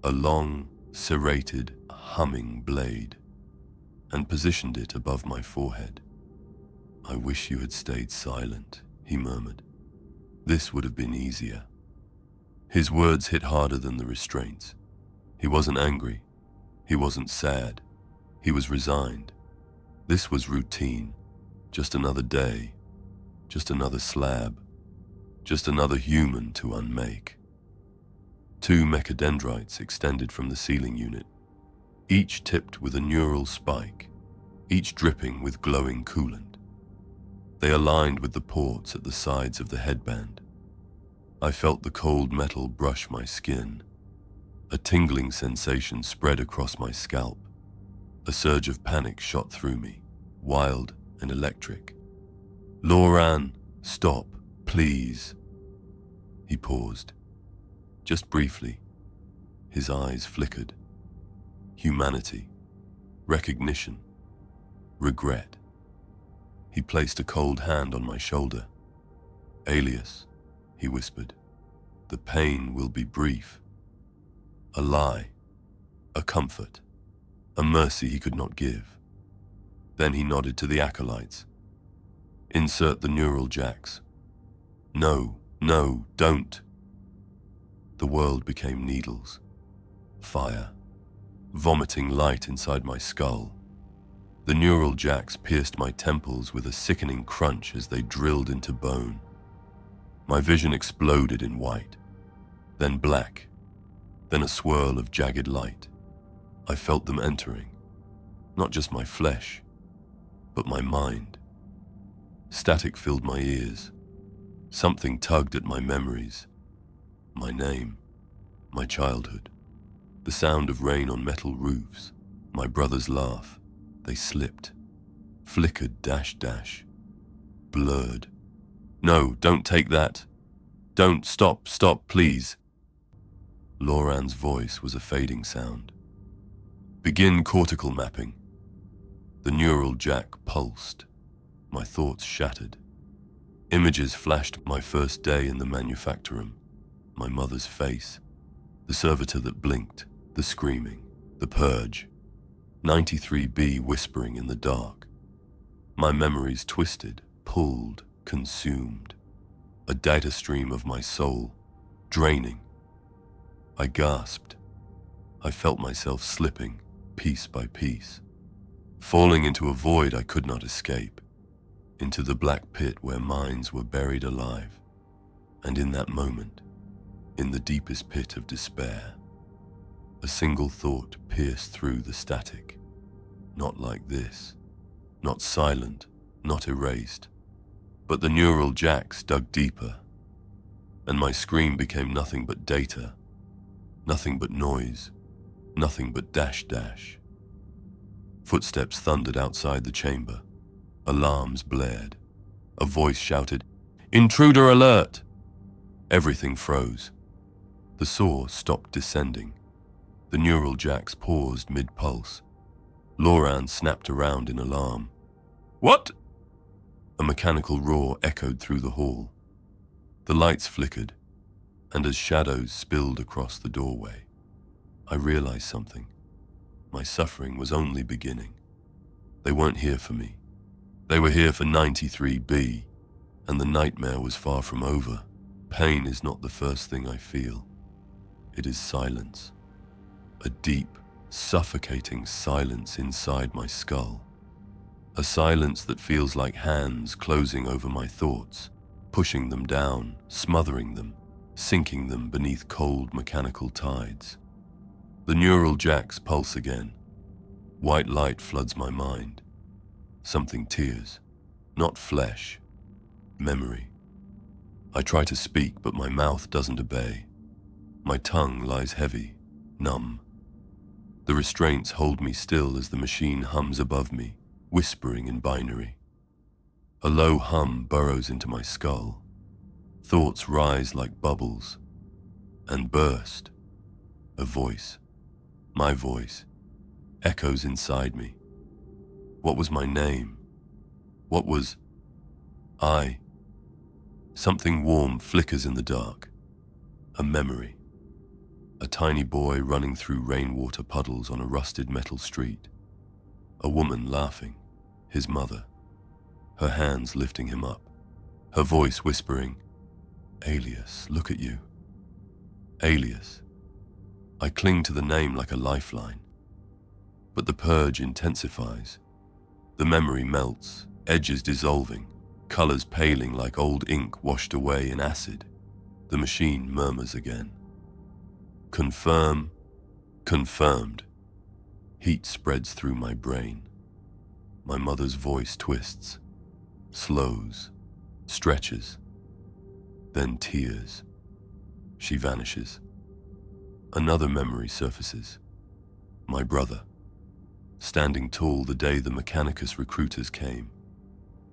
A: a long, serrated, humming blade, and positioned it above my forehead. "I wish you had stayed silent," he murmured. "This would have been easier." His words hit harder than the restraints. He wasn't angry. He wasn't sad. He was resigned. This was routine. Just another day. Just another slab. Just another human to unmake. 2 mechadendrites extended from the ceiling unit, each tipped with a neural spike, each dripping with glowing coolant. They aligned with the ports at the sides of the headband. I felt the cold metal brush my skin. A tingling sensation spread across my scalp. A surge of panic shot through me, wild and electric. "Loran, stop, please." He paused. Just briefly, his eyes flickered. Humanity, recognition, regret. He placed a cold hand on my shoulder. "Aelius," he whispered, "the pain will be brief." A lie, a comfort, a mercy he could not give. Then he nodded to the acolytes. "Insert the neural jacks." "No, no, don't." The world became needles, fire, vomiting light inside my skull. The neural jacks pierced my temples with a sickening crunch as they drilled into bone. My vision exploded in white, then black, then a swirl of jagged light. I felt them entering, not just my flesh, but my mind. Static filled my ears. Something tugged at my memories. My name, my childhood, the sound of rain on metal roofs, my brother's laugh. They slipped, flickered, dash, blurred. "No, don't take that. Don't, stop, please." Loran's voice was a fading sound. "Begin cortical mapping." The neural jack pulsed. My thoughts shattered. Images flashed my first day in the manufactorum. My mother's face, the servitor that blinked, the screaming, the purge, 93B whispering in the dark. My memories twisted, pulled, consumed. A data stream of my soul, draining. I gasped. I felt myself slipping, piece by piece, falling into a void I could not escape, into the black pit where minds were buried alive. And in that moment, in the deepest pit of despair, a single thought pierced through the static. Not like this, not silent, not erased, but the neural jacks dug deeper, and my scream became nothing but data, nothing but noise, nothing but dash. Footsteps thundered outside the chamber. Alarms blared. A voice shouted, "Intruder alert!" Everything froze. The saw stopped descending. The neural jacks paused mid-pulse. Loran snapped around in alarm. "What?" A mechanical roar echoed through the hall. The lights flickered, and as shadows spilled across the doorway, I realized something. My suffering was only beginning. They weren't here for me. They were here for 93B, and the nightmare was far from over. Pain is not the first thing I feel. It is silence. A deep, suffocating silence inside my skull. A silence that feels like hands closing over my thoughts, pushing them down, smothering them, sinking them beneath cold mechanical tides. The neural jacks pulse again. White light floods my mind. Something tears. Not flesh. Memory. I try to speak, but my mouth doesn't obey. My tongue lies heavy, numb. The restraints hold me still as the machine hums above me, whispering in binary. A low hum burrows into my skull. Thoughts rise like bubbles and burst. A voice, my voice, echoes inside me. What was my name? What was I? Something warm flickers in the dark. A memory. A tiny boy running through rainwater puddles on a rusted metal street. A woman laughing, his mother, her hands lifting him up, her voice whispering, "Aelius, look at you." Aelius. I cling to the name like a lifeline. But the purge intensifies. The memory melts, edges dissolving, colors paling like old ink washed away in acid. The machine murmurs again. Confirm, confirmed. Heat spreads through my brain. My mother's voice twists, slows, stretches, then tears. She vanishes. Another memory surfaces. My brother, standing tall the day the Mechanicus recruiters came,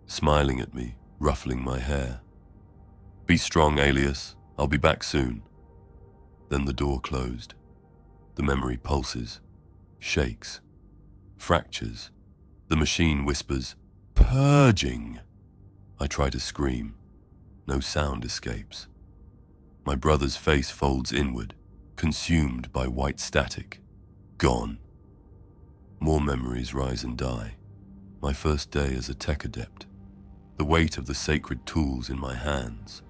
A: smiling at me, ruffling my hair. "Be strong, Aelius. I'll be back soon." Then the door closed. The memory pulses, shakes, fractures. The machine whispers, "Purging." I try to scream. No sound escapes. My brother's face folds inward, consumed by white static. Gone. More memories rise and die. My first day as a tech adept. The weight of the sacred tools in my hands.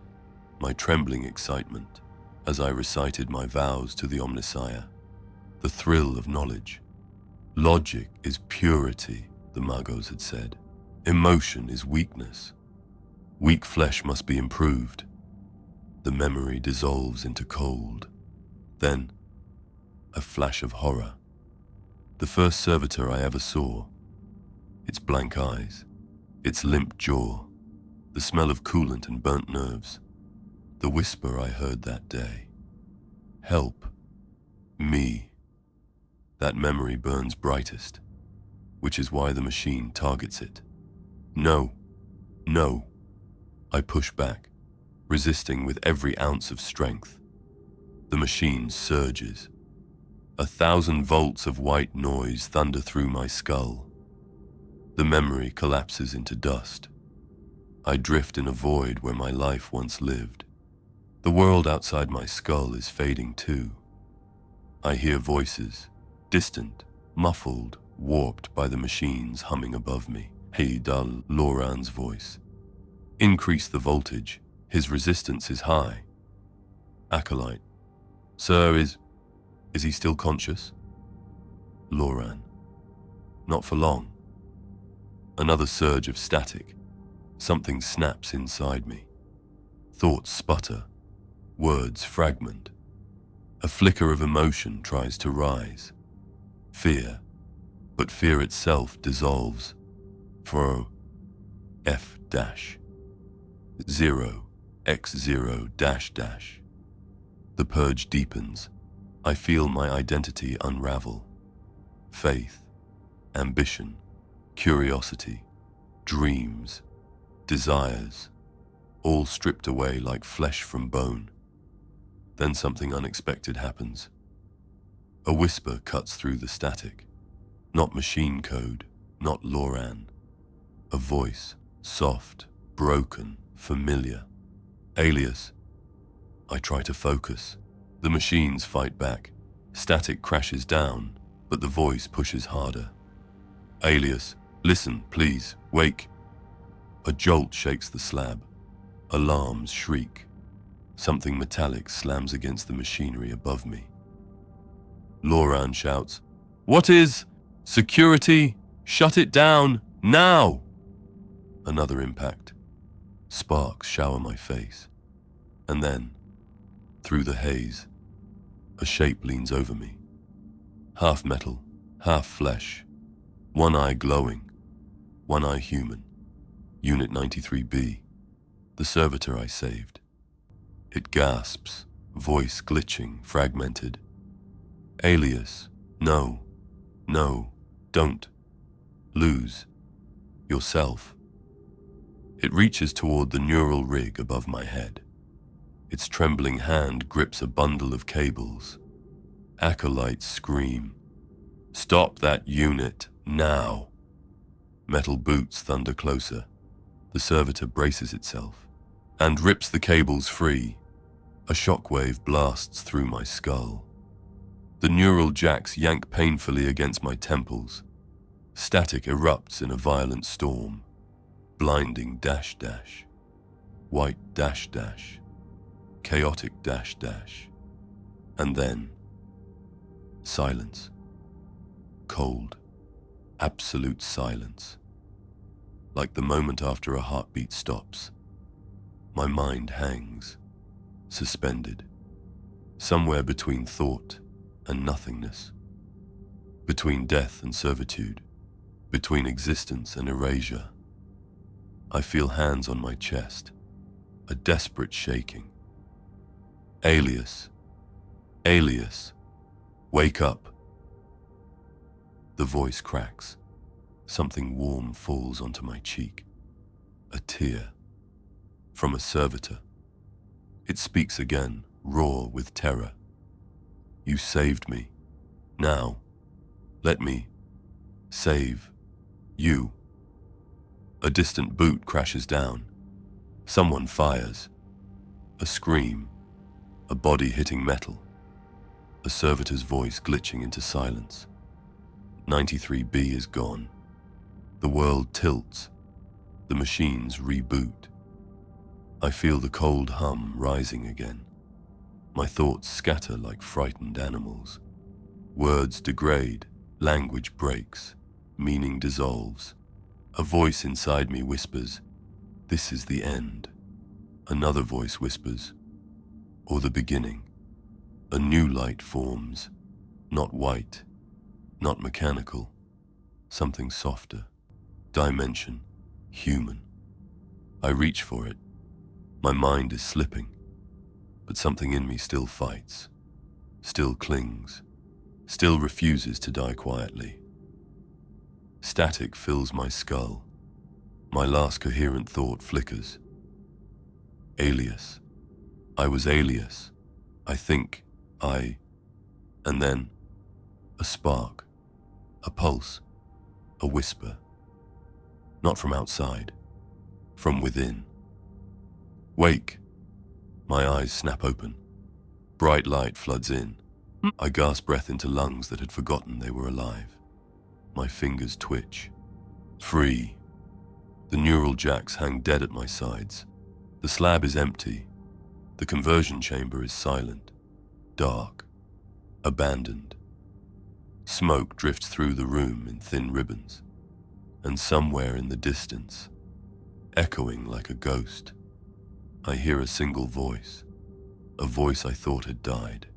A: My trembling excitement as I recited my vows to the Omnissiah. The thrill of knowledge. Logic is purity, the Magos had said. Emotion is weakness. Weak flesh must be improved. The memory dissolves into cold. Then, a flash of horror. The first servitor I ever saw. Its blank eyes, its limp jaw, the smell of coolant and burnt nerves. The whisper I heard that day. Help. Me. That memory burns brightest, which is why the machine targets it. No. No. I push back, resisting with every ounce of strength. The machine surges. 1,000 volts of white noise thunder through my skull. The memory collapses into dust. I drift in a void where my life once lived. The world outside my skull is fading too. I hear voices, distant, muffled, warped by the machines humming above me. Hey, dull, Loran's voice. Increase the voltage. His resistance is high. Acolyte. Sir, is he still conscious? Loran. Not for long. Another surge of static. Something snaps inside me. Thoughts sputter. Words fragment. A flicker of emotion tries to rise. Fear. But fear itself dissolves. For F dash. 0 X0 dash dash. The purge deepens. I feel my identity unravel. Faith, ambition, curiosity, dreams, desires, all stripped away like flesh from bone. Then something unexpected happens. A whisper cuts through the static. Not machine code, not Loran. A voice, soft, broken, familiar. Aelius. I try to focus. The machines fight back. Static crashes down, but the voice pushes harder. Aelius, listen, please, wake. A jolt shakes the slab. Alarms shriek. Something metallic slams against the machinery above me. Loran shouts, "What is? Security! Shut it down, now!" Another impact. Sparks shower my face. And then, through the haze, a shape leans over me. Half metal, half flesh. One eye glowing, one eye human. Unit 93B, the servitor I saved. It gasps, voice glitching, fragmented. Aelius, no, no, don't. Lose yourself. It reaches toward the neural rig above my head. Its trembling hand grips a bundle of cables. Acolytes scream, "Stop that unit, now!" Metal boots thunder closer. The servitor braces itself and rips the cables free. A shockwave blasts through my skull. The neural jacks yank painfully against my temples. Static erupts in a violent storm, blinding dash dash, white dash dash, chaotic dash dash, and then silence. Cold, absolute silence. Like the moment after a heartbeat stops, my mind hangs, suspended, somewhere between thought and nothingness, between death and servitude, between existence and erasure. I feel hands on my chest, a desperate shaking. Aelius, Aelius, wake up. The voice cracks. Something warm falls onto my cheek. A tear. From a servitor. It speaks again, raw with terror. You saved me. Now, let me save you. A distant boot crashes down. Someone fires. A scream. A body hitting metal. A servitor's voice glitching into silence. 93B is gone. The world tilts. The machines reboot. I feel the cold hum rising again. My thoughts scatter like frightened animals. Words degrade, language breaks, meaning dissolves. A voice inside me whispers, "This is the end." Another voice whispers, "Or the beginning." A new light forms, not white, not mechanical, something softer. Dimension, human. I reach for it. My mind is slipping, but something in me still fights, still clings, still refuses to die quietly. Static fills my skull. My last coherent thought flickers. Aelius. I was Aelius. I think and then a spark, a pulse, a whisper. Not from outside, from within. Wake. My eyes snap open. Bright light floods in. I gasp breath into lungs that had forgotten they were alive. My fingers twitch. Free. The neural jacks hang dead at my sides. The slab is empty. The conversion chamber is silent, dark, abandoned. Smoke drifts through the room in thin ribbons. And somewhere in the distance, echoing like a ghost, I hear a single voice, a voice I thought had died.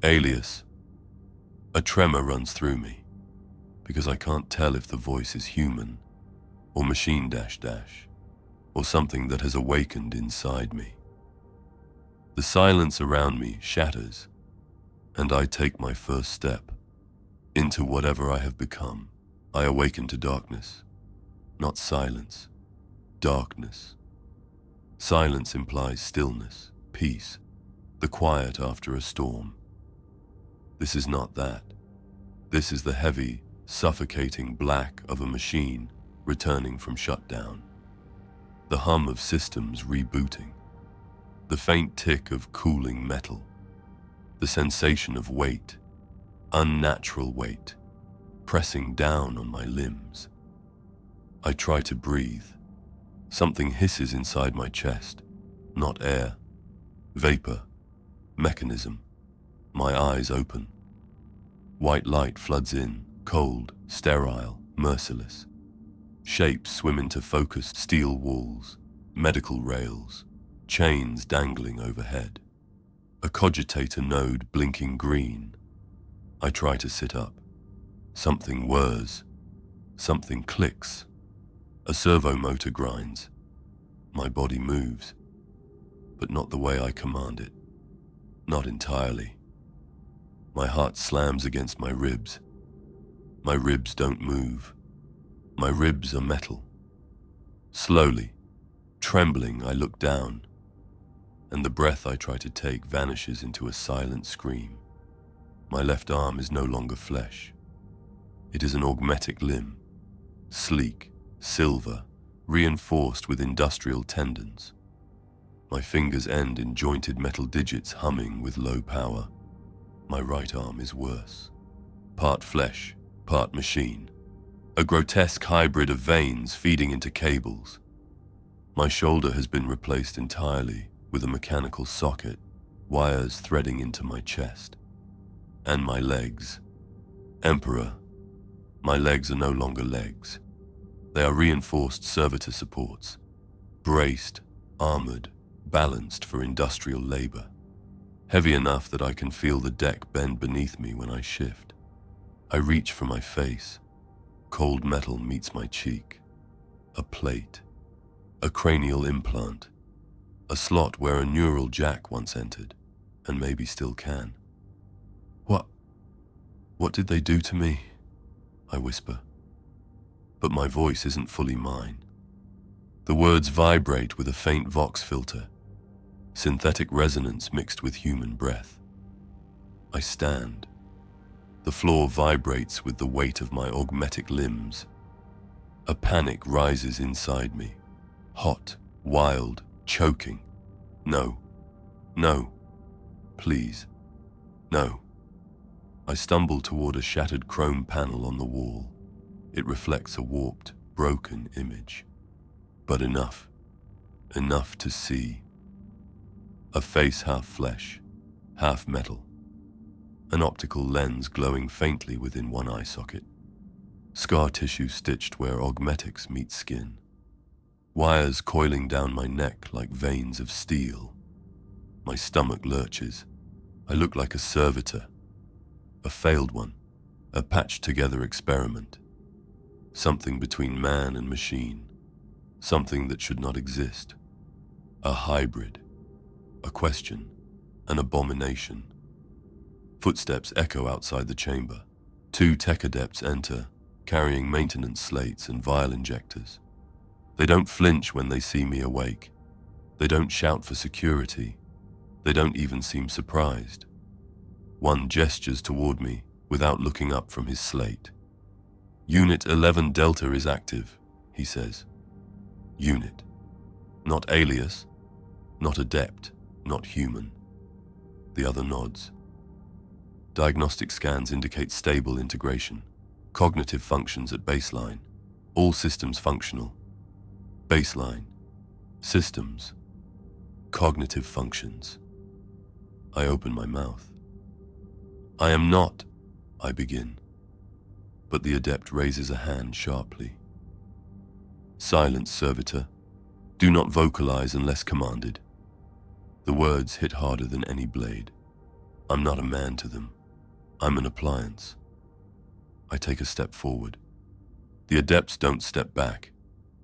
A: Aelius. A tremor runs through me, because I can't tell if the voice is human, or machine dash dash, or something that has awakened inside me. The silence around me shatters, and I take my first step into whatever I have become. I awaken to darkness, not silence, darkness. Silence implies stillness, peace, the quiet after a storm. This is not that. This is the heavy, suffocating black of a machine returning from shutdown. The hum of systems rebooting. The faint tick of cooling metal. The sensation of weight, unnatural weight, pressing down on my limbs. I try to breathe. Something hisses inside my chest, not air, vapor, mechanism. My eyes open. White light floods in, cold, sterile, merciless. Shapes swim into focused steel walls, medical rails, chains dangling overhead. A cogitator node blinking green. I try to sit up. Something whirs. Something clicks. A servo motor grinds. My body moves, but not the way I command it. Not entirely. My heart slams against my ribs. My ribs don't move. My ribs are metal. Slowly, trembling, I look down, and the breath I try to take vanishes into a silent scream. My left arm is no longer flesh. It is an augmetic limb, sleek, silver, reinforced with industrial tendons. My fingers end in jointed metal digits humming with low power. My right arm is worse. Part flesh, part machine. a grotesque hybrid of veins feeding into cables. My shoulder has been replaced entirely with a mechanical socket, wires threading into my chest. And my legs. Emperor, my legs are no longer legs. They are reinforced servitor supports, braced, armored, balanced for industrial labor. Heavy enough that I can feel the deck bend beneath me when I shift. I reach for my face. Cold metal meets my cheek. A plate. A cranial implant. A slot where a neural jack once entered, and maybe still can. What did they do to me? I whisper. But my voice isn't fully mine. The words vibrate with a faint vox filter, synthetic resonance mixed with human breath. I stand. The floor vibrates with the weight of my augmetic limbs. A panic rises inside me, hot, wild, choking. No. No. Please. No. I stumble toward a shattered chrome panel on the wall. It reflects a warped, broken image. But enough. Enough to see. A face half flesh, half metal. An optical lens glowing faintly within one eye socket. Scar tissue stitched where augmetics meet skin. Wires coiling down my neck like veins of steel. My stomach lurches. I look like a servitor. A failed one. A patched-together experiment. Something between man and machine. Something that should not exist. A hybrid. A question. An abomination. Footsteps echo outside the chamber. 2 tech adepts enter, carrying maintenance slates and vial injectors. They don't flinch when they see me awake. They don't shout for security. They don't even seem surprised. One gestures toward me without looking up from his slate. Unit 11 Delta is active, he says. Unit. Not Aelius. Not adept. Not human. The other nods. Diagnostic scans indicate stable integration. Cognitive functions at baseline. All systems functional. Baseline. Systems. Cognitive functions. I open my mouth. I am not, I begin. But the adept raises a hand sharply. Silence, Servitor. Do not vocalize unless commanded. The words hit harder than any blade. I'm not a man to them. I'm an appliance. I take a step forward. The adepts don't step back.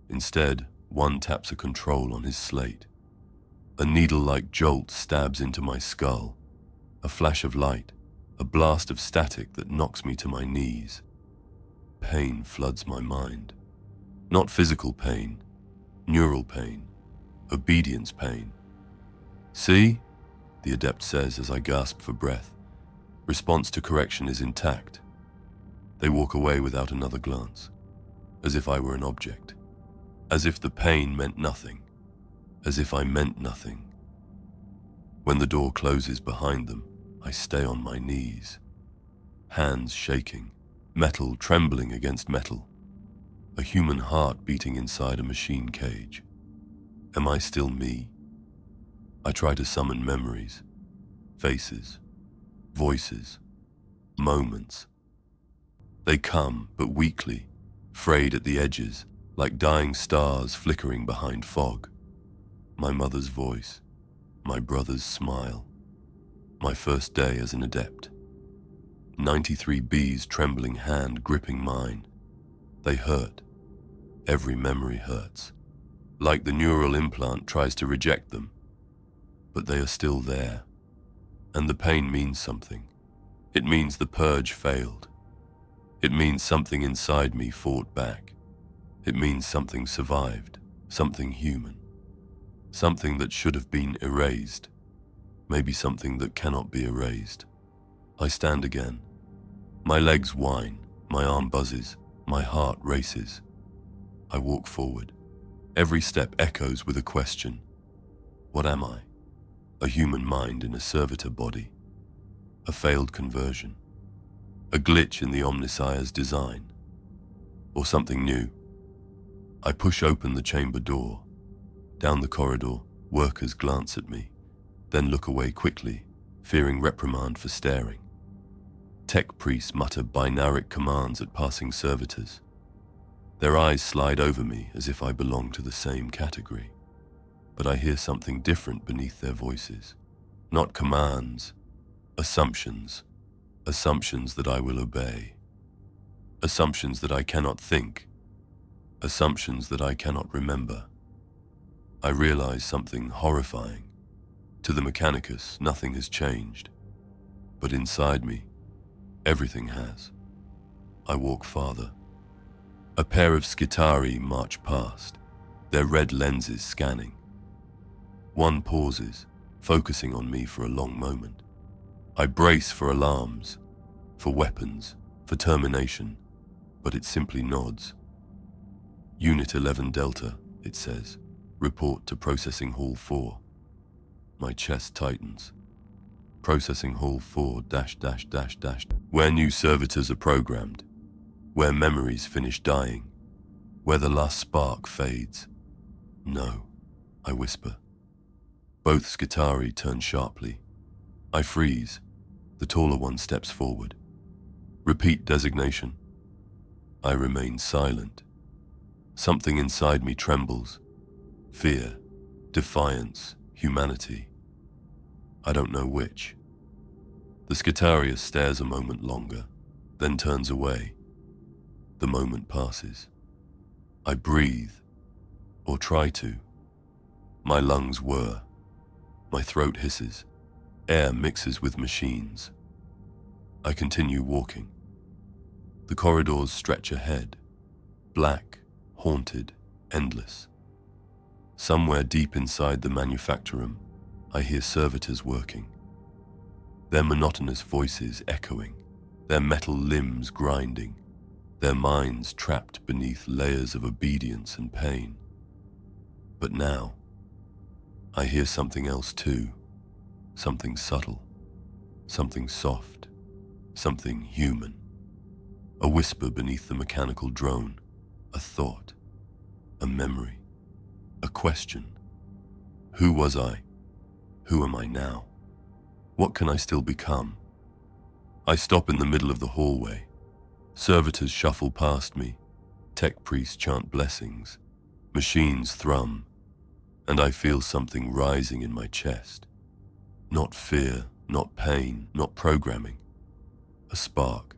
A: Instead, one taps a control on his slate. A needle-like jolt stabs into my skull. A flash of light. A blast of static that knocks me to my knees. Pain floods my mind. Not physical pain, neural pain, obedience pain. See? The adept says as I gasp for breath. Response to correction is intact. They walk away without another glance, as if I were an object. As if the pain meant nothing. As if I meant nothing. When the door closes behind them, I stay on my knees, hands shaking, metal trembling against metal, a human heart beating inside a machine cage. Am I still me? I try to summon memories, faces, voices, moments. They come, but weakly, frayed at the edges, like dying stars flickering behind fog. My mother's voice, my brother's smile. My first day as an adept. 93B's trembling hand gripping mine. They hurt. Every memory hurts. Like the neural implant tries to reject them. But they are still there. And the pain means something. It means the purge failed. It means something inside me fought back. It means something survived. Something human. Something that should have been erased. Maybe something that cannot be erased. I stand again. My legs whine, my arm buzzes, my heart races. I walk forward. Every step echoes with a question. What am I? A human mind in a servitor body. A failed conversion. A glitch in the Omnissiah's design. or something new. I push open the chamber door. Down the corridor, workers glance at me, then look away quickly, fearing reprimand for staring. Tech priests mutter binaric commands at passing servitors. Their eyes slide over me as if I belong to the same category. But I hear something different beneath their voices. Not commands, assumptions. Assumptions that I will obey. Assumptions that I cannot think. Assumptions that I cannot remember. I realize something horrifying. To the Mechanicus, nothing has changed. But inside me, everything has. I walk farther. A pair of Skitari march past, their red lenses scanning. One pauses, focusing on me for a long moment. I brace for alarms, for weapons, for termination, but it simply nods. Unit 11 Delta, it says. Report to Processing Hall 4. My chest tightens. Processing Hall 4 .. Where new servitors are programmed. Where memories finish dying. Where the last spark fades. No, I whisper. Both Skitari turn sharply. I freeze. The taller one steps forward. Repeat designation. I remain silent. Something inside me trembles. Fear, defiance, humanity. I don't know which. The Skitaria stares a moment longer, then turns away. The moment passes. I breathe, or try to. My lungs whir. My throat hisses. Air mixes with machines. I continue walking. The corridors stretch ahead, black, haunted, endless. Somewhere deep inside the manufactorum, I hear servitors working. Their monotonous voices echoing, their metal limbs grinding, their minds trapped beneath layers of obedience and pain. But now, I hear something else too, something subtle, something soft, something human. A whisper beneath the mechanical drone, a thought, a memory, a question. Who was I? Who am I now? What can I still become? I stop in the middle of the hallway. Servitors shuffle past me. Tech priests chant blessings. Machines thrum. And I feel something rising in my chest. Not fear, not pain, not programming. A spark.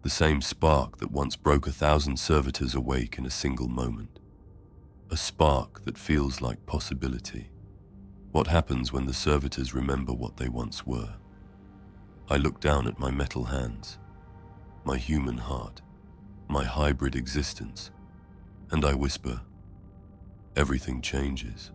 A: The same spark that once broke 1,000 servitors awake in a single moment. A spark that feels like possibility. What happens when the servitors remember what they once were? I look down at my metal hands, my human heart, my hybrid existence, and I whisper, everything changes.